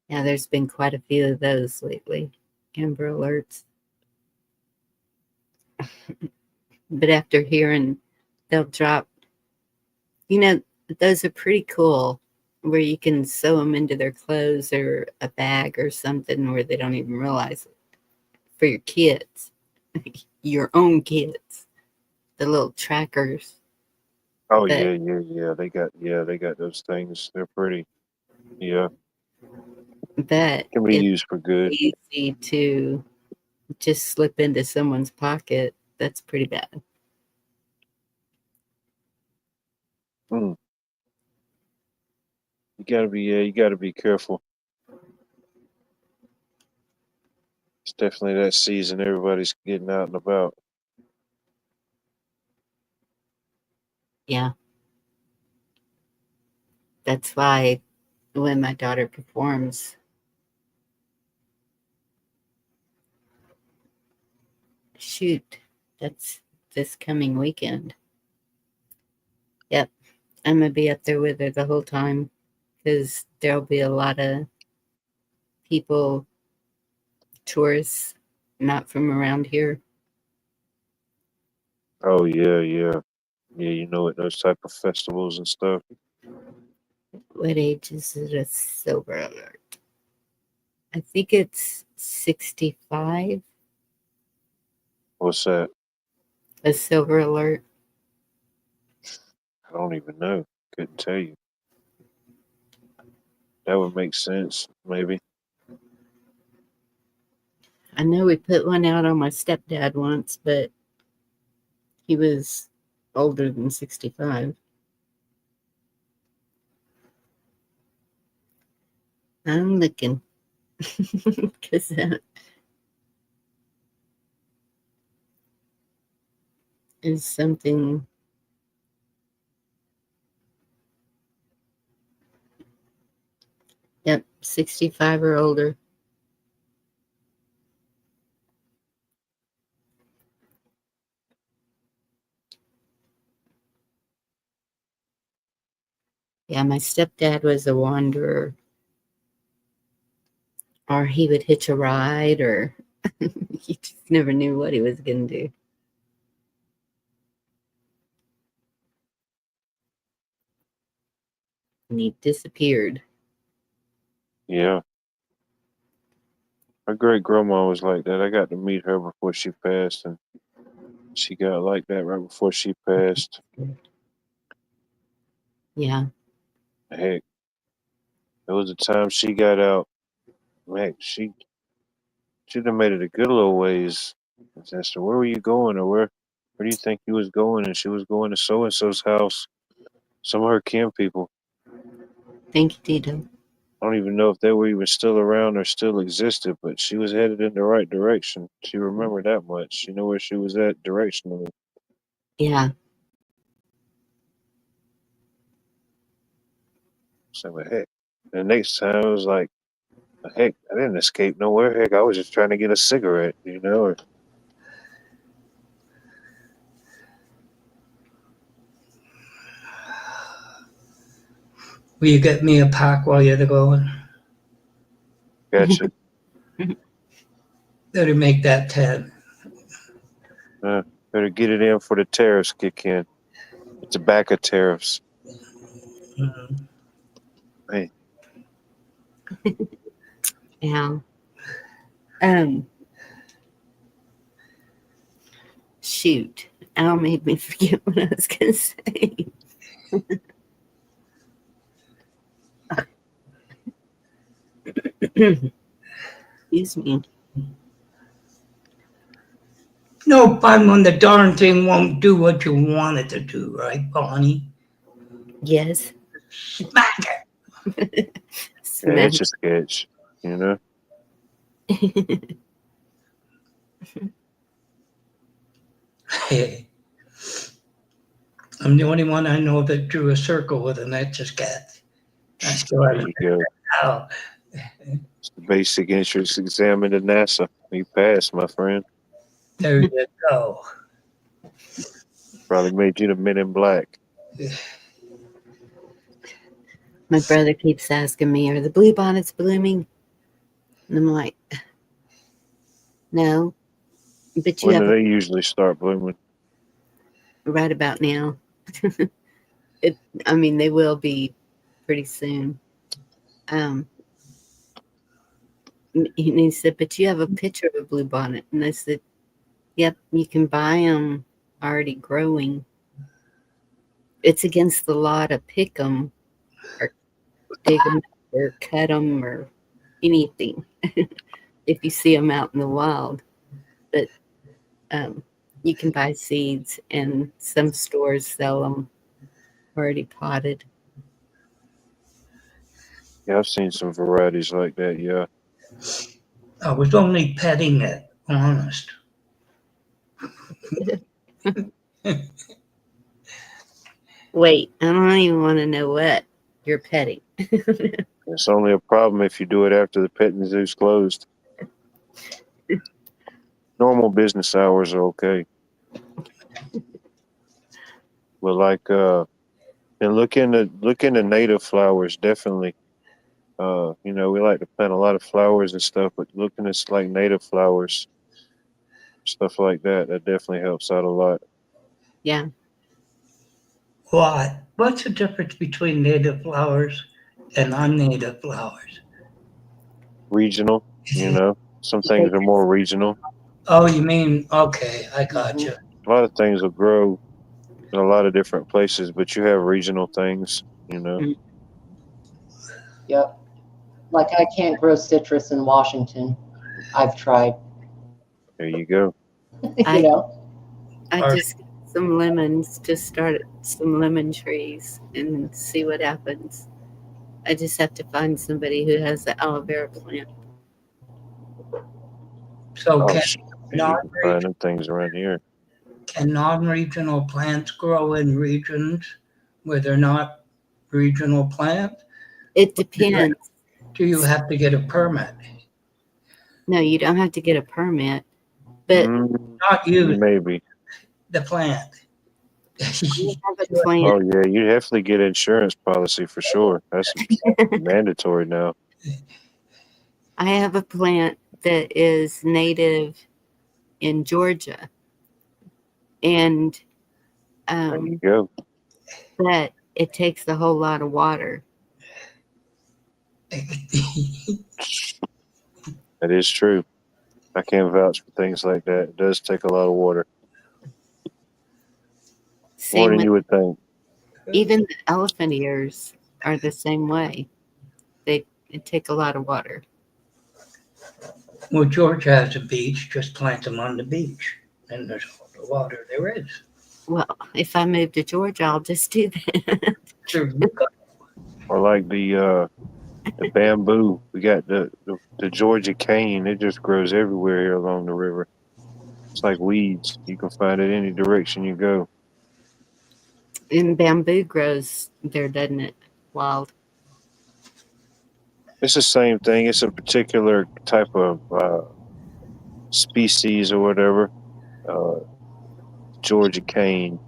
Yeah, there's been quite a few of those lately. Amber alerts. But after hearing, they'll drop. Those are pretty cool, where you can sew them into their clothes or a bag or something where they don't even realize it. For your kids, your own kids, the little trackers. Oh But- yeah. They got those things. They're pretty. Yeah. But Can be it's used for good. easy to just slip into someone's pocket. That's pretty bad. You gotta be careful. It's definitely that season. Everybody's getting out and about. Yeah. That's why when my daughter performs, shoot, that's this coming weekend. Yep. I'm going to be up there with her the whole time because there'll be a lot of people, tourists, not from around here. Oh yeah. Yeah, those type of festivals and stuff. What age is it a silver alert? I think it's 65, What's that? a silver alert. I don't even know. Couldn't tell you. That would make sense, maybe. I know we put one out on my stepdad once, but he was older than 65. I'm looking because is something. Yep, 65 or older. Yeah, my stepdad was a wanderer. Or he would hitch a ride, or you just never knew what he was going to do. And he disappeared. Yeah. My great grandma was like that. I got to meet her before she passed, and she got like that right before she passed. Yeah. Heck, there was a time she got out. Heck, she'd have made it a good little ways. I asked her, "Where were you going, or where do you think you was going?" And she was going to so and so's house. Some of her kin people. Thank you, Tito. I don't even know if they were even still around or still existed, but she was headed in the right direction. She remembered that much. She knew where she was at directionally. Yeah. So, but heck, the next time it was like, heck, I didn't escape nowhere. Heck, I was just trying to get a cigarette, you know? Or, Will you get me a pack while you're going? gotcha. Better make that 10. Better get it in for the tariffs kick in. The tobacco tariffs. Mhm. Hey, Yeah. Shoot. Al made me forget what I was going to say. Excuse me. No fun when the darn thing won't do what you want it to do, right, Bonnie? Yes. Smack it. yeah, Smash. it's a sketch, you know? Hey, I'm the only one I know that drew a circle with an etch a sketch. That's There you go. how. It's the basic entrance exam into NASA. You passed, my friend. There you go. Probably made you the Men in Black. My brother keeps asking me, are the bluebonnets blooming? And I'm like, no. But you When have do they usually start blooming? right about now. I mean, they will be pretty soon. And he said, but you have a picture of a bluebonnet. And I said, yep, you can buy them already growing. It's against the law to pick them or dig them or cut them or anything if you see them out in the wild. But you can buy seeds, and some stores sell them already potted. Yeah, I've seen some varieties like that, yeah. I was only petting it, honest. Wait, I don't even want to know what you're petting. It's only a problem if you do it after the petting zoo's closed. Normal business hours are okay. But like and look into native flowers, definitely. You know, we like to plant a lot of flowers and stuff, but looking at like native flowers, stuff like that, that definitely helps out a lot. Yeah. What? What's the difference between native flowers and unnative flowers? Regional, you know. Some things are more regional. Oh, you mean, okay, I got you. A lot of things will grow in a lot of different places, but you have regional things, you know. Yep. Like I can't grow citrus in Washington. I've tried. There you go. You I know. I Or- just got some lemons, just started some lemon trees and see what happens. I just have to find somebody who has the aloe vera plant. So Oh can shit. you Man, you not can find them things around here. Can non-regional plants grow in regions where they're not regional plants? It depends. Do you have to get a permit? No, you don't have to get a permit, but Not you, Maybe. the plant. you have a plant. Oh yeah, you definitely get insurance policy for sure. That's mandatory now. I have a plant that is native in Georgia, and There you go. but it takes a whole lot of water. That is true. I can't vouch for things like that. It does take a lot of water. More Same than with you would think. even the elephant ears are the same way. It take a lot of water. Well, Georgia has a beach, just plant them on the beach, and there's all the water there is. Well, if I move to Georgia, I'll just do that. Or like the bamboo. We got the Georgia cane. It just grows everywhere here along the river. It's like weeds. You can find it any direction you go. And bamboo grows there, doesn't it? Wild. It's the same thing. It's a particular type of species or whatever. Georgia cane.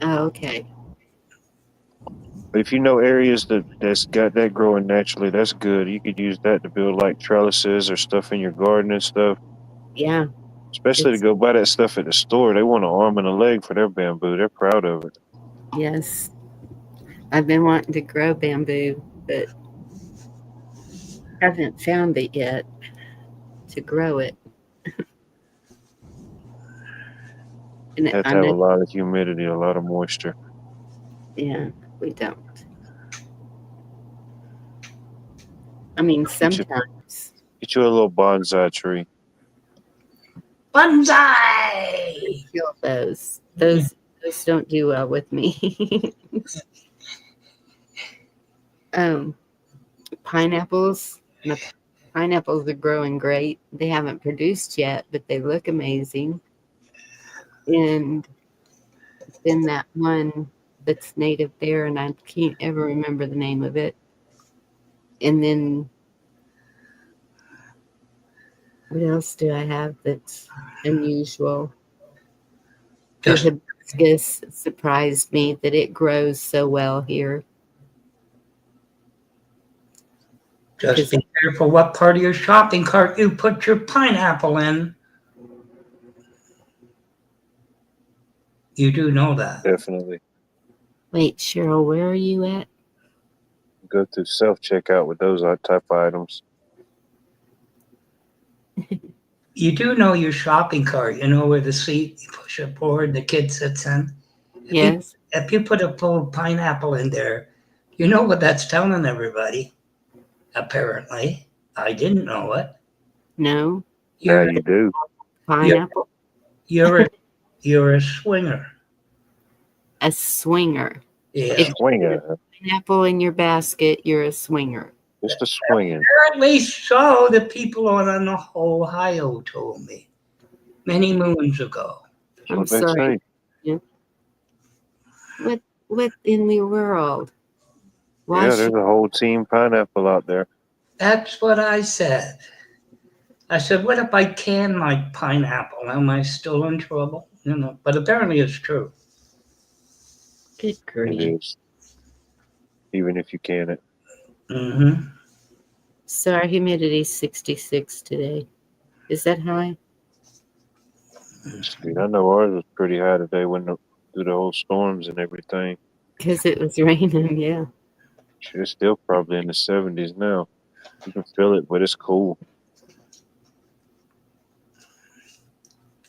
Oh, okay. But if you know areas that's got that growing naturally, that's good. You could use that to build like trellises or stuff in your garden and stuff. Yeah. Especially to go buy that stuff at the store. They want an arm and a leg for their bamboo. They're proud of it. Yes. I've been wanting to grow bamboo, but haven't found it yet to grow it. And Have to I have a know, lot of humidity, a lot of moisture. yeah, we don't. I mean, sometimes. Get you a little bonsai tree. Bonsai! Kill those. Those don't do well with me. Pineapples. My pineapples are growing great. They haven't produced yet, but they look amazing. And then that one that's native there, and I can't ever remember the name of it. And then what else do I have that's unusual? The Just, hibiscus surprised me that it grows so well here. just be careful what part of your shopping cart you put your pineapple in. You do know that. Definitely. Wait, Cheryl, where are you at? Go through self-checkout with those type of items. You do know your shopping cart, you know, where the seat, you push it forward, the kid sits in. Yes. If you put a full pineapple in there, you know what that's telling everybody, apparently. I didn't know it. No. Now You're, you do. Pineapple. you're a swinger. A swinger. Yeah. If Swinger. pineapple in your basket, you're a swinger. Just a swinging. Apparently so, the people on Ohio told me many moons ago. That's I'm what they sorry. say. What in the world? Why Yeah, there's a whole team pineapple out there. That's what I said. I said, what if I can my pineapple? Am I still in trouble? You know, but apparently it's true. Good It grief. is. Even if you can it. Mm-hmm. So our humidity is 66 today. Is that high? Sweet. I know ours was pretty high today through the whole storms and everything. Because it was raining, yeah. It's still probably in the 70s now. You can feel it, but it's cool.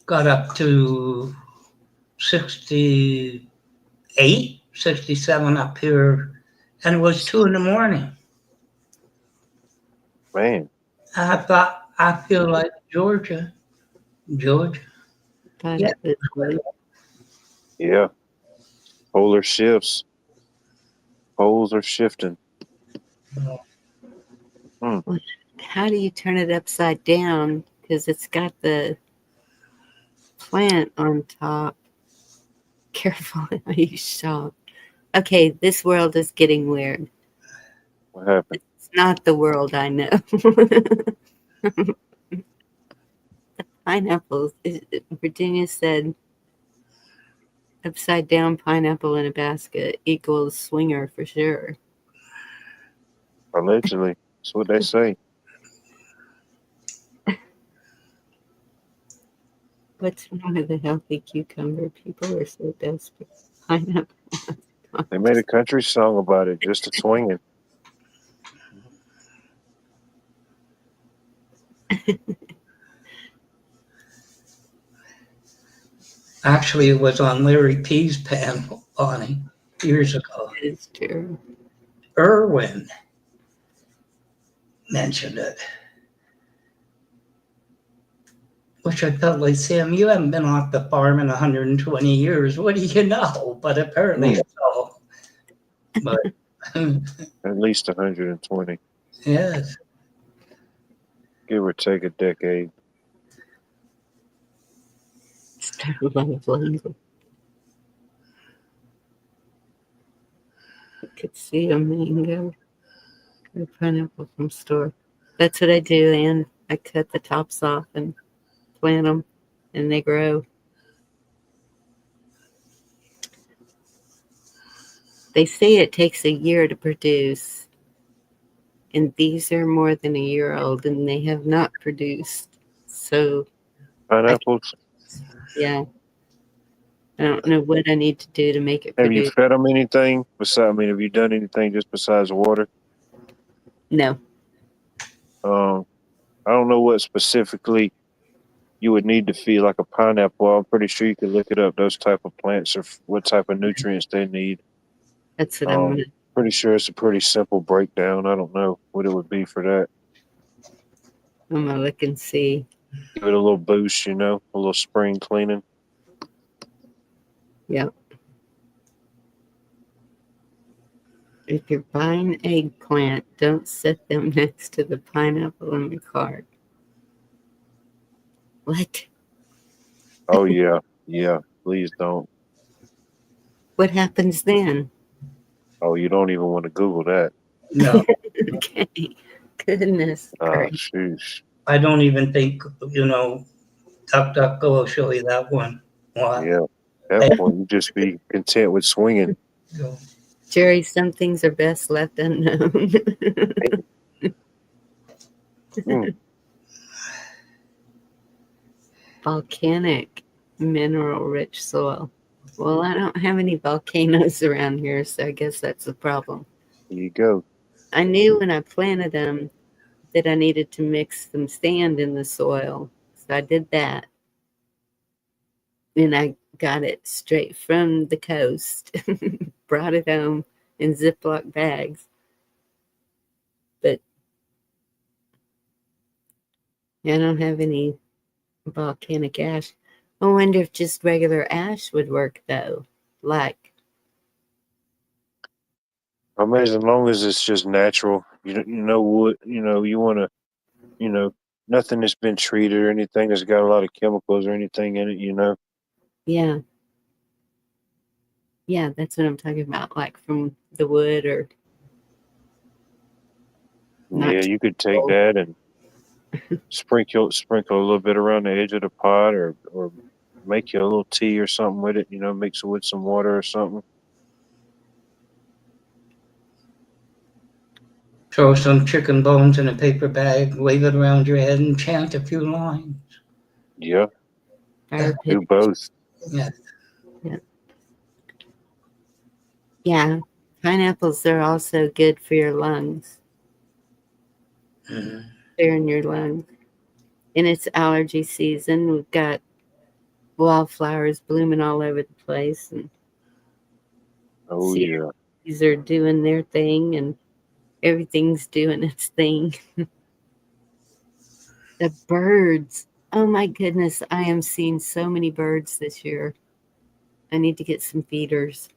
Got up to 68, 67 up here, and it was 2 a.m. Man, I thought, I feel like Georgia. But Yeah. it was yeah. Polar shifts. Poles are shifting. how do you turn it upside down? Because it's got the plant on top. Careful how you shop. Okay, this world is getting weird. What happened? It's not the world I know. Pineapples. Virginia said upside down pineapple in a basket equals swinger for sure. Allegedly. That's what they say. What's wrong with a healthy cucumber? People are so desperate. Pineapple. They made a country song about it, just a swinging. Actually, it was on Larry P's panel, Bonnie, years ago. It's true. Irwin mentioned it. Which I felt like, Sam, you haven't been off the farm in 120 years. What do you know? But apparently so. But At least 120, yes. give or take a decade. Start a lot of language. You could see a mango or a pineapple from store. That's what I do, and I cut the tops off and plant them, and they grow. They say it takes a year to produce, and these are more than a year old, and they have not produced. So, Pineapples? yeah, I don't know what I need to do to make it Have you produce. fed them anything? Besides, I mean, have you done anything just besides water? No. I don't know what specifically you would need to feed like a pineapple. I'm pretty sure you could look it up. Those type of plants or what type of nutrients they need. That's what I'm gonna. Pretty sure it's a pretty simple breakdown. I don't know what it would be for that. I'm gonna look and see. Give it a little boost, a little spring cleaning. Yep. If you're buying eggplant, don't set them next to the pineapple in the cart. What? Oh yeah, yeah. Please don't. What happens then? Oh, you don't even want to Google that. No, Okay. Goodness gracious. Sheesh. I don't even think, DuckDuckGo will show you that one. Wow. Yeah. At that point, you just be content with swinging. Jerry, some things are best left unknown. Volcanic mineral rich soil. Well, I don't have any volcanoes around here, so I guess that's the problem. There you go. I knew when I planted them that I needed to mix some sand in the soil. So I did that. And I got it straight from the coast, brought it home in Ziploc bags. But I don't have any volcanic ash. I wonder if just regular ash would work though. Like, I mean, as long as it's just natural, you know what, you want to, nothing that's been treated or anything that's got a lot of chemicals or anything in it, yeah. Yeah, that's what I'm talking about. Like from the wood or. Yeah, you could take that and sprinkle a little bit around the edge of the pot or make you a little tea or something with it, mix it with some water or something. Throw some chicken bones in a paper bag, wave it around your head, and chant a few lines. Yeah. Fire Do pit. both. Yeah. Yeah. Pineapples are also good for your lungs. Mm-hmm. They're in your lungs. And it's allergy season. We've got wildflowers blooming all over the place. And Yeah. these are doing their thing and everything's doing its thing. The birds. Oh my goodness. I am seeing so many birds this year. I need to get some feeders.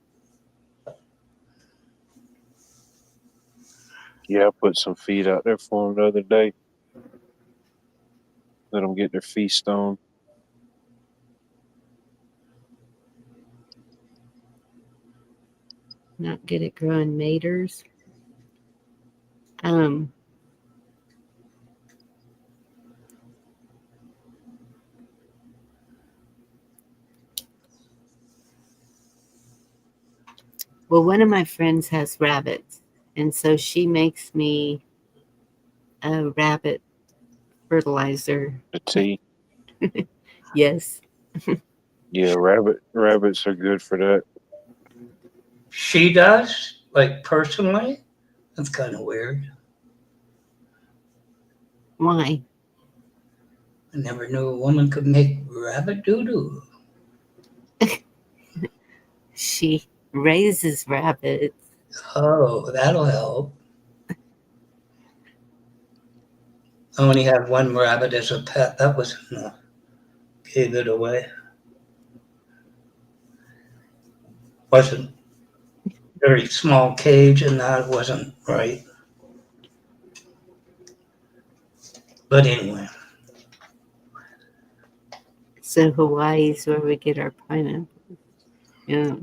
Yeah, I put some feed out there for them the other day. Let them get their feast on. Not good at growing maters. Um, well, one of my friends has rabbits, and so she makes me a rabbit fertilizer. The tea. Yes. Yeah, rabbits are good for that. She does, like personally. That's kind of weird. Why? I never knew a woman could make rabbit doo-doo. She raises rabbits. Oh, that'll help. I only had one rabbit as a pet. That was enough. Gave it away. Wasn't very small cage, and that wasn't right. But anyway, So Hawaii's where we get our pineapple. Yeah.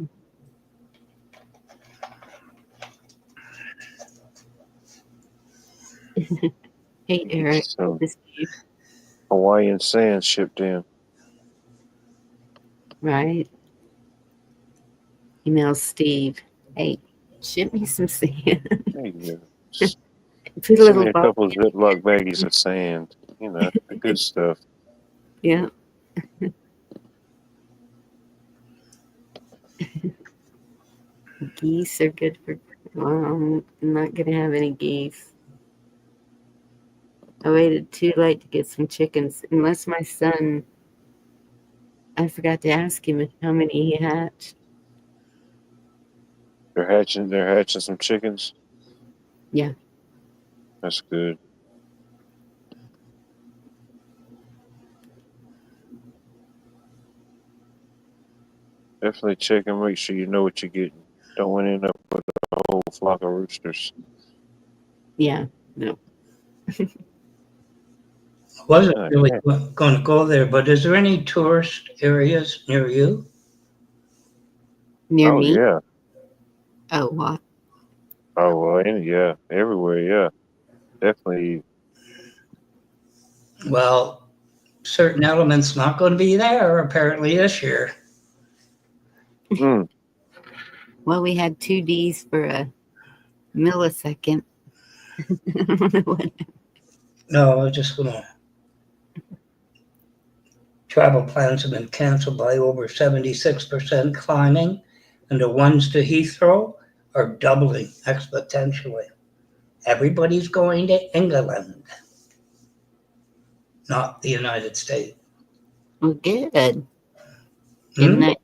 Hey, Eric. So This is Hawaiian sand shipped in. right. Email Steve. Hey, ship me some sand. There you go. Put a Send me little a ball. couple of Ziploc baggies of sand. You know, the good stuff. Yeah. Geese are good for. Well, I'm not gonna have any geese. I waited too late to get some chickens. Unless my son, I forgot to ask him how many he hatched. They're hatching some chickens. Yeah. That's good. Definitely check and make sure you know what you're getting. Don't want to end up with a whole flock of roosters. Yeah. No. I wasn't Oh, really yeah. going to go there, but is there any tourist areas near you? Near Oh, me? yeah. Oh, what? Oh, well, yeah. Everywhere, yeah. Definitely. Well, certain elements not going to be there apparently this year. Mm. Well, we had 2 Ds for a millisecond. I don't know what. No, I just going to. Travel plans have been canceled by over 76% climbing, and the ones to Heathrow are doubling exponentially. Everybody's going to England, not the United States. Well, good. Isn't Hmm? that?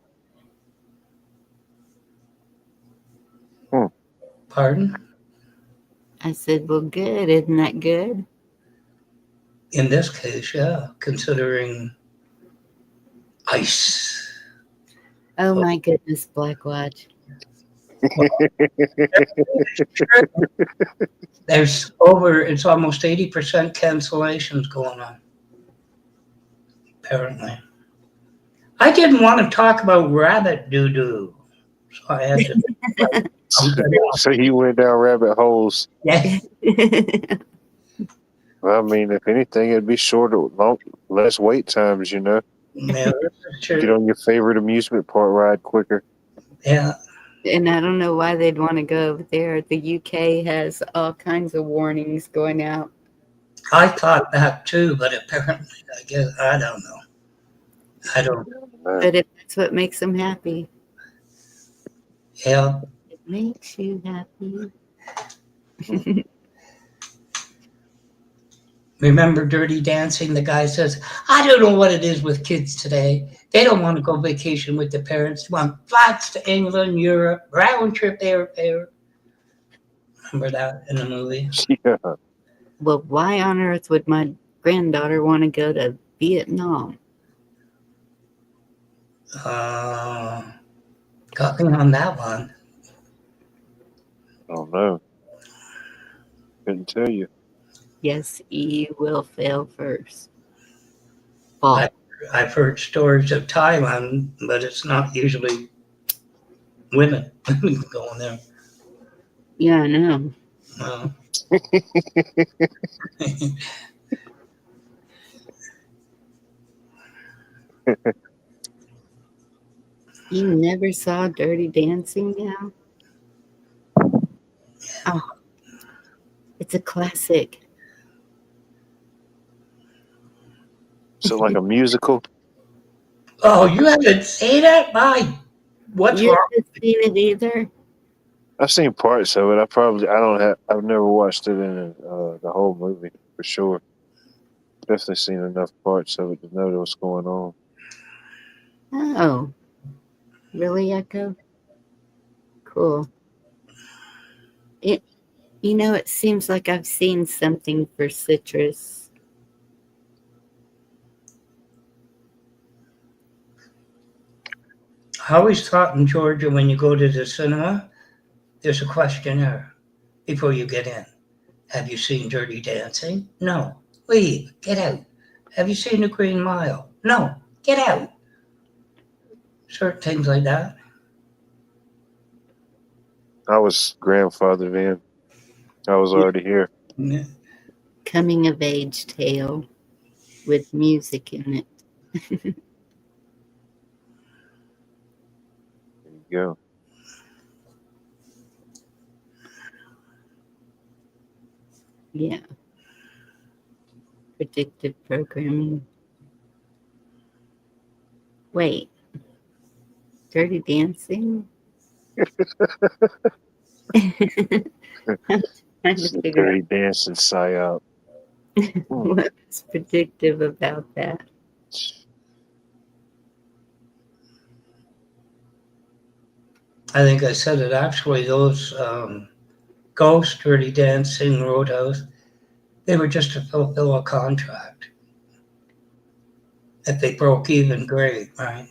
Pardon? I said, well, good. Isn't that good? In this case, yeah, considering ice. Oh, my goodness, Black Watch. There's it's almost 80% cancellations going on, apparently. I didn't want to talk about rabbit doo-doo, so I had to. So you went down rabbit holes. Yeah. Well, I mean, if anything, it'd be shorter, less wait times, you know. Yeah, Get on your favorite amusement park ride quicker. yeah. And I don't know why they'd want to go over there. The UK has all kinds of warnings going out. I thought that too, but apparently, I guess, I don't know. I don't. But if that's what makes them happy, Yeah. it makes you happy. Remember Dirty Dancing? The guy says, I don't know what it is with kids today. They don't want to go vacation with their parents. They want flights to England, Europe, round trip airfare. Remember that in the movie? Yeah. Well, why on earth would my granddaughter want to go to Vietnam? Got me on that one. I don't know. Couldn't tell you. Yes, E will fail first. Fall. I've heard stories of Thailand, but it's not usually women going there. Yeah, I know. Well, You never saw Dirty Dancing now? Oh, it's a classic. So like a musical. oh, you haven't seen it? My, what's You wrong? haven't seen it either? I've seen parts of it. I've never watched it in the whole movie for sure. Definitely seen enough parts of it to know what's going on. Oh, really, Echo? Cool. It, it seems like I've seen something for Citrus. I always thought in Georgia when you go to the cinema, there's a questionnaire before you get in. Have you seen Dirty Dancing? No. Leave. Get out. Have you seen The Green Mile? No. Get out. Certain things like that. I was grandfathered in. I was already here. Yeah. Coming of age tale with music in it. There you go. Yeah. Predictive programming. Wait. Dirty Dancing? I'm trying This to is a figure out dirty dancing psyop. what's predictive about that. I think I said it actually, those Ghost, Dirty Dancing, Roadhouse, they were just to fulfill a contract. If they broke even, great, right?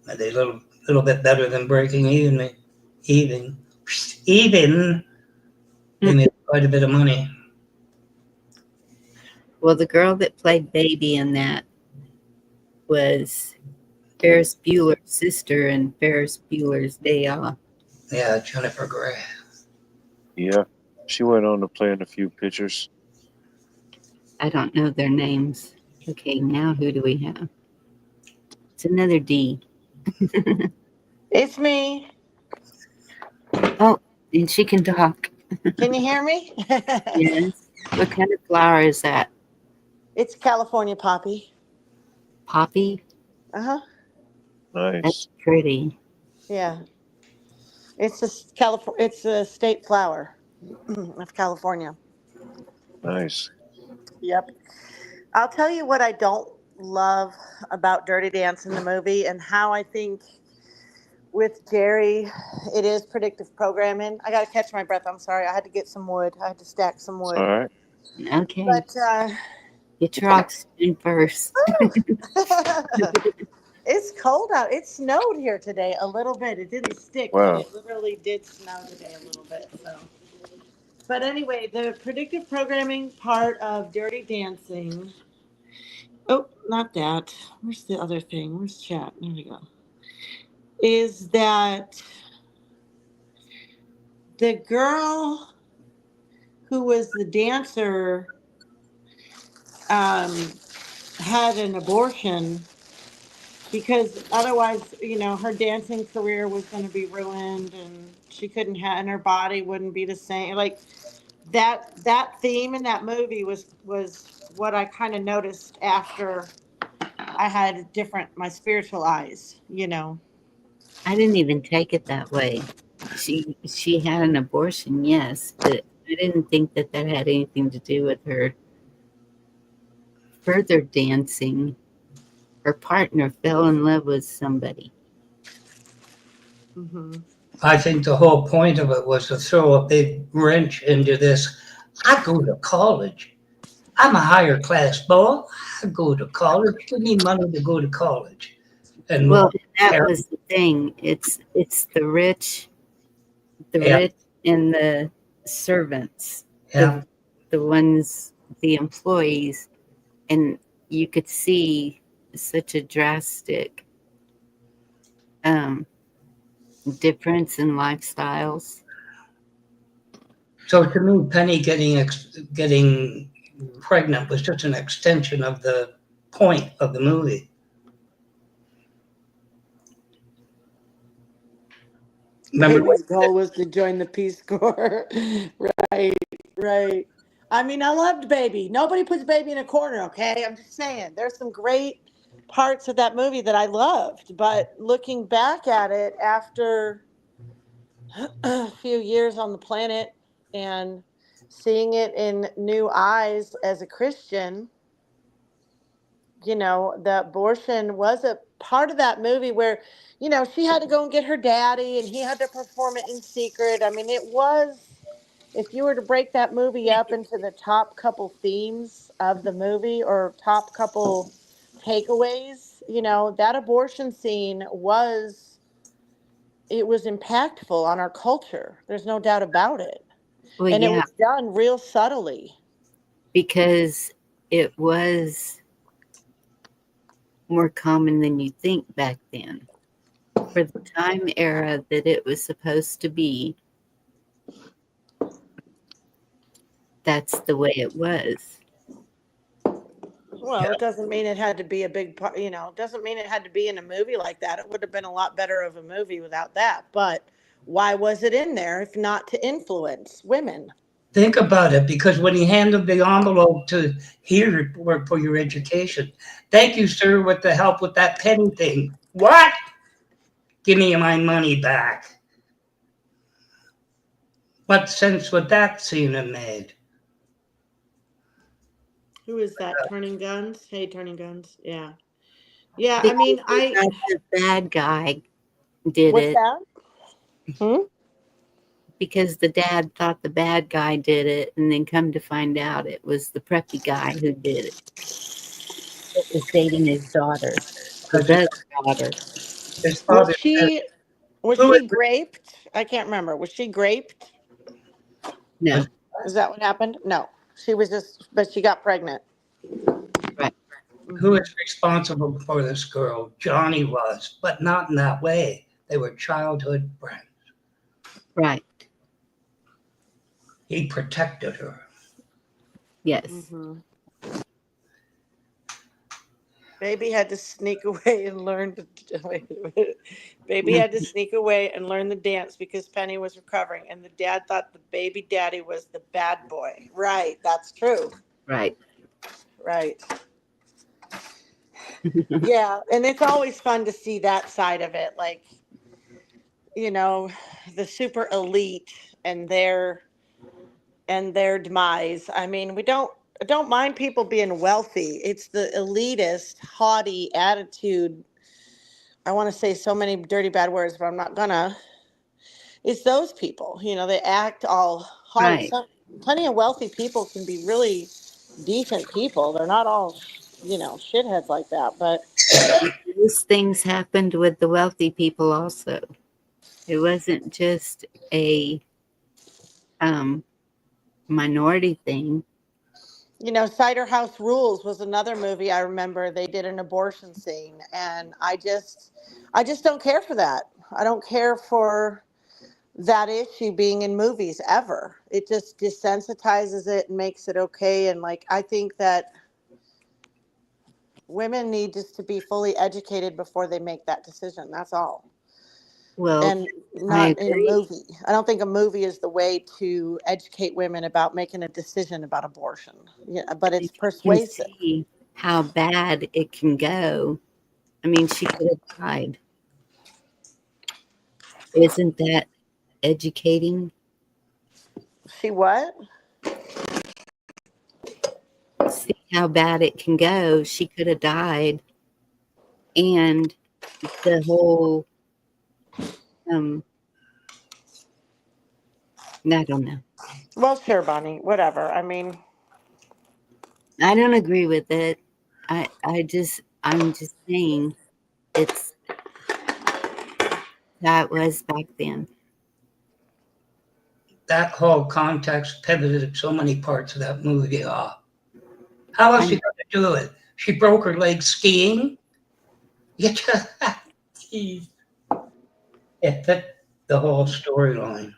Are they a little bit better than breaking even? Even. They made quite a bit of money. Well, the girl that played Baby in that was Ferris Bueller's sister in Ferris Bueller's Day Off. Yeah, Jennifer Grey. Yeah. She went on to play in a few pictures. I don't know their names. Okay, now who do we have? It's another D. It's me. Oh, and she can talk. Can you hear me? Yes. What kind of flower is that? It's California poppy. Poppy? Uh-huh. Nice. That's pretty. Yeah. It's a state flower of California. Nice. Yep. I'll tell you what I don't love about Dirty Dancing the movie and how I think with Jerry it is predictive programming. I got to catch my breath. I'm sorry. I had to get some wood. I had to stack some It's wood. all right. Okay. But Get your oxygen first. it's cold out. It snowed here today a little bit. It didn't stick, but Wow. it literally did snow today a little bit. So, but anyway, the predictive programming part of Dirty Dancing. Oh, not that. Where's the other thing? Where's chat? There we go. Is that the girl who was the dancer had an abortion because otherwise, her dancing career was going to be ruined and she couldn't have, and her body wouldn't be the same. Like that theme in that movie was what I kind of noticed after I had my spiritual eyes. I didn't even take it that way. She had an abortion, yes, but I didn't think that had anything to do with her further dancing. Her partner fell in love with somebody. Mm-hmm. I think the whole point of it was to throw a big wrench into this. I go to college. I'm a higher class boy. I go to college. Give me money to go to college. And Well, that was the thing. It's the rich, yeah, and the servants, yeah. the ones, the employees, and you could see such a drastic difference in lifestyles. So to me, Penny getting pregnant was just an extension of the point of the movie. Remember, Baby's goal was to join the Peace Corps. Right, right. I mean, I loved Baby. Nobody puts Baby in a corner, okay? I'm just saying. There's some great parts of that movie that I loved. But looking back at it after a few years on the planet and seeing it in new eyes as a Christian, you know, the abortion was a part of that movie where, you know, she had to go and get her daddy and he had to perform it in secret. I mean, it was, if you were to break that movie up into the top couple themes of the movie or top couple takeaways, you know, that abortion scene was, it was impactful on our culture. There's no doubt about it. Well, And it yeah, was done real subtly. because it was more common than you think back then. For the time era that it was supposed to be, that's the way it was. Well, it doesn't mean it had to be a big part, you know, it doesn't mean it had to be in a movie like that. It would have been a lot better of a movie without that. But why was it in there if not to influence women? think about it, because when he handed the envelope to here work for your education, thank you, sir, with the help with that penny thing. What? Give me my money back. What sense would that scene have made? Who is that? Turning Guns? Hey, Turning Guns. Yeah. Yeah, I Because mean, they thought the bad guy did what's it. that? Hmm? Because the dad thought the bad guy did it, and then come to find out it was the preppy guy who did it. That was dating his daughter, his other daughter. His father said, Was who is she raped? I can't remember. Was she raped? No, Is that what happened? No. She was just, but she got pregnant. right, who is responsible for this girl? Johnny was, but not in that way. They were childhood friends. right. He protected her. Yes. Mm-hmm. Baby had to sneak away and learn to wait a minute. Baby had to sneak away and learn the dance because Penny was recovering, and the dad thought the baby daddy was the bad boy. Right, that's true. Right. Right. Yeah, and it's always fun to see that side of it, like, you know, the super elite and their demise. I mean, I don't mind people being wealthy. It's the elitist, haughty attitude. I want to say so many dirty bad words, but I'm not gonna. It's those people, you know, they act all haughty. Right. Some, plenty of wealthy people can be really decent people. They're not all, you know, shitheads like that. But Those things happened with the wealthy people also. It wasn't just a minority thing. you know, Cider House Rules was another movie I remember. They did an abortion scene, and I just don't care for that. I don't care for that issue being in movies ever. It just desensitizes it and makes it okay. And like, I think that women need just to be fully educated before they make that decision. That's all. Well, And I not in a agree. movie. I don't think a movie is the way to educate women about making a decision about abortion. Yeah, but it's You can persuasive. see how bad it can go. I mean, she could have died. Isn't that educating? See what? See how bad it can go. She could have died. And the whole, I don't know. Well, sure, Bonnie. Whatever. I mean, I don't agree with it. I'm just saying it's that was back then. That whole context pivoted so many parts of that movie off. How was she going to do it? She broke her leg skiing? You just, geez. It fit the whole storyline.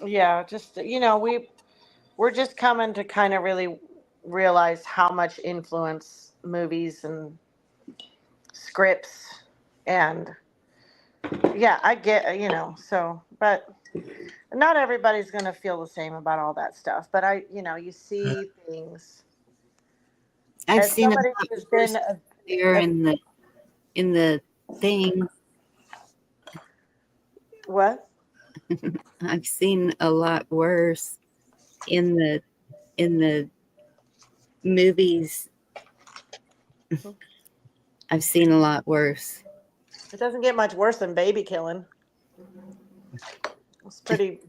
Yeah, just we're just coming to kind of really realize how much influence movies and scripts and yeah, I get so but not everybody's going to feel the same about all that stuff, but you see things I've as seen a somebody lot who's worse been there a in the thing. what? I've seen a lot worse in the movies. I've seen a lot worse. It doesn't get much worse than baby killing. It's pretty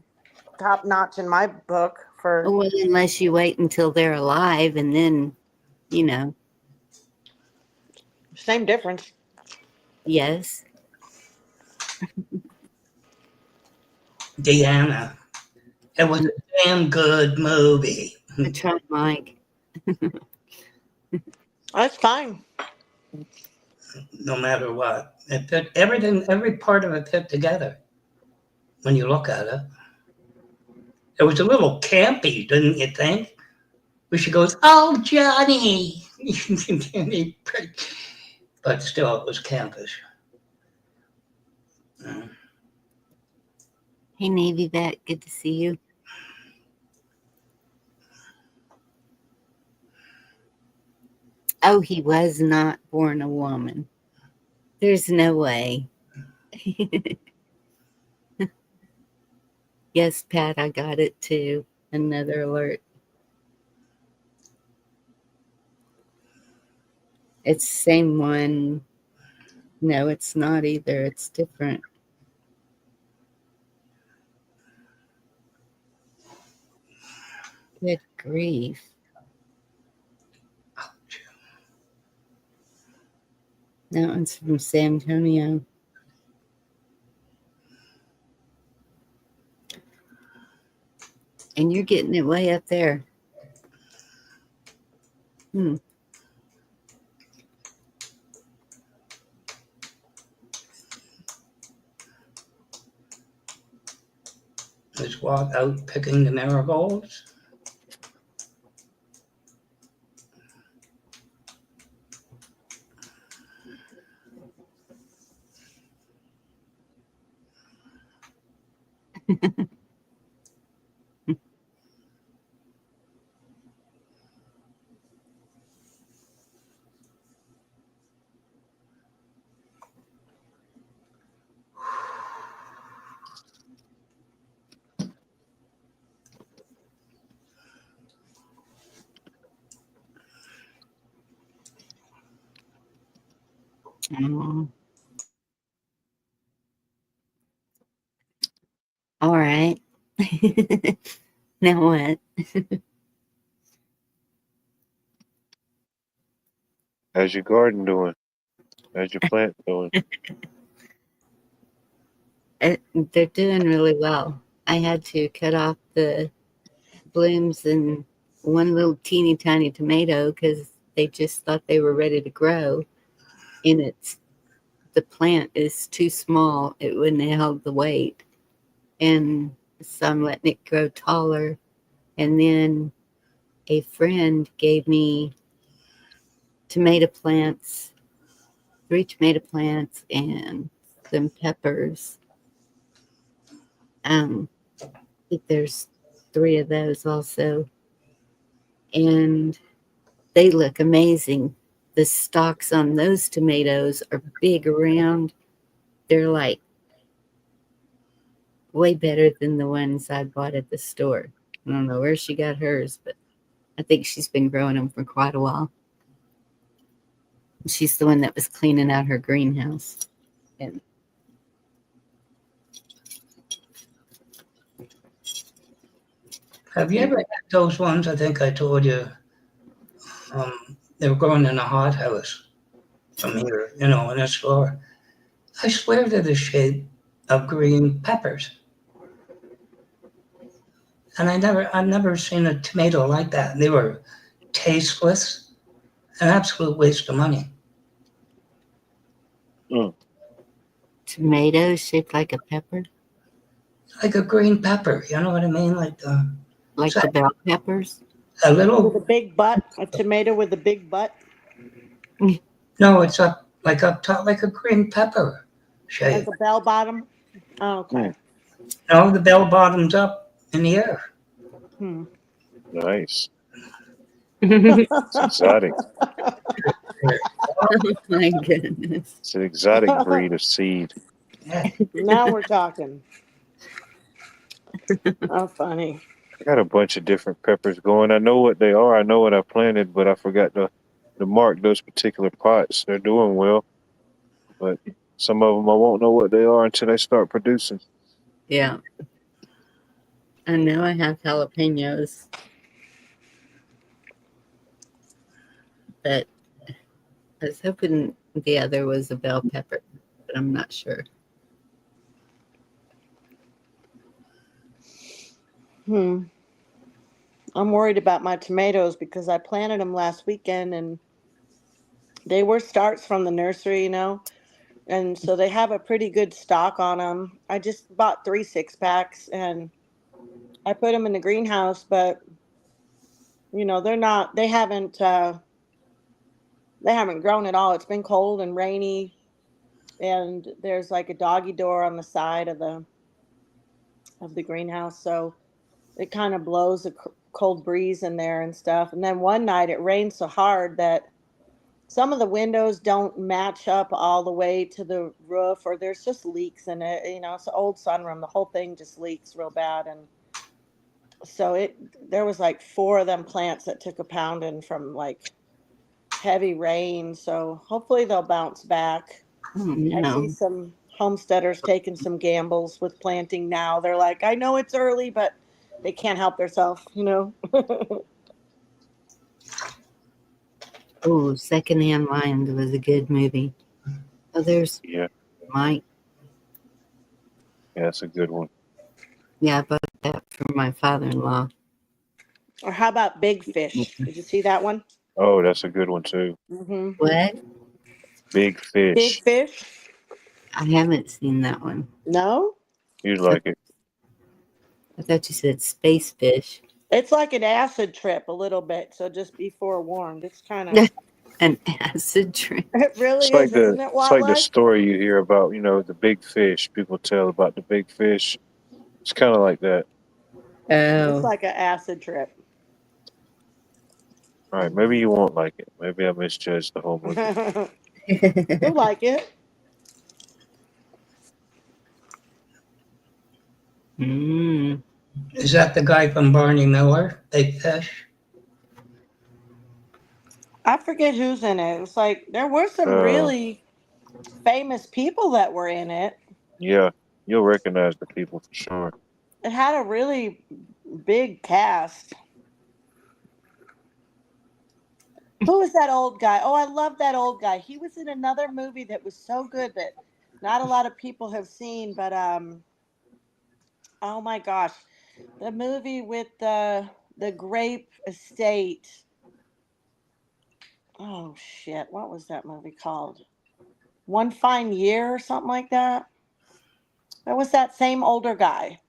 top notch in my book for Well, unless you wait until they're alive and then, same difference. yes. Deanna. It was a damn good movie. I tried, Mike. That's fine. No matter what. It fit everything, every part of it fit together when you look at it. It was a little campy, didn't you think? Where she goes, "Oh, Johnny." But still, it was campish. Hey, Navy Vet, good to see you. Oh, he was not born a woman. There's no way. Yes, Pat, I got it too. Another alert. It's the same one. No, it's not either. It's different. Good grief. That one's from San Antonio. And you're getting it way up there. Let's walk out picking the marigolds. Oh. All right. Now what? How's your garden doing? How's your plant doing? They're doing really well. I had to cut off the blooms in one little teeny tiny tomato because they just thought they were ready to grow. And the plant is too small. It wouldn't have held the weight. And so I'm letting it grow taller. And then a friend gave me tomato plants, 3 tomato plants, and some peppers. I think there's 3 of those also. And they look amazing. The stalks on those tomatoes are big around. They're like way better than the ones I bought at the store. I don't know where she got hers, but I think she's been growing them for quite a while. She's the one that was cleaning out her greenhouse. And Have you ever had those ones? I think I told you. They were growing in a hothouse from here, in a store. I swear they're the shape of green peppers. And I've never seen a tomato like that. They were tasteless, an absolute waste of money. Mm. Tomatoes shaped like a pepper, Like a green pepper, you know what I mean? Like like the bell peppers. a With a little, big butt, a tomato with a big butt, no, it's up top like a green pepper like shape. a bell bottom. Oh, okay. Mm. No, the bell bottom's up in the air. Hmm. Nice. Oh It's exotic. my goodness. It's an exotic breed of seed. Yeah. Now we're talking. Oh, funny. I got a bunch of different peppers going. I know what they are. I know what I planted, but I forgot to mark those particular pots. They're doing well, but some of them I won't know what they are until they start producing. Yeah. I know I have jalapenos, but I was hoping the other was a bell pepper, but I'm not sure. Hmm. I'm worried about my tomatoes because I planted them last weekend and they were starts from the nursery, and so they have a pretty good stock on them. I just bought 3 6-packs and I put them in the greenhouse, but they're not. They haven't. They haven't grown at all. It's been cold and rainy, and there's like a doggy door on the side of the greenhouse, so it kind of blows a cold breeze in there and stuff. And then one night it rained so hard that some of the windows don't match up all the way to the roof, or there's just leaks in it. It's an old sunroom. The whole thing just leaks real bad, and so there was like 4 of them plants that took a pounding from like heavy rain. So hopefully they'll bounce back. Oh I see no. some homesteaders taking some gambles with planting now. They're like, I know it's early,. They can't help themselves. Oh, Secondhand Lions was a good movie. Oh, there's Yeah, Mike. yeah, that's a good one. Yeah, I bought that for my father-in-law. Or how about Big Fish? Did you see that one? Oh, that's a good one too. Mm-hmm. What? Big Big fish. Fish? I haven't seen that one. No? You like it? I thought you said space fish. It's like an acid trip a little bit, so just be forewarned. It's kind of, An acid trip. it really It's like is, isn't it, it's like the Wildlife? story you hear about, the big fish. People tell about the big fish. It's kind of like that. It's Oh. like an acid trip. All right, maybe you won't like it. Maybe I misjudged the whole movie. You'll like it. Mm. Is that the guy from Barney Miller? Big Fish? I forget who's in it. It's like there were some Uh, really famous people that were in it. yeah, you'll recognize the people for sure. It had a really big cast. Who was that old guy? Oh, I love that old guy. He was in another movie that was so good that not a lot of people have seen, but oh my gosh. The movie with the grape estate. Oh shit, what was that movie called? One Fine Year or something like that. That was that same older guy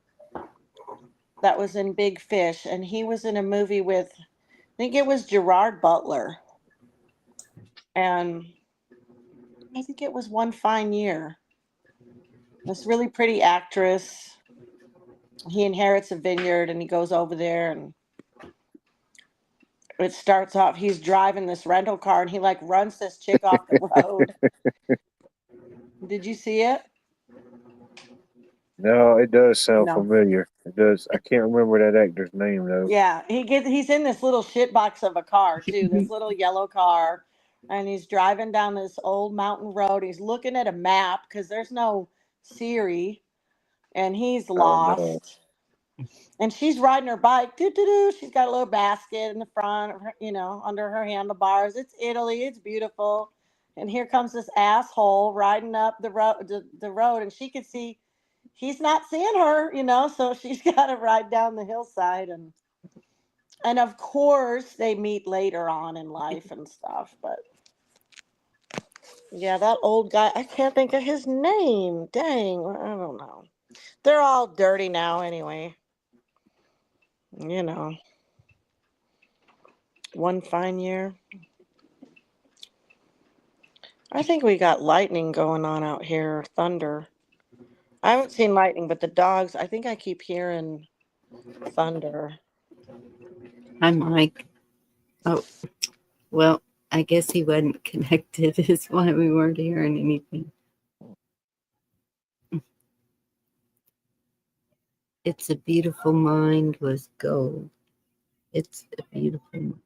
that was in Big Fish, and he was in a movie with, I think it was Gerard Butler, and I think it was One Fine Year. This really pretty actress. He inherits a vineyard, and he goes over there, and it starts off. He's driving this rental car, and he like runs this chick off the road. Did you see it? No, it does sound No. familiar. It does. I can't remember that actor's name though. Yeah, he's in this little shit box of a car too, this little yellow car, and he's driving down this old mountain road. He's looking at a map because there's no Siri, and he's Oh no. lost. And she's riding her bike. Doo doo doo. She's got a little basket in the front, of her, under her handlebars. It's Italy. It's beautiful. And here comes this asshole riding up the road, and she can see he's not seeing her, so she's got to ride down the hillside, and of course they meet later on in life and stuff, but Yeah, that old guy. I can't think of his name. Dang, I don't know. They're all dirty now, anyway. You know, one fine year. I think we got lightning going on out here, thunder. I haven't seen lightning, but the dogs, I think I keep hearing thunder. Hi, Mike. Oh, well, I guess he wasn't connected. Is why we weren't hearing anything. It's a beautiful mind was gold. It's a beautiful mind.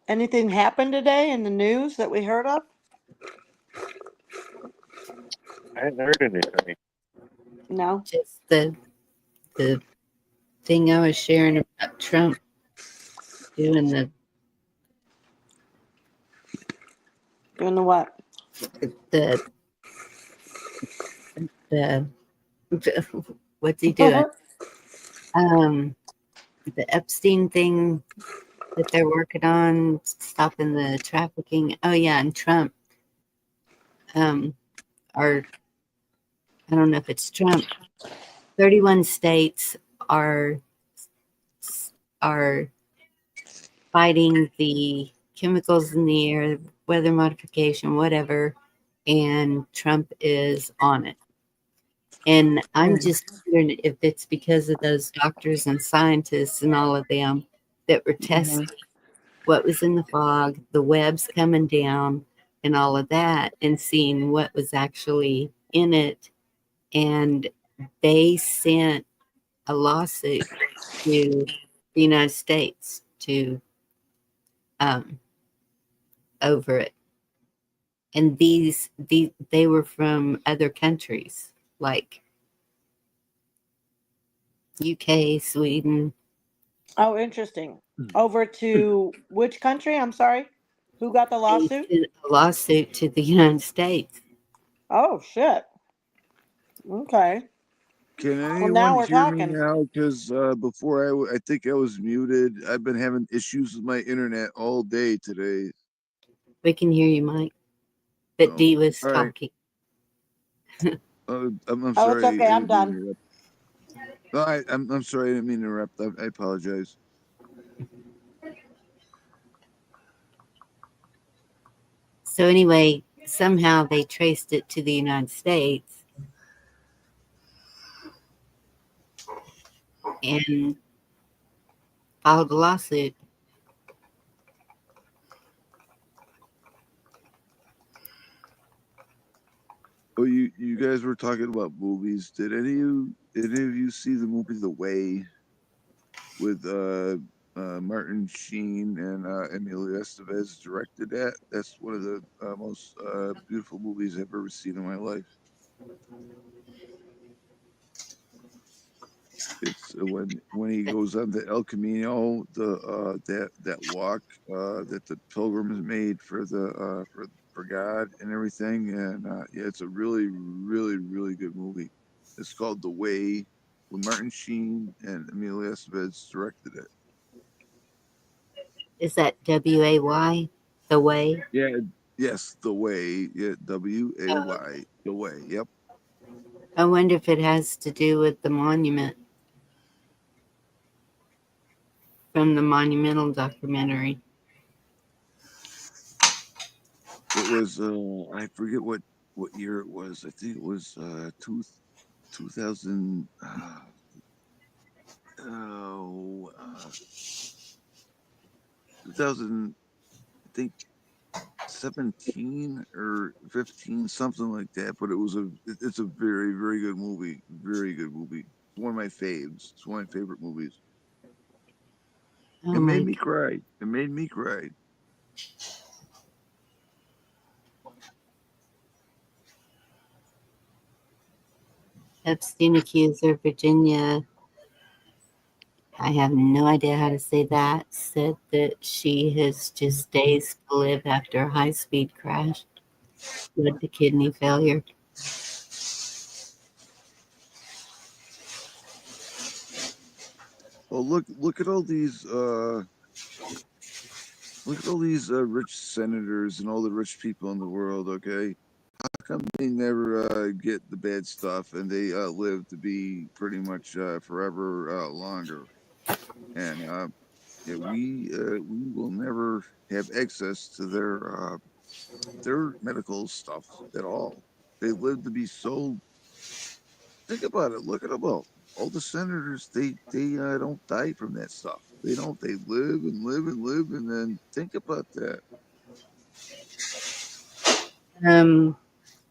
Anything happened today in the news that we heard of? I hadn't heard anything. No. Just the thing I was sharing about Trump doing Doing the what? the the what's he doing? The Epstein thing that they're working on, stopping the trafficking. Oh yeah, and Trump. Or I don't know if it's Trump. 31 states are fighting the chemicals in the air, weather modification, whatever, and Trump is on it. And I'm just wondering if it's because of those doctors and scientists and all of them that were testing what was in the fog, the webs coming down, and all of that, and seeing what was actually in it. And they sent a lawsuit to the United States to over it. And these they were from other countries like UK, Sweden. Oh, interesting. Over to which country? I'm sorry. Who got the They lawsuit? sent a lawsuit to the United States. Oh, shit. Okay. Can Well, anyone now we're hear me talking. now? Because before I think I was muted. I've been having issues with my internet all day today. We can hear you, Mike. But Oh, Dee was all right. talking. I'm Oh, it's sorry. okay. I I'm didn't mean to done. interrupt. No, I'm sorry. I didn't mean to interrupt. I apologize. So anyway, somehow they traced it to the United States and filed a lawsuit. Oh, you guys were talking about movies. Did any of you see the movie The Way with Martin Sheen and Emilio Estevez directed that? That's one of the most beautiful movies I've ever seen in my life. It's when he goes on the El Camino, that walk that the pilgrims made for the for God and everything, and yeah, it's a really really good movie. It's called The Way with Martin Sheen and Emilio Estevez directed it. Is that WAY? The Way? Yeah, yes, The Way. Yeah, Oh, WAY. The Way. Yep. I wonder if it has to do with the monument from the Monumental documentary. It was I forget what year it was. I think it was 2000. Oh, 2000, I think 17 or 15, something like that. But it's a very good movie. Very good movie. It's one of my faves. It's one of my favorite movies. Oh It made my me God. cry. It made me cry. Epstein accuser Virginia I have no idea how to say that, said that she has just days to live after a high-speed crash led to kidney failure. Well, look at all these rich senators and all the rich people in the world. Okay, how come they never get the bad stuff and they live to be pretty much forever longer? And yeah, we will never have access to their medical stuff at all. They live to be so. Think about it. Look at them all the senators. They don't die from that stuff. They don't. They live and live and live, and then think about that.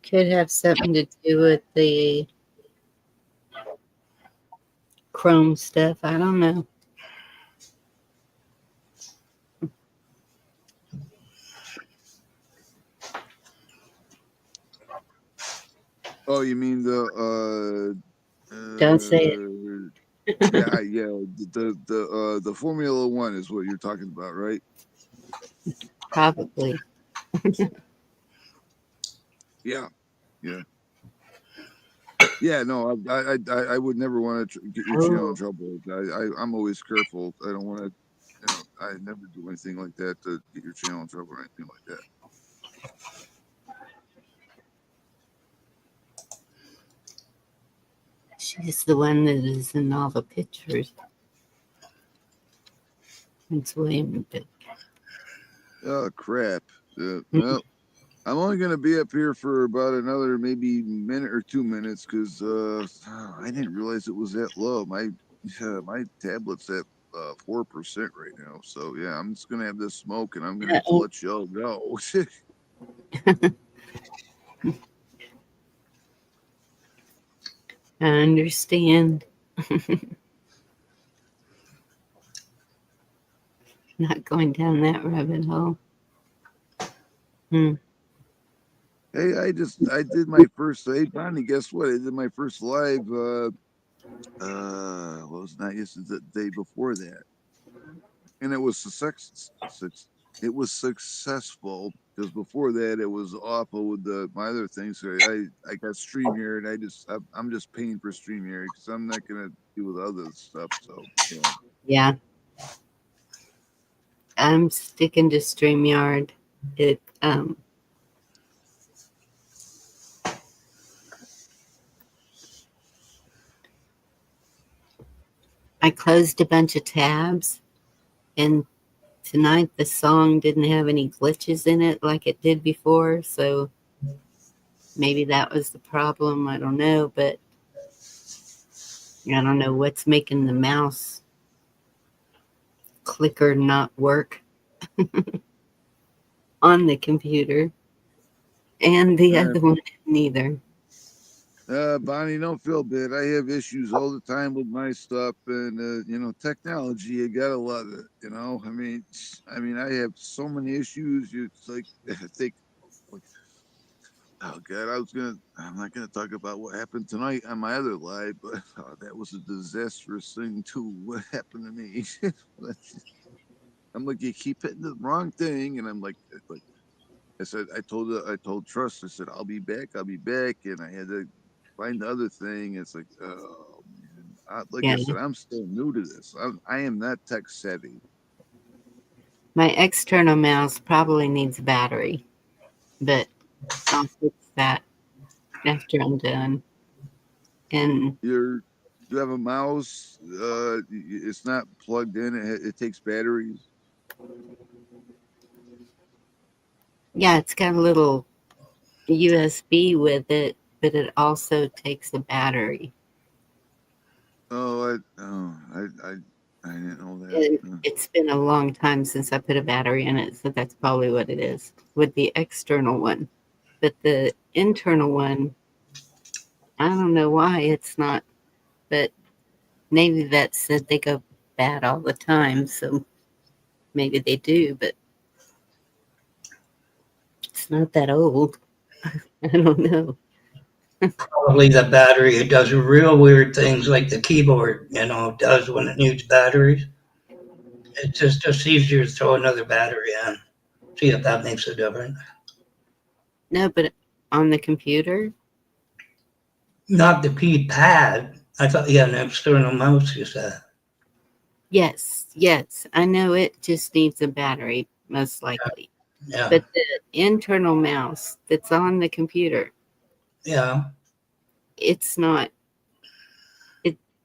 Could have something to do with the chrome stuff. I don't know. Oh, you mean Don't say it. yeah, the Formula One is what you're talking about, right? Probably. Yeah, yeah, yeah. No, I would never want to get your channel in Oh, trouble. I'm always careful. I don't want to, I never do anything like that to get your channel in trouble or anything like that. she's the one that is in all the pictures. It's William. Oh crap! Well, I'm only gonna be up here for about another maybe minute or 2 minutes because I didn't realize it was that low. My tablet's at 4% right now. So yeah, I'm just gonna have this smoke and I'm gonna have to Uh-oh. let y'all go. I understand. Not going down that rabbit hole. Hmm. Hey, I did my first. Hey, Bonnie, guess what? I did my first live. What was not yesterday, the day before that, and it was it was successful because before that it was awful with my other things. So I got StreamYard and I'm just paying for StreamYard because I'm not gonna deal with other stuff. So yeah. Yeah, I'm sticking to StreamYard. It I closed a bunch of tabs, and tonight the song didn't have any glitches in it like it did before, so maybe that was the problem. I don't know, but I don't know what's making the mouse clicker not work on the computer, and the All right. other one neither. Bonnie, don't feel bad. I have issues all the time with my stuff, and technology. You gotta love it. I mean, I have so many issues. It's like I think, like, oh God, I'm not gonna talk about what happened tonight on my other live, but that was a disastrous thing too. What happened to me? I'm like, you keep hitting the wrong thing, and I'm like I said, I told Trust, I said, I'll be back. And I had to find the other thing. It's like, oh man. Like I Yeah, said, I'm still new to this. I am not tech savvy. my external mouse probably needs a battery, but I'll fix that after I'm done. And You have a mouse, it's not plugged in, it takes batteries. yeah, it's got a little USB with it, but it also takes a battery. I didn't know that. And it's been a long time since I put a battery in it, so that's probably what it is with the external one. But the internal one, I don't know why it's not, but maybe that said they go bad all the time, so maybe they do, but it's not that old. I don't know. Probably the battery. It does real weird things like the keyboard, does when it needs batteries. It's just easier to throw another battery in. See if that makes a difference. No, but on the computer, Not the keypad. I thought you had an external mouse, you said. yes, I know it just needs a battery, most likely. Yeah. But the internal mouse that's on the computer, Yeah. it's not.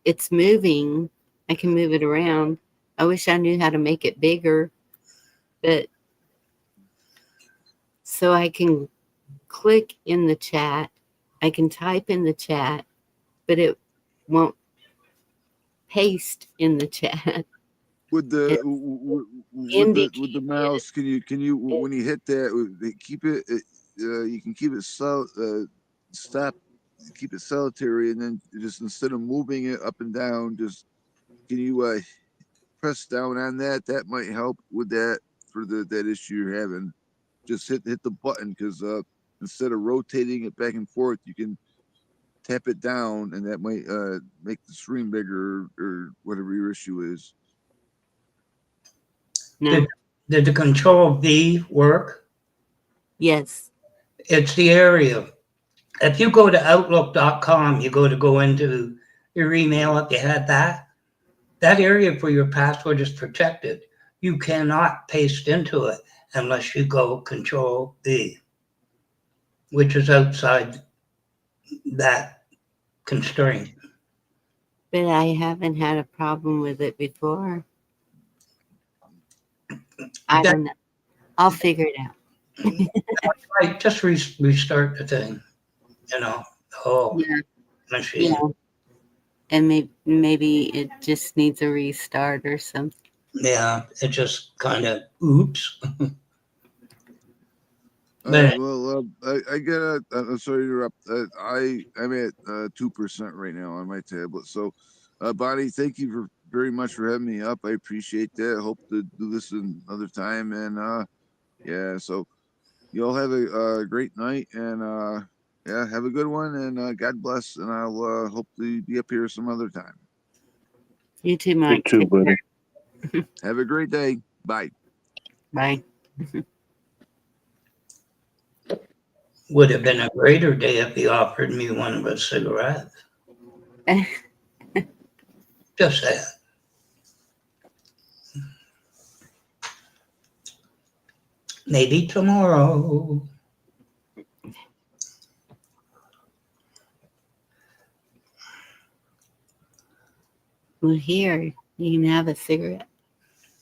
It's moving. I can move it around. I wish I knew how to make it bigger, but so I can click in the chat. I can type in the chat, but it won't paste in the chat. With the It with the mouse, can you when you hit that, keep it? You can keep it stop, keep it solitary, and then just instead of moving it up and down, just can you press down on that? That might help with that for that issue you're having. Just hit the button because instead of rotating it back and forth, you can tap it down, and that might make the screen bigger or whatever your issue is. No. Did the control V work? Yes. It's the area. If you go to outlook.com, you go into your email, if you had that area for your password is protected. You cannot paste into it unless you go control V, which is outside that constraint. But I haven't had a problem with it before. I don't know. I'll figure it out. Right, just restart the thing, the whole machine. Yeah. And maybe it just needs a restart or something. Yeah, it just kind of oops. Well, I get I'm sorry to interrupt. I'm at 2% right now on my tablet. So, Bonnie, thank you very much for having me up. I appreciate that. Hope to do this another time. And yeah, so you all have a great night, and yeah, have a good one. And God bless. And I'll hopefully be up here some other time. You too, Mike. You too, buddy. Have a great day. Bye. Bye. Would have been a greater day if he offered me one of his cigarettes. Just that. Maybe tomorrow. Well, here, you can have a cigarette.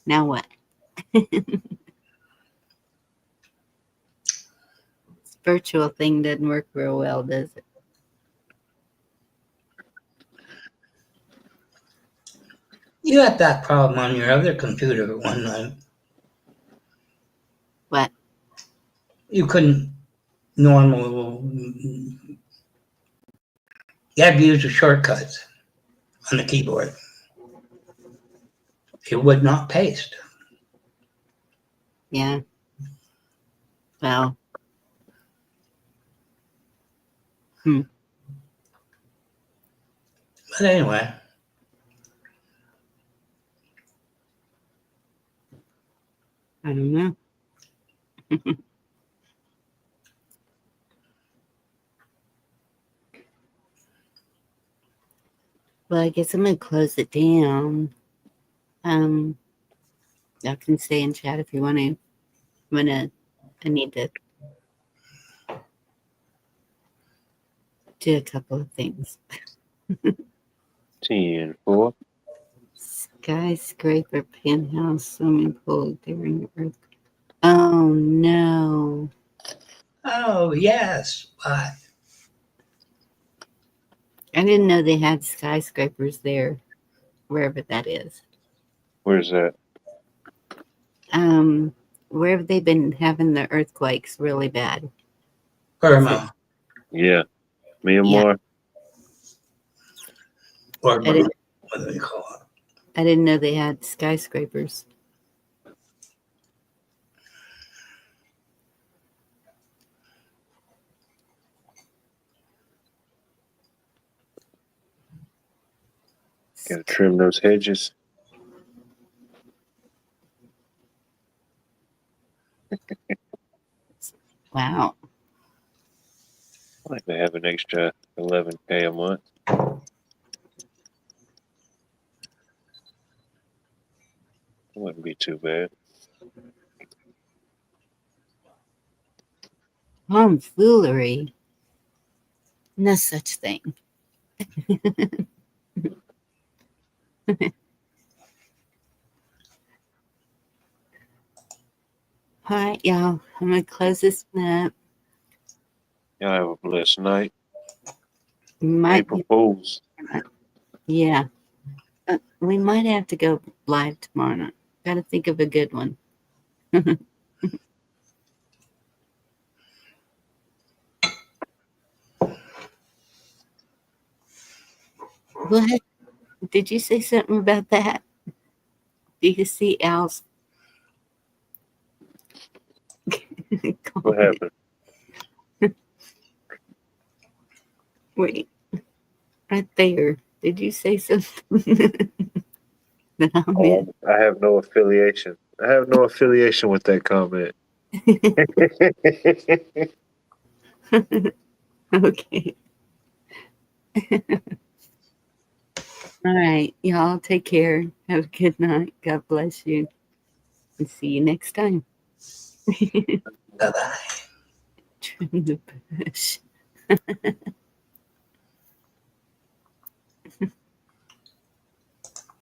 Now what? This virtual thing doesn't work real well, does it? You had that problem on your other computer one night. What? You couldn't you had to use the shortcuts on the keyboard. It would not paste. Yeah. Well. But anyway. I don't know. Well, I guess I'm gonna close it down. Y'all can stay and chat if you want to. I need to do a couple of things. 10-4. Skyscraper, penthouse, swimming pool during earthquake. Oh no. Oh, yes. But I didn't know they had skyscrapers there, wherever that is. Where's that? Where have they been having the earthquakes really bad? Burma. Yeah, Myanmar. Or I didn't, what do they call it? I didn't know they had skyscrapers. Gotta trim those hedges. Wow. I'd like to have an extra 11K a month. Wouldn't be too bad. Tomfoolery. No such thing. All right, y'all. I'm going to close this one up. Y'all have a blessed night. Might April Fools. Yeah. We might have to go live tomorrow night. Got to think of a good one. What? Did you say something about that? Do you see Al's? What happened? Wait. Right there. Did you say something? That I missed? I have no affiliation. I have no affiliation with that comment. Okay. All right. Y'all take care. Have a good night. God bless you. And see you next time. Bye-bye. Trim the bush.